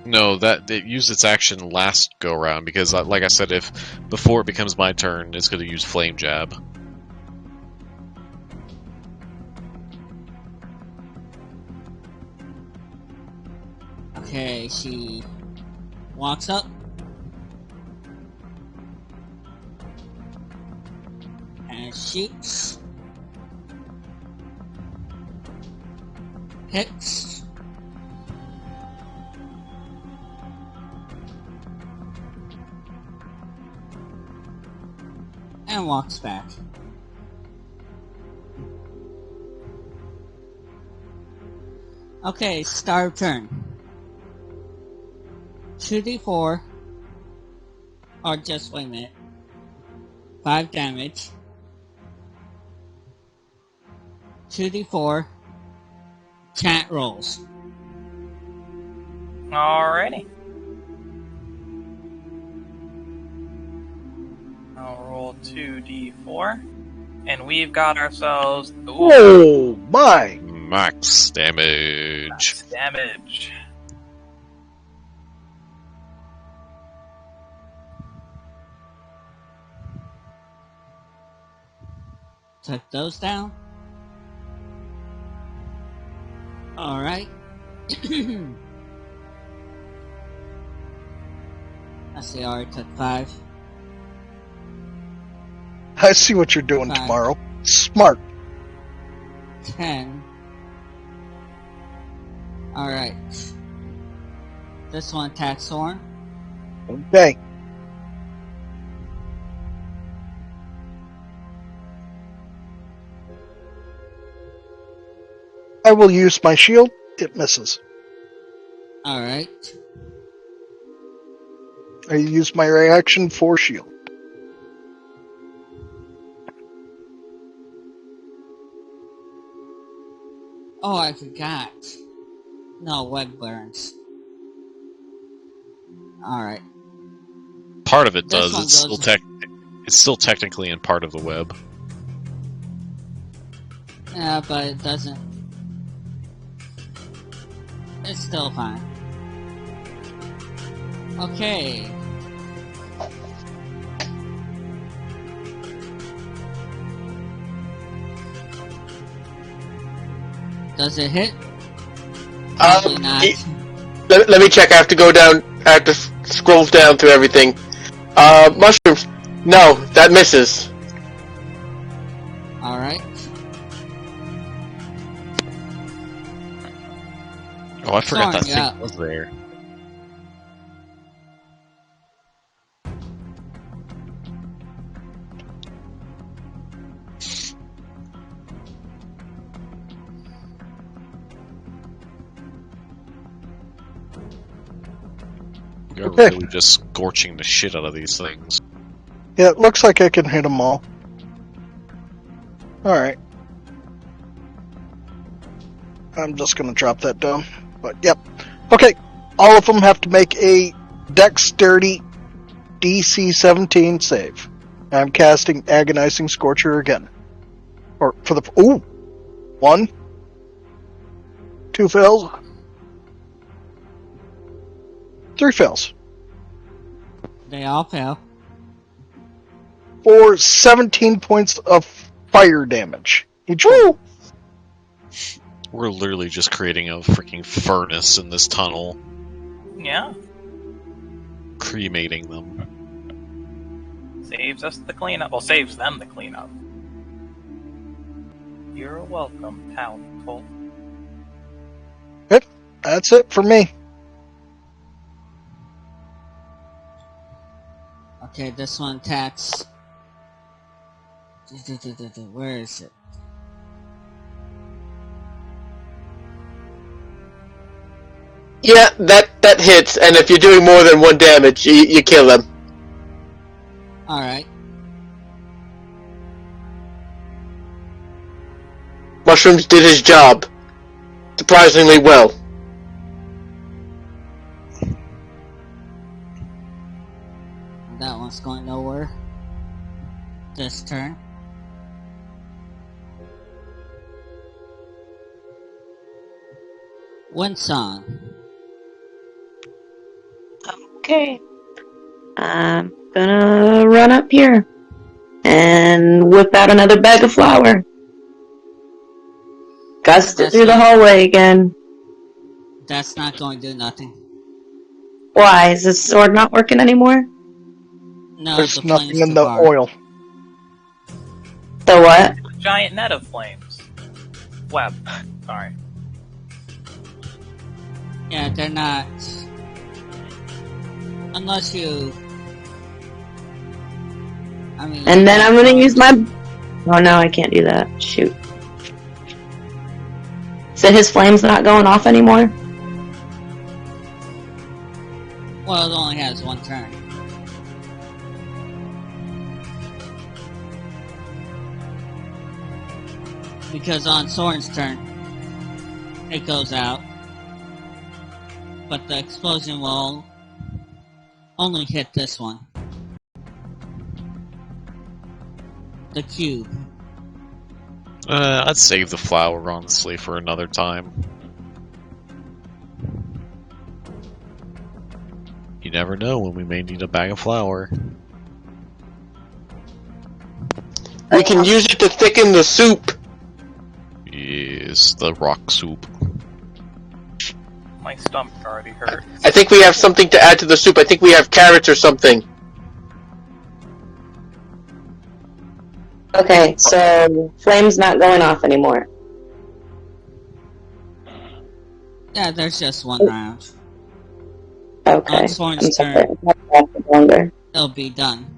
No, that it used its action last go around because, like I said, if before it becomes my turn, it's going to use flame jab. Okay, she walks up. And shoots. Hits. And walks back. Okay, start turn. 2d4, or just wait a minute. 5 damage. 2d4. Chat rolls. Alrighty. I'll roll 2d4. And we've got ourselves... Ooh, Oh my! Max damage. max damage. Took those down. Alright. I see, I already took 5. I see what you're doing 5. tomorrow. Smart. 10. Alright. This one attacks Thorn. Okay. I will use my shield. It misses. Alright. I use my reaction for shield. Oh, I forgot. No, web burns. Alright. Part of it This does. one It's goes- it's still technically in part of the web. Yeah, but it doesn't. It's still fine. Okay. Does it hit? Probably not. Let me check. I have to go down. I have to scroll down through everything. Mushrooms. No, that misses. Alright. Oh, I forgot that Thorn, yeah. thing was there. You're Okay. really just scorching the shit out of these things. Yeah, it looks like I can hit them all. Alright. I'm just going to drop that down. But, yep. Okay, all of them have to make a Dexterity DC 17 save. I'm casting Agonizing Scorcher again. Or, for the... Ooh! 1. 2 fails. 3 fails. They all fail. For 17 points of fire damage. Each one. We're literally just creating a freaking furnace in this tunnel, Yeah. cremating them. Saves us the cleanup. Well, saves them the cleanup. You're welcome, townsfolk. That's it for me. Okay, this one attacks. Where is it? Yeah, that hits. And if you're doing more than 1 damage, you kill them. Alright. Mushrooms did his job surprisingly well. That one's going nowhere. This turn. Windsong. Okay. I'm gonna run up here and whip out another bag of flour. Gust it That's through the not- hallway again. That's not going to do nothing. Why? Is this sword not working anymore? No, There's the nothing flame's in too the far. oil. The what? Giant net of flames. Web. Sorry. Yeah, they're not. Unless you. I mean. And then I'm gonna use my... Oh no, I can't do that. Shoot. So his flame's not going off anymore? Well, it only has one turn. Because on Soren's turn, it goes out. But the explosion will only hit this one. The cube. I'd save the flour, honestly, for another time. You never know when we may need a bag of flour. We can use it to thicken the soup. Yes, the rock soup. My stomach already hurt. I think we have something to add to the soup. I think we have carrots or something. Okay, so flame's not going off anymore. Yeah, there's just one round. Okay. On Soren's I'm sorry. turn, It lasted longer. it'll be done.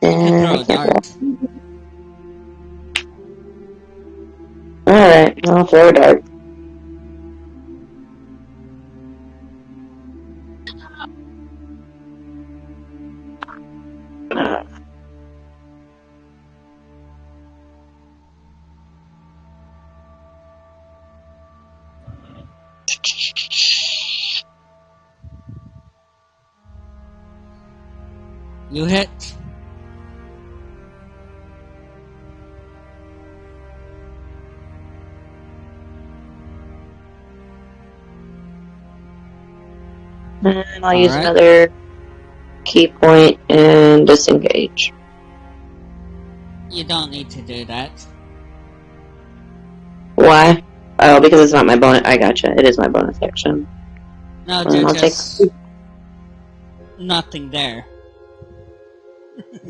You can And throw I a can't dart. Alright, I'll throw a dart. You hit. And I'll use Alright. another key point and disengage. You don't need to do that. Why? Oh, because it's not my bonus. I gotcha. It is my bonus action. No, Then I'll take. there's just nothing there.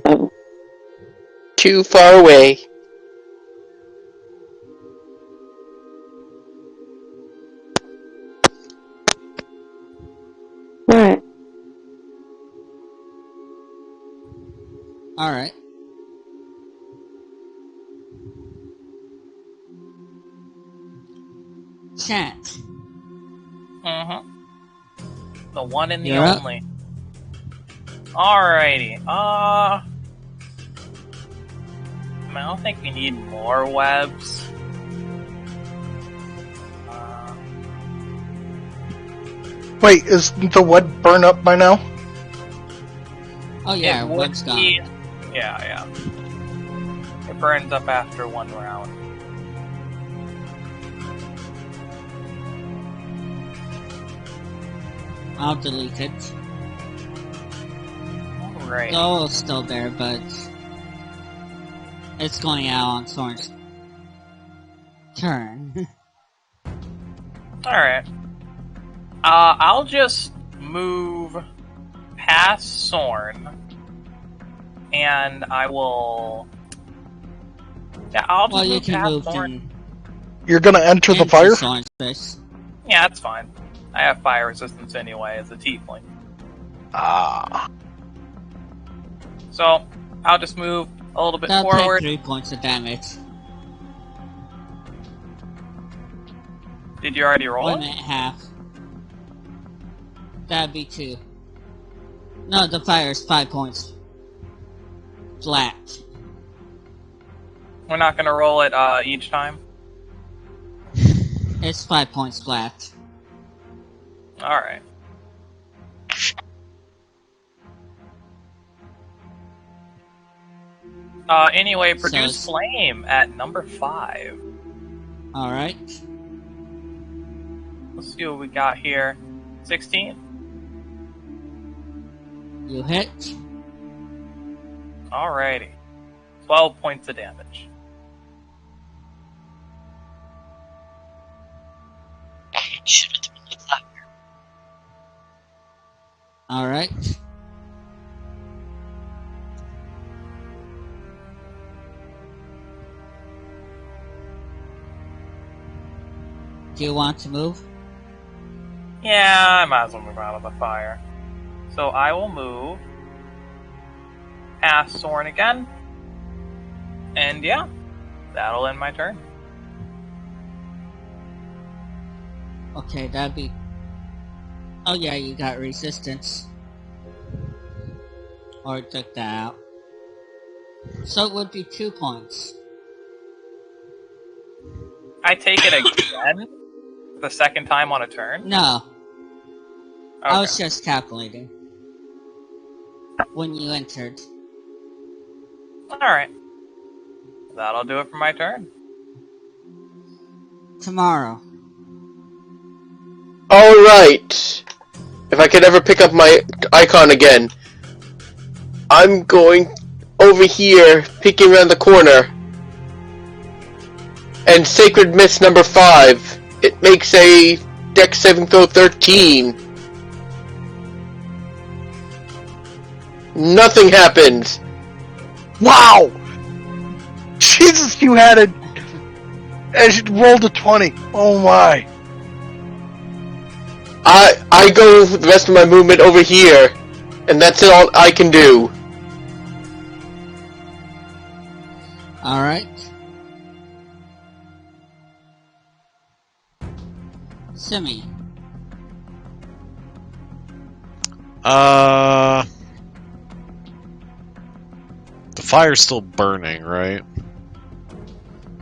Oh. Too far away. Alright. Alright. Chat. Mm-hmm. The one and the You're up. only. Alrighty. I don't think we need more webs. Wait, isn't the wood burn up by now? Oh yeah, it would one's gone. be- Yeah. It burns up after one round. I'll delete it. Alright. The oil's still there, but it's going out on Thorns' turn. Alright. I'll just move past Sorn. And I will... Yeah, I'll just Well, you move can past move Sorn. You're gonna enter the into fire? Thorns' face. Yeah, that's fine. I have fire resistance anyway as a tiefling. Ah. So, I'll just move a little bit That'll forward. take 3 points of damage. Did you already roll? 1.5. That'd be 2. No, the fire is 5 points. Flat. We're not gonna roll it each time? It's 5 points flat. Alright. Anyway, produce So flame at number 5. Alright. Let's see what we got here. 16? You hit. Alrighty. 12 points of damage. Alright. Do you want to move? Yeah, I might as well move out of the fire. So I will move past Sorn again. And yeah, that'll end my turn. Okay, that'd be... Oh yeah, you got resistance. Or took that out. So it would be 2 points. I take it again? The second time on a turn? No, I Okay. was just calculating. When you entered. Alright. That'll do it for my turn. Tomorrow. Alright. If I could ever pick up my icon again. I'm going over here, peeking around the corner. And Sacred Mist number 5. It makes a Dex saving throw 13. Nothing happens. Wow! Jesus, you had it! And you rolled a 20. Oh my. I go the rest of my movement over here. And that's all I can do. Alright. Simi. The fire's still burning, right?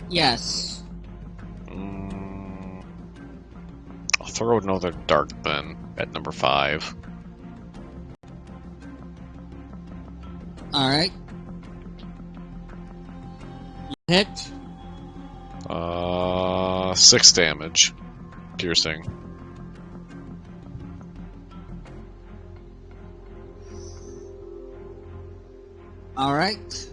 Yes. I'll throw another dart then at number 5. Alright. You hit. 6 damage. Piercing. Alright.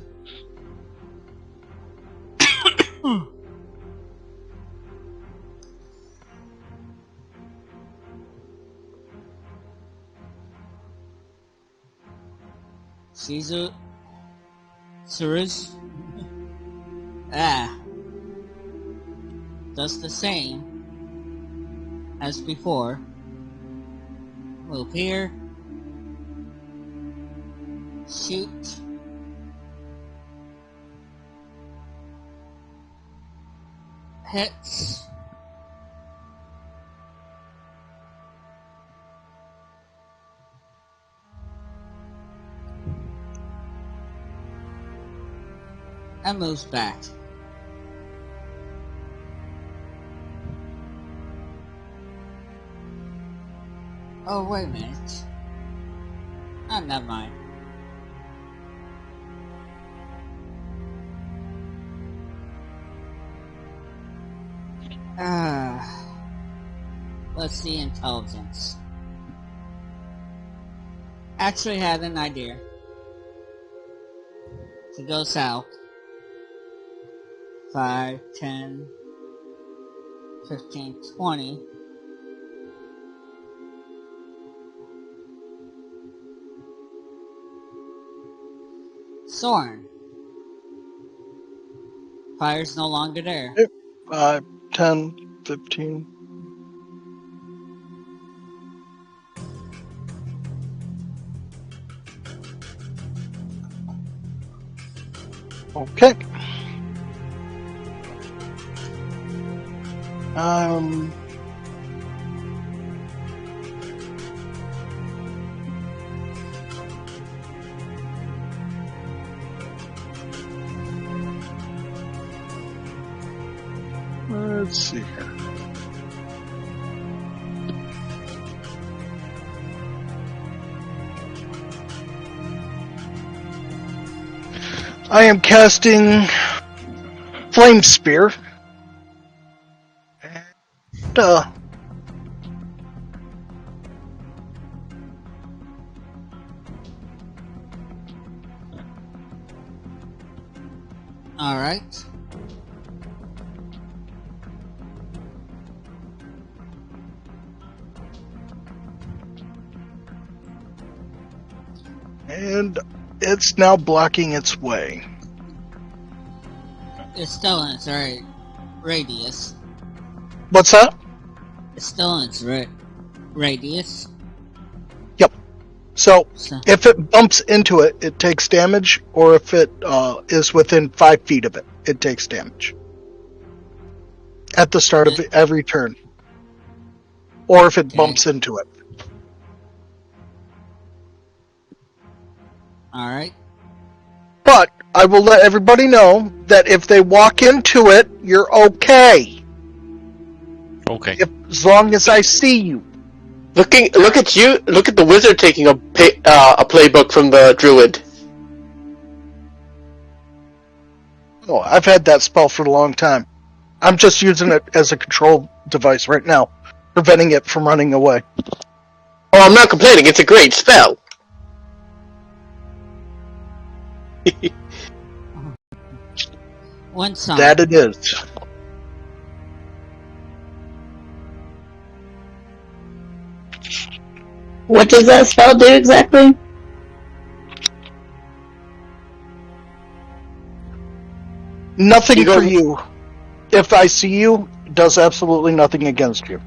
Caesar Cyrus does the same as before. Move here. Shoot. Hits. And moves back. Oh, wait a minute. Oh, never mind. Let's see intelligence. Actually had an idea to go south. 5, 10, 15, 20. Soren. Fire's no longer there. 5, 10, 15. Okay. Let's see here. I am casting Flame Spear. And, Alright. and it's now blocking its way. It's still in its radius. What's that? It's still in its radius. Yep. So, So, if it bumps into it, it takes damage, or if it is within 5 feet of it, it takes damage. At the start of every turn. Or if it Okay. bumps into it. Alright. But I will let everybody know that if they walk into it, you're okay. Okay. As long as I see you. Look at you! Look at the wizard taking a playbook from the druid. Oh, I've had that spell for a long time. I'm just using it as a control device right now, preventing it from running away. Oh, I'm not complaining. It's a great spell. One song. That it is. What does that spell do exactly? Nothing You go- for you. If I see you, it does absolutely nothing against you.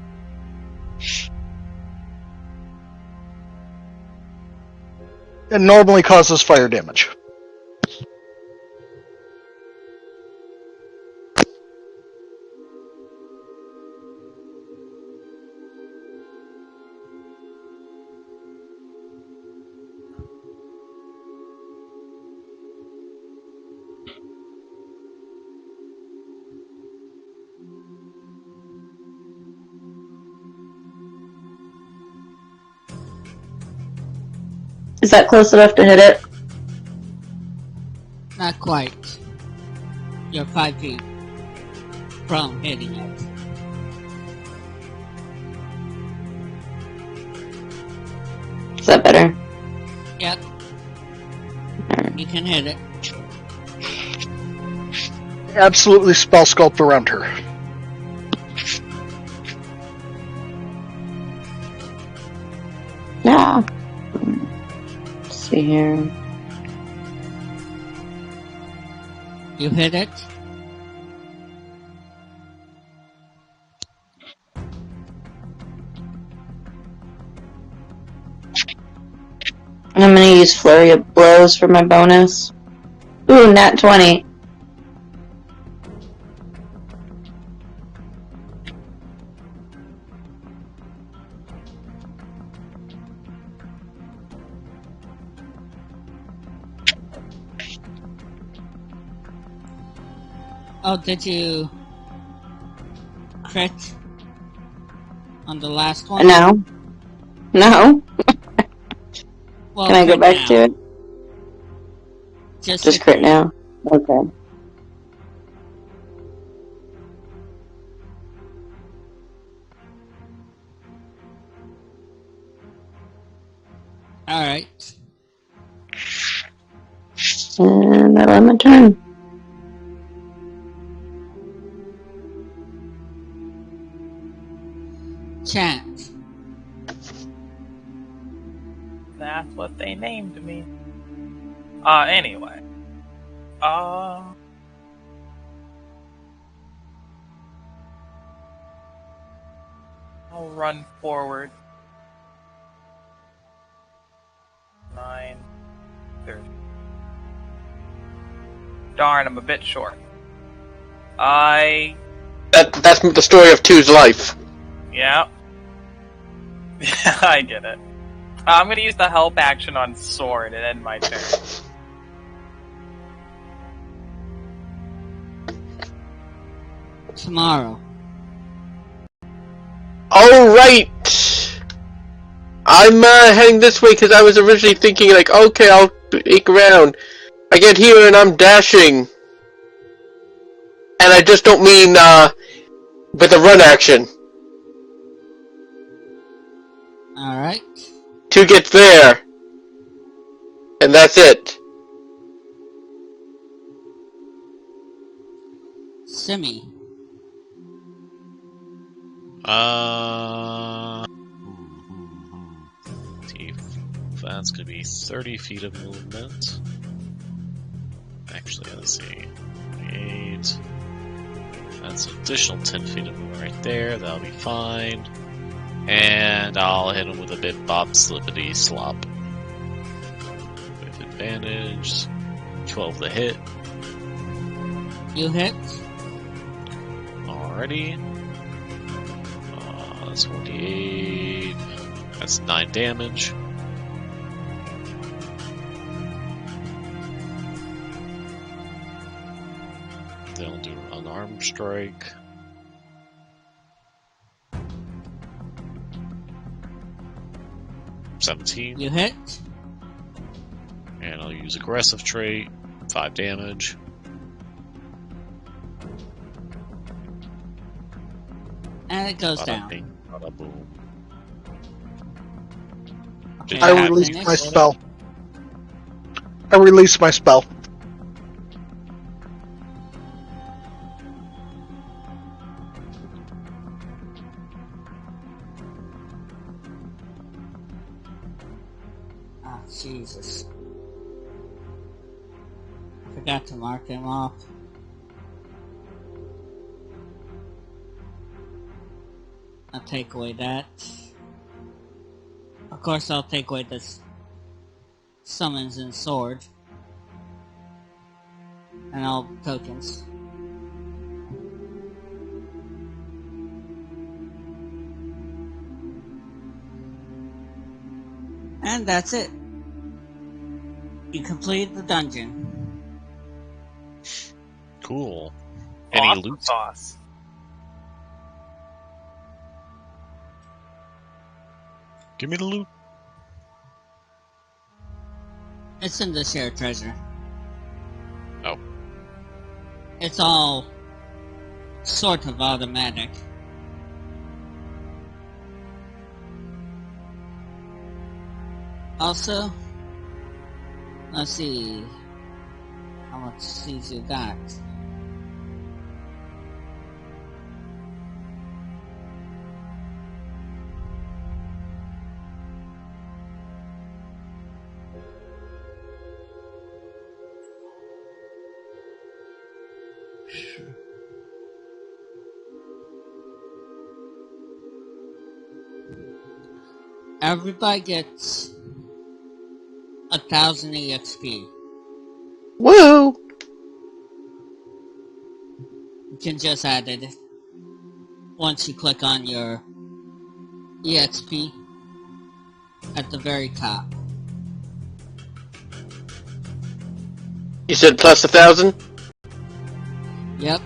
It normally causes fire damage. Is that close enough to hit it? Not quite. You're 5 feet from hitting it. Is that better? Yep. Alright. You can hit it. Absolutely spell sculpt around her. Yeah. Let's see here. You hit it. And I'm gonna use Flurry of Blows for my bonus. Ooh, nat 20. Oh, did you crit on the last one? No. No. Well, Can I go crit back now. to it? Just Just hit crit the- now. Okay. Alright. And that'll end my turn. Chant. That's what they named me. Anyway. I'll run forward. 9, 30. Darn, I'm a bit short. That's the story of Two's life. Yeah. Yeah, I get it. I'm gonna use the help action on sword and end my turn. Tomorrow. Alright! I'm heading this way because I was originally thinking, like, okay, I'll peek around. I get here and I'm dashing. And I just don't mean, with a run action. Alright. 2 gets there. And that's it. Simi. That's gonna be 30 feet of movement. Actually, let's see. 8. That's an additional 10 feet of movement right there. That'll be fine. And I'll hit him with a bit Bob Slippity Slop. With advantage. 12 to hit. You hit. Alrighty. That's 48. That's 9 damage. Then I'll do an unarmed strike. $17. You hit. And I'll use aggressive trait. 5 damage. And it goes Bada down. bing, bada boom. Okay, I that released finished. my spell. I released my spell. Ah, Jesus. Forgot to mark him off. I'll take away that. Of course, I'll take away this summons and sword. And all tokens. And that's it. You complete the dungeon. Cool. Any Awesome loot? sauce. Give me the loot. It's in the shared treasure. Oh. It's all sort of automatic. Also, let's see. How much seeds you got? Everybody gets 1,000 EXP. Woo! You can just add it once you click on your EXP at the very top. You said plus 1,000? Yep.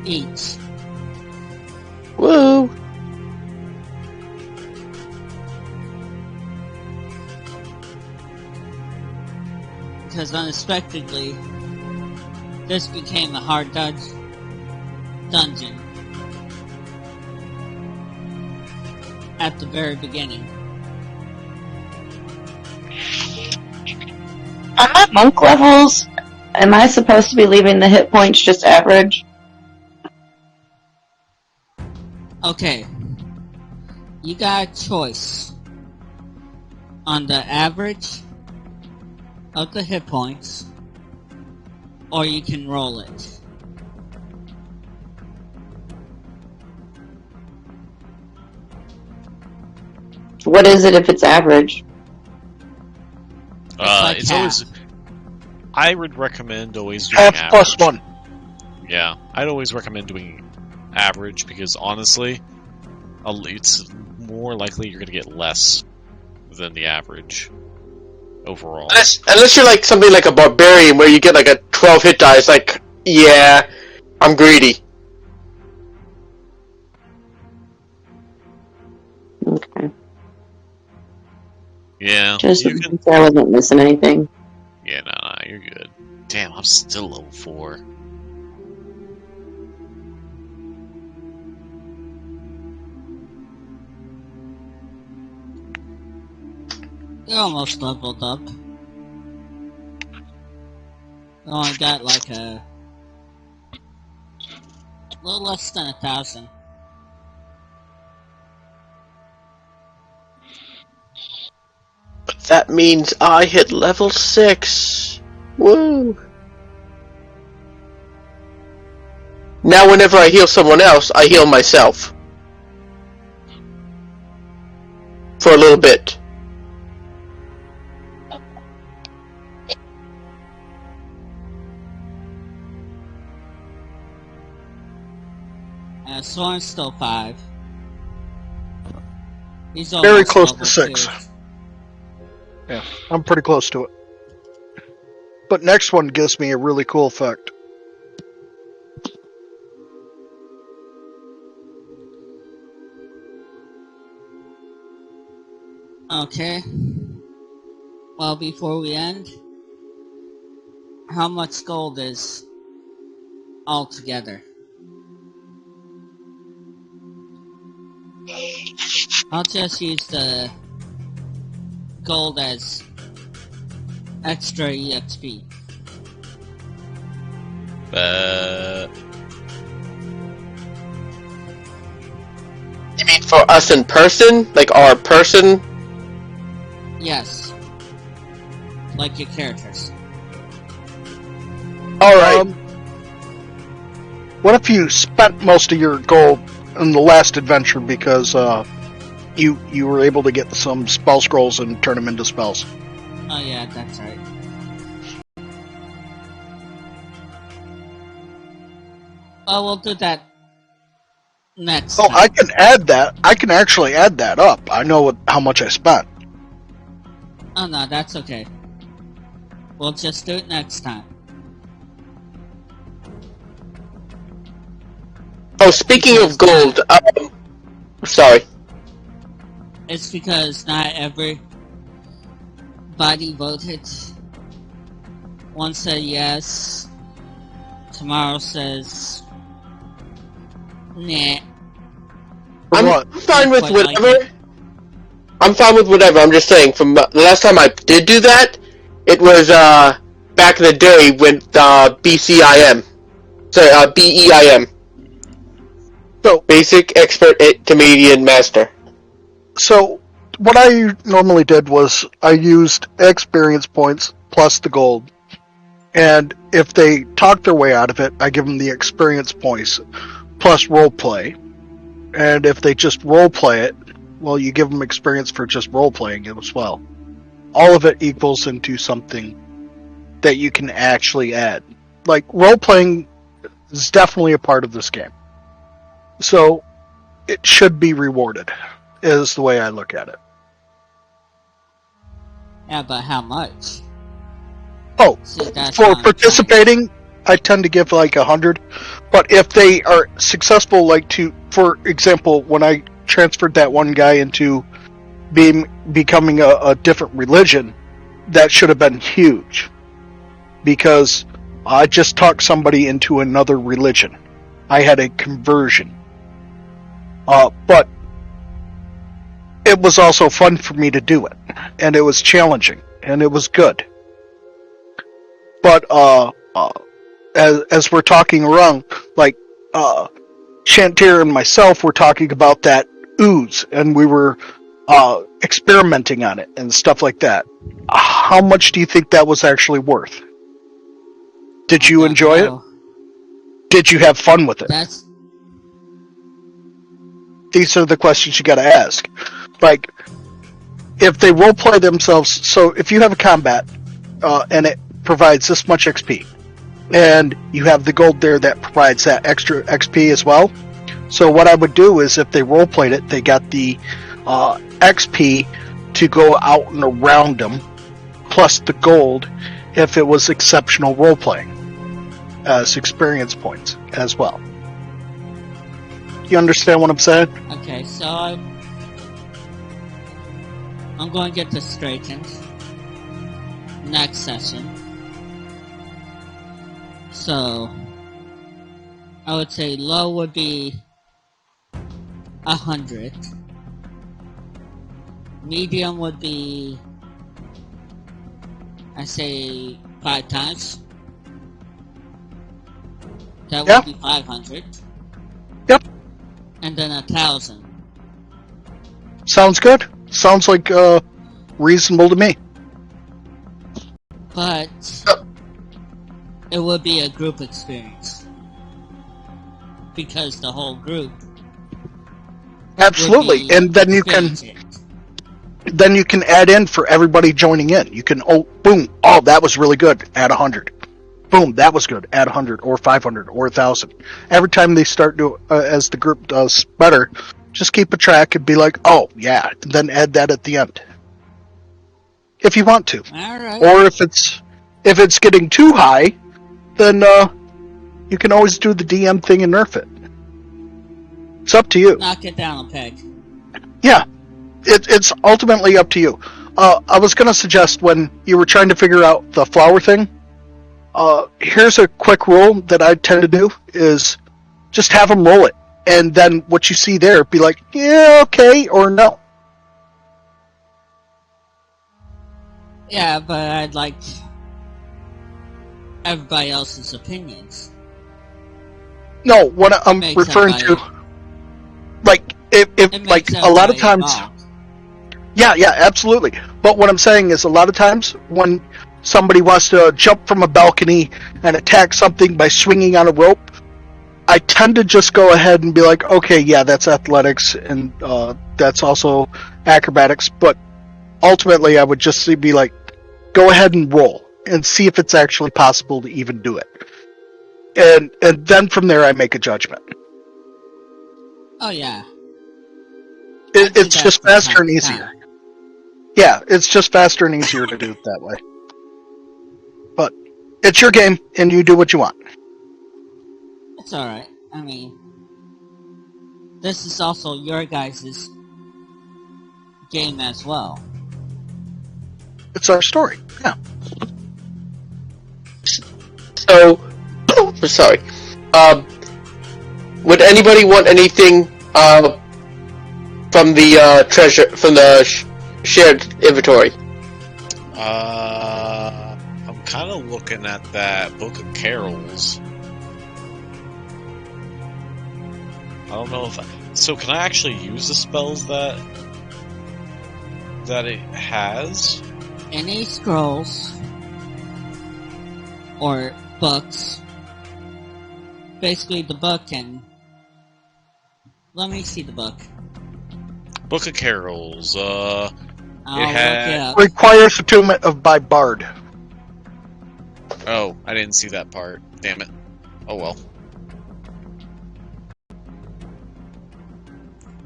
Each. Woo! Because unexpectedly, this became a hard dungeon at the very beginning. On my monk levels, am I supposed to be leaving the hit points just average? Okay. You got a choice on the average of the hit points, or you can roll it. What is it if it's average? like It's half. always. I would recommend always doing Half average. plus 1. Yeah, I'd always recommend doing average because honestly, it's more likely you're going to get less than the average overall. Unless you're like something like a barbarian where you get like a 12 hit die, it's like, yeah, I'm greedy. Okay. Yeah, Just you can. so I wasn't missing anything. Yeah, no, you're good. Damn, I'm still level 4. You're almost leveled up. You only got like a little less than 1,000. But that means I hit level 6. Woo! Now whenever I heal someone else, I heal myself. For a little bit. Thorns still 5. He's Very almost close to level 6. 2. Yeah, I'm pretty close to it. But next one gives me a really cool effect. Okay. Well, before we end, how much gold is all together? I'll just use the gold as extra EXP. You mean for us in person? Like our person? Yes. Like your characters. Alright. What if you spent most of your gold in the last adventure because you were able to get some spell scrolls and turn them into spells? Oh yeah, that's right. Well, we'll do that next Oh, time. I can add that. I can actually add that up. I know how much I spent. Oh no, that's okay. We'll just do it next time. Oh, speaking of gold, sorry. It's because not everybody voted. One said yes. Tomorrow says nah. For what? I'm fine with Quite like whatever. it. I'm fine with whatever. I'm just saying, from the last time I did do that, it was back in the day with BCIM. Sorry, BEIM. So, Basic, Expert, Intermediate, Master. So, what I normally did was I used experience points plus the gold. And if they talk their way out of it, I give them the experience points plus roleplay. And if they just roleplay it, well, you give them experience for just roleplaying it as well. All of it equals into something that you can actually add. Like, roleplaying is definitely a part of this game. So, it should be rewarded, is the way I look at it. Yeah, but how much? Oh, See, that's for what I'm participating, I tend to give like 100. But if they are successful, for example, when I transferred that one guy into becoming a different religion, that should have been huge. Because I just talked somebody into another religion. I had a conversion. But it was also fun for me to do it. And it was challenging. And it was good. But as we're talking around, like Shantir and myself were talking about that ooze, and we were experimenting on it and stuff like that. How much do you think that was actually worth? Did you enjoy it? Did you have fun with it? These are the questions you got to ask. Like, if they roleplay themselves, so if you have a combat and it provides this much XP, and you have the gold there that provides that extra XP as well. So what I would do is, if they roleplayed it, they got the XP to go out and around them, plus the gold if it was exceptional roleplaying as experience points as well. You understand what I'm saying? Okay, so I'm going to get this straightened next session. So I would say low would be 100. Medium would be, I say, 5 times. That would be 500. Yep. And then 1,000. Sounds good. Sounds like reasonable to me. But it would be a group experience. Because the whole group. Absolutely. And then you can add in for everybody joining in. You can, boom, that was really good, add 100. Boom, that was good, add 100 or 500 or 1,000. Every time they start to, as the group does better, just keep a track and be like, and then add that at the end. If you want to. Alright. Or if it's getting too high, then you can always do the DM thing and nerf it. It's up to you. Knock it down a peg. Yeah. It's ultimately up to you. I was going to suggest, when you were trying to figure out the flower thing, here's a quick rule that I tend to do, is just have them roll it. And then what you see there, be like, yeah, okay, or no. Yeah, but I'd like everybody else's opinions. No, what I'm referring to, like, if like, a lot of times... involved. Yeah, absolutely. But what I'm saying is, a lot of times when somebody wants to jump from a balcony and attack something by swinging on a rope, I tend to just go ahead and be like, okay, yeah, that's athletics, and that's also acrobatics, but ultimately I would just be like, go ahead and roll and see if it's actually possible to even do it. And then from there I make a judgment. Oh yeah. It's just faster and easier. Yeah, it's just faster and easier to do it that way. But it's your game, and you do what you want. It's alright. I mean, this is also your guys' game as well. It's our story, yeah. So, sorry. Would anybody want anything from the treasure, from the shared inventory? I'm kind of I'm looking at that Book of Carols. I don't know if... So can I actually use the spells that it has? Any scrolls or books. Basically, the book and... Let me see the book. Book of Carols, I'll look had- it up. Requires attunement of by bard. Oh, I didn't see that part. Damn it. Oh well.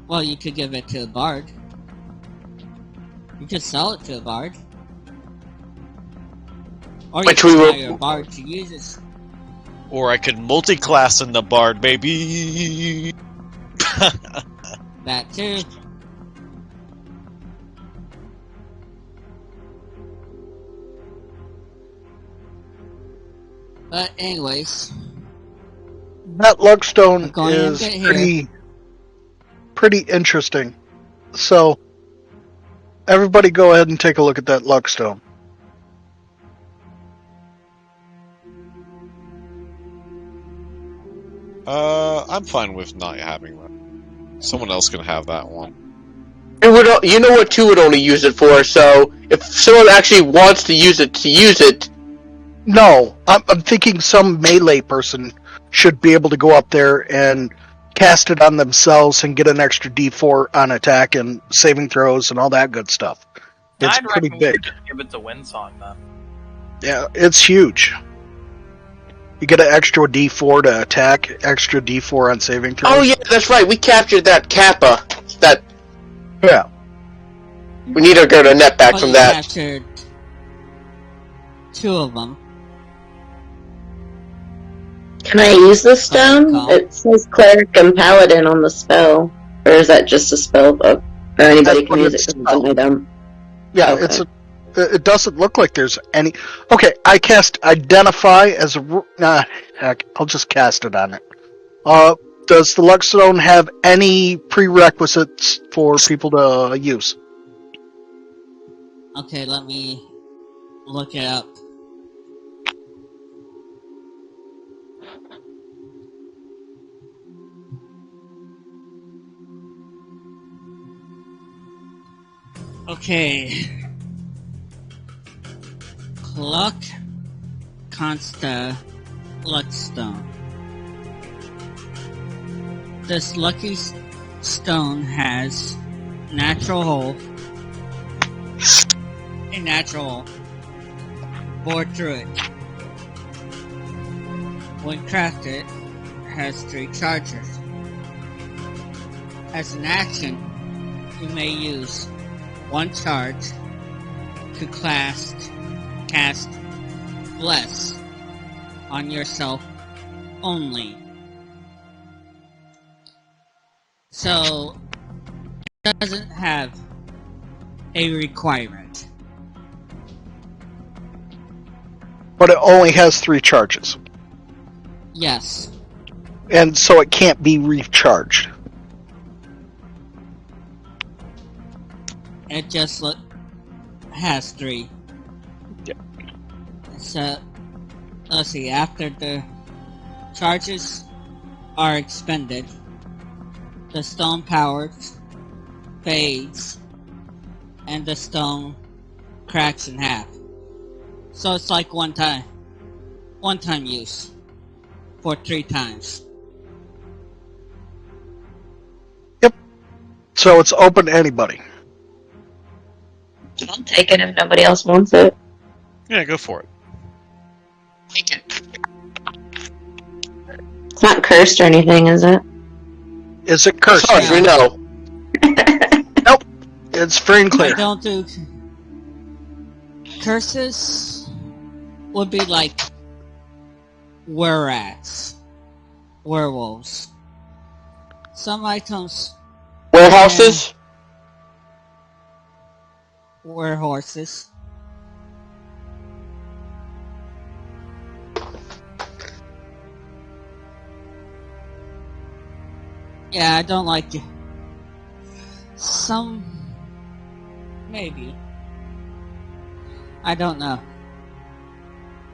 Well, you could give it to a bard. You could sell it to a bard. Or you Which could we buy will- your bard to use it. Or I could multi-class in the bard, baby! That too. But anyways, That Lugstone I'm going is into here. pretty interesting. So, everybody go ahead and take a look at that Lugstone. I'm fine with not having that. Someone else can have that one. You know what two would only use it for, so if someone actually wants to use it, No, I'm thinking some melee person should be able to go up there and cast it on themselves and get an extra D4 on attack and saving throws and all that good stuff. It's I'd pretty recommend big. just give it to Windsong then. Yeah, it's huge. You get an extra D4 to attack, extra D4 on saving throws. oh yeah, that's right, we captured that Kappa. That Yeah. we need to get a net back well, from you that. captured 2 of them. Can I use this stone? Call. It says cleric and paladin on the spell. Or is that just a spell book? Or anybody That's can what use it it's because it's an item? Yeah, Okay. it doesn't look like there's any... Okay, I cast Identify as a... heck, I'll just cast it on it. Does the Luxstone have any prerequisites for people to use? Okay, let me look it up. Okay. Cluck Consta Luckstone. This lucky stone has natural hole. A natural hole bored through it. When crafted, has 3 charges. As an action, you may use 1 charge to cast Bless on yourself only. So, it doesn't have a requirement. But it only has 3 charges. Yes. And so it can't be recharged. It just has 3. Yep. So, let's see, after the charges are expended, the stone power fades, and the stone cracks in half. So it's like one time use for 3 times. So it's open to anybody. I'll take it if nobody else wants it. Yeah, go for it. It's not cursed or anything, is it? Is it cursed? As far as we know. It's free and I clear. don't do curses. Would be like were-rats, werewolves. Some items Warehouses? were horses. Yeah, I don't like it. Some... maybe. I don't know.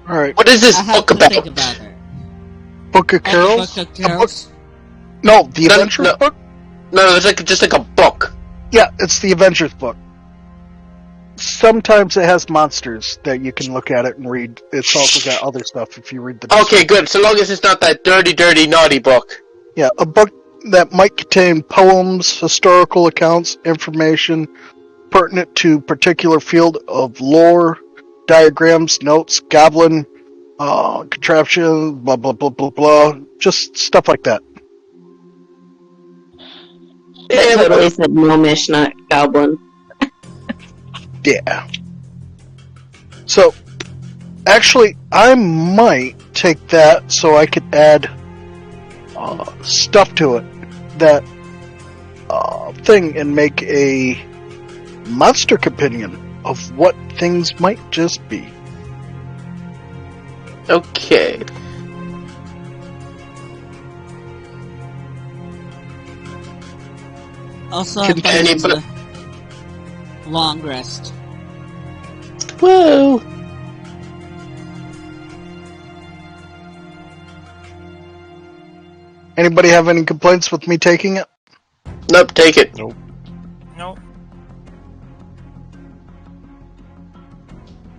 All right. What is this I have book to think about? about it. Book of Oh, Carols? Book of Carols? No, the No, Adventures no. book? No, it's just like a book. Yeah, it's the Adventures book. Sometimes it has monsters that you can look at it and read. It's also got other stuff if you read the Okay, good. So long as it's not that dirty, naughty book. Yeah, a book that might contain poems, historical accounts, information pertinent to particular field of lore, diagrams, notes, goblin, contraption, blah blah blah blah blah. Just stuff like that. That totally said gnomish, not goblin. Yeah. So, actually, I might take that so I could add stuff to it. That thing and make a monster companion of what things might just be. Okay. Also, Can I thought it was anybody- a long rest. Whoa. Anybody have any complaints with me taking it? Nope, take it. Nope.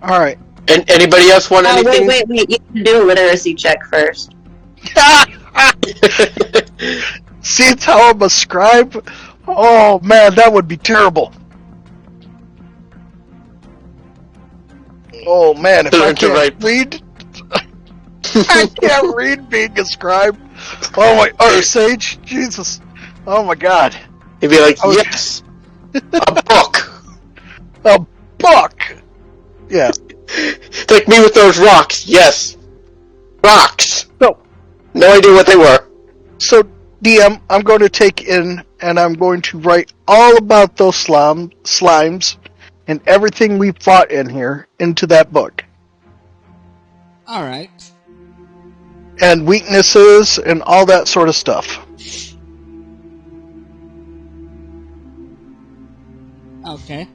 All right. And anybody else want Oh, anything? wait. You can do a literacy check first. See, it's how I'm a scribe. Oh man, that would be terrible. Oh man, if I Learn to can't write. read, I can't read being a scribe. Oh my, or a sage, Jesus. Oh my God, He'd be like, I was- yes, a book. a book. Yeah. Like me with those rocks. Yes, rocks. No. No idea what they were. So DM, I'm going to take in and I'm going to write all about those slimes and everything we fought in here into that book. Alright. And weaknesses and all that sort of stuff. Okay.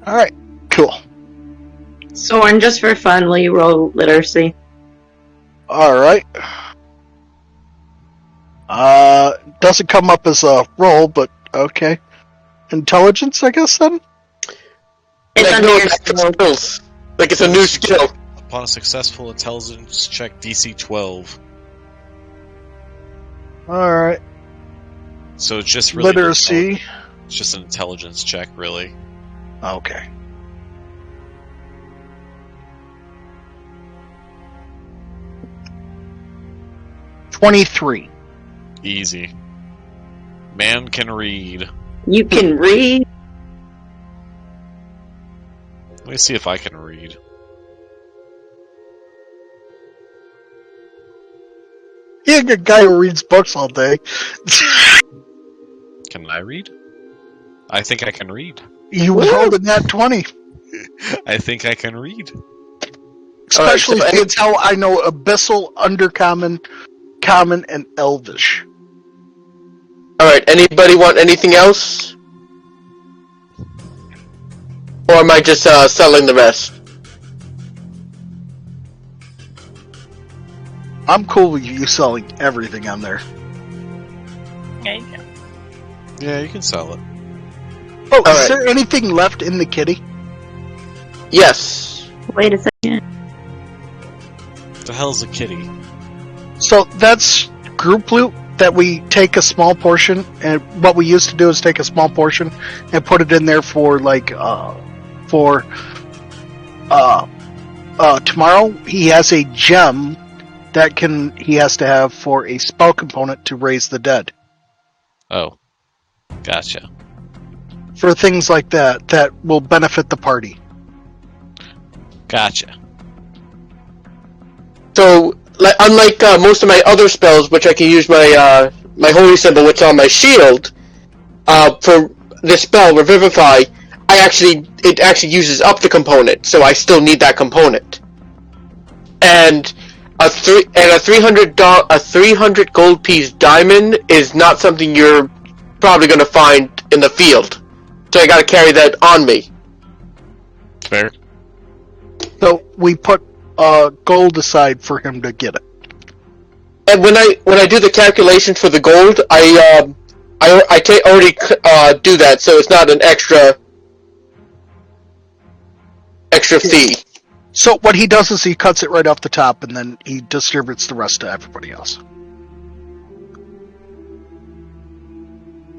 Alright, cool. Soren, just for fun, will you roll literacy? Alright. Doesn't come up as a roll, but okay. Intelligence, I guess, then? It's Like, under no, your it's skill. skills. Like it's a new skill. Upon a successful intelligence check, DC 12. Alright. So it's just really Literacy. It's just an intelligence check, really. Okay. $23. Easy. Man can read. You can read. Let me see if I can read. You're a guy who reads books all day. Can I read? I think I can read. You rolled a nat 20. I think I can read. Especially Alright, so since how I know Abyssal, Undercommon, Common, and Elvish. Alright, anybody want anything else? Or am I just selling the rest? I'm cool with you selling everything on there. Yeah, you can. Yeah, you can sell it. Oh, is Alright. there anything left in the kitty? Yes. Wait a second. What the hell's a kitty? So that's group loot that we take a small portion, and what we used to do is take a small portion and put it in there for tomorrow. He has a gem that he has to have for a spell component to raise the dead. Oh. Gotcha. For things like that will benefit the party. Gotcha. So, unlike most of my other spells, which I can use my my holy symbol, which is on my shield, for this spell, Revivify, it actually uses up the component, so I still need that component. And a 300 gold piece diamond is not something you're probably going to find in the field, so I got to carry that on me. Fair. So we put gold aside for him to get it. And when I do the calculations for the gold, I already do that, so it's not an extra fee. So what he does is he cuts it right off the top, and then he distributes the rest to everybody else.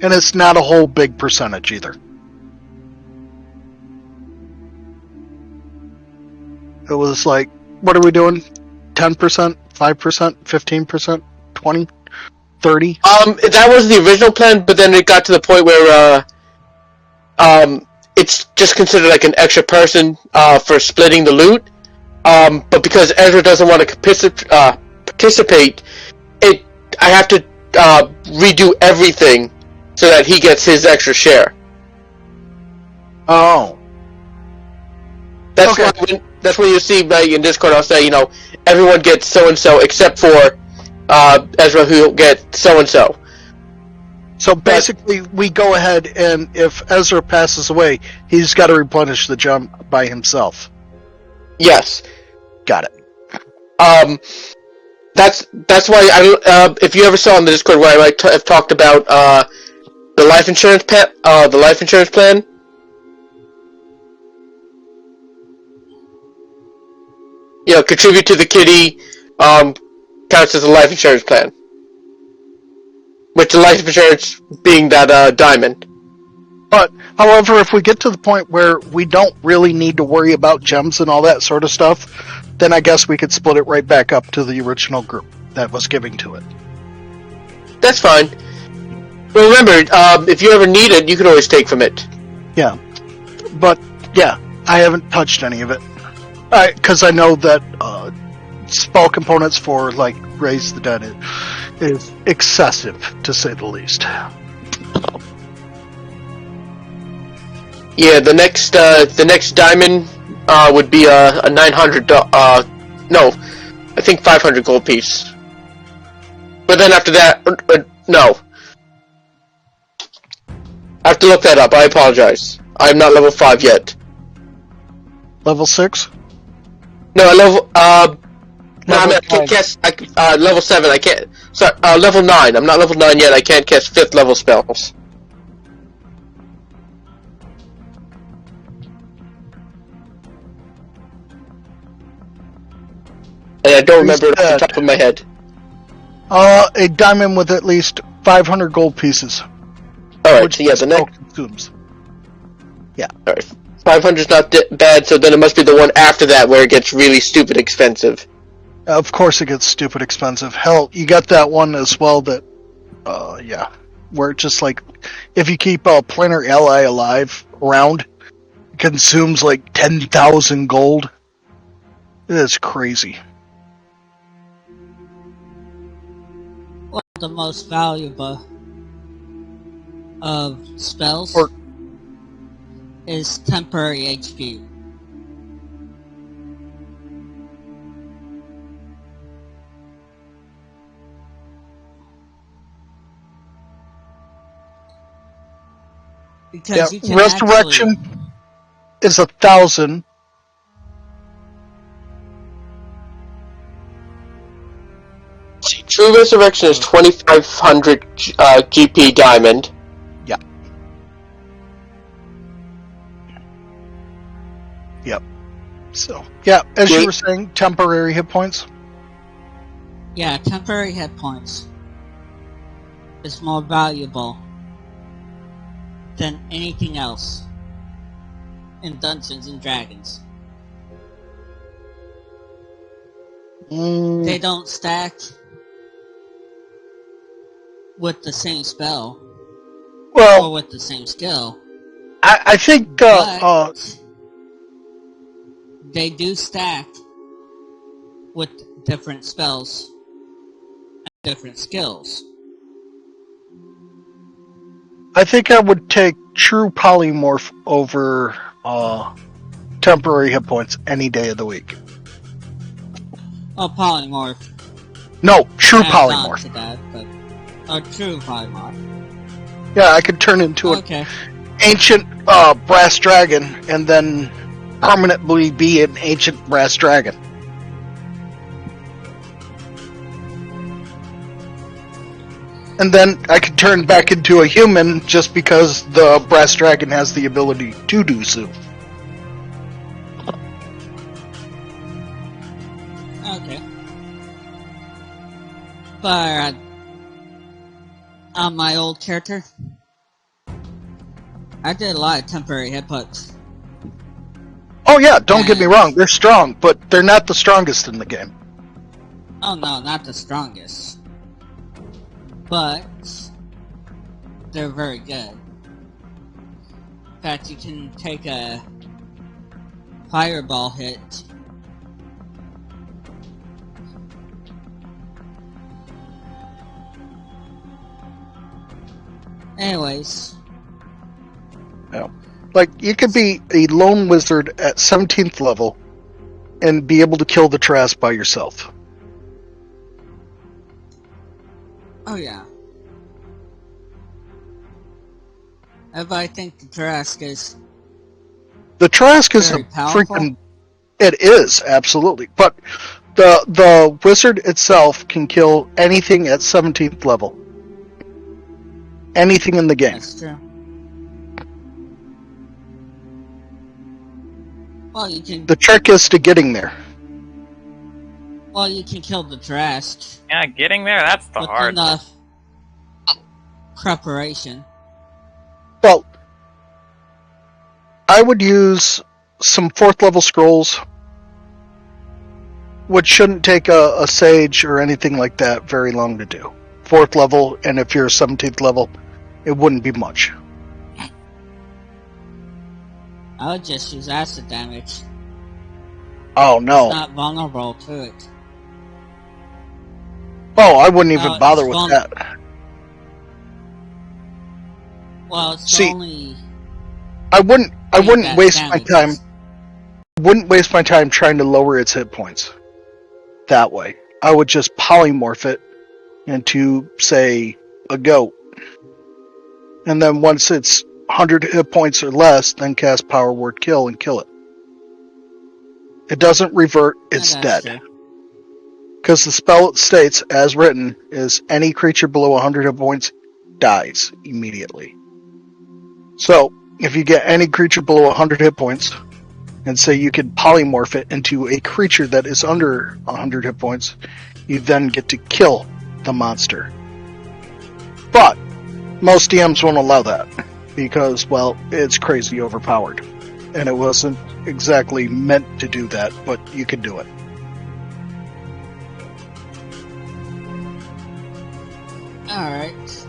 And it's not a whole big percentage either. It was like, what are we doing? 10%, 5%, 15%, 20, 30? That was the original plan, but then it got to the point where it's just considered like an extra person for splitting the loot. But because Ezra doesn't want to participate, I have to redo everything so that he gets his extra share. Oh. That's when you see in Discord, I'll say, everyone gets so and so except for Ezra, who'll get so and so. So basically, we go ahead, and if Ezra passes away, he's got to replenish the gem by himself. Yes. Got it. That's why if you ever saw on the Discord where I have talked about the life insurance plan. Contribute to the kitty counts as a life insurance plan. With the life insurance being that diamond. But, however, if we get to the point where we don't really need to worry about gems and all that sort of stuff, then I guess we could split it right back up to the original group that was giving to it. That's fine. But remember, if you ever need it, you can always take from it. Yeah. But, yeah, I haven't touched any of it. Because I know that spell components for, like, Raise the Dead is excessive, to say the least. Yeah, the next diamond would be a 900. No, I think 500 gold piece. But then after that, no. I have to look that up. I apologize. I'm not level 5 yet. Level 6? No, level. No, I Level can't cast. Level 7. I can't. Sorry, level 9. I'm not level 9 yet. I can't cast 5th level spells. And I don't remember it off the top of my head. A diamond with at least 500 gold pieces. Alright, so yeah, the next. Consumes. Yeah. Alright. 500's not bad, so then it must be the one after that where it gets really stupid expensive. Of course it gets stupid expensive. Hell, you got that one as well that, yeah. Where it just like, if you keep a planar ally alive around, it consumes like 10,000 gold. It is crazy. One of the most valuable of spells is temporary HP. Because you can Resurrection is 1,000. True Resurrection is 2,500 GP diamond. Yeah. Yep. So, yeah, as you were saying, temporary hit points. Yeah, temporary hit points is more valuable than anything else in Dungeons and Dragons. They don't stack with the same spell or with the same skill. I think they do stack with different spells and different skills. I think I would take true polymorph over temporary hit points any day of the week. Oh, polymorph. No, true Adds on polymorph. to that, but true polymorph. Yeah, I could turn into an ancient brass dragon and then permanently be an ancient brass dragon. And then I could turn back into a human just because the brass dragon has the ability to do so. Okay. But on my old character, I did a lot of temporary hit-puts. Oh yeah, don't get me wrong, they're strong, but they're not the strongest in the game. Oh no, not the strongest. But they're very good. In fact, you can take a fireball hit. Anyways. Yeah. Like, you could be a lone wizard at 17th level and be able to kill the Trask by yourself. Oh yeah. If I think the Trask is The Trask is a very powerful. freaking... It is, absolutely. But the wizard itself can kill anything at 17th level. Anything in the game. That's true. Well, you can. The trick is to getting there. Well, you can kill the Trask Yeah, getting there, that's the with hard. enough preparation. Well, I would use some 4th level scrolls, which shouldn't take a sage or anything like that very long to do. 4th level, and if you're 17th level, it wouldn't be much. I would just use acid damage. Oh no. It's not vulnerable to it. Oh, I wouldn't even it's bother with that. Well, it's See, only. I wouldn't that waste my damage. time. Wouldn't waste my time trying to lower its hit points that way. I would just polymorph it into, say, a goat. And then once it's 100 hit points or less, then cast Power Word Kill and kill it. It doesn't revert, it's That's dead. true. Because the spell states, as written, is any creature below 100 hit points dies immediately. So, if you get any creature below 100 hit points, and say you can polymorph it into a creature that is under 100 hit points, you then get to kill the monster. But most DMs won't allow that because, well, it's crazy overpowered. And it wasn't exactly meant to do that, but you can do it. Alright.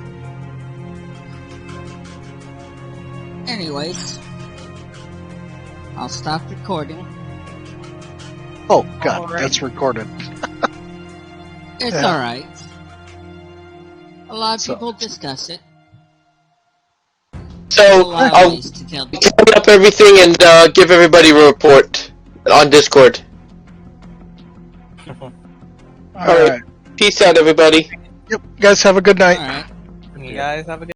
Anyways, I'll stop recording. Oh, God, Alright. that's recorded. It's Yeah. alright. A lot of So- people discuss it. So A lot of I'll ways to kill them. tally up everything and give everybody a report on Discord. Alright. Peace out, everybody. Yep, guys, have a good night. Alright. You guys have a good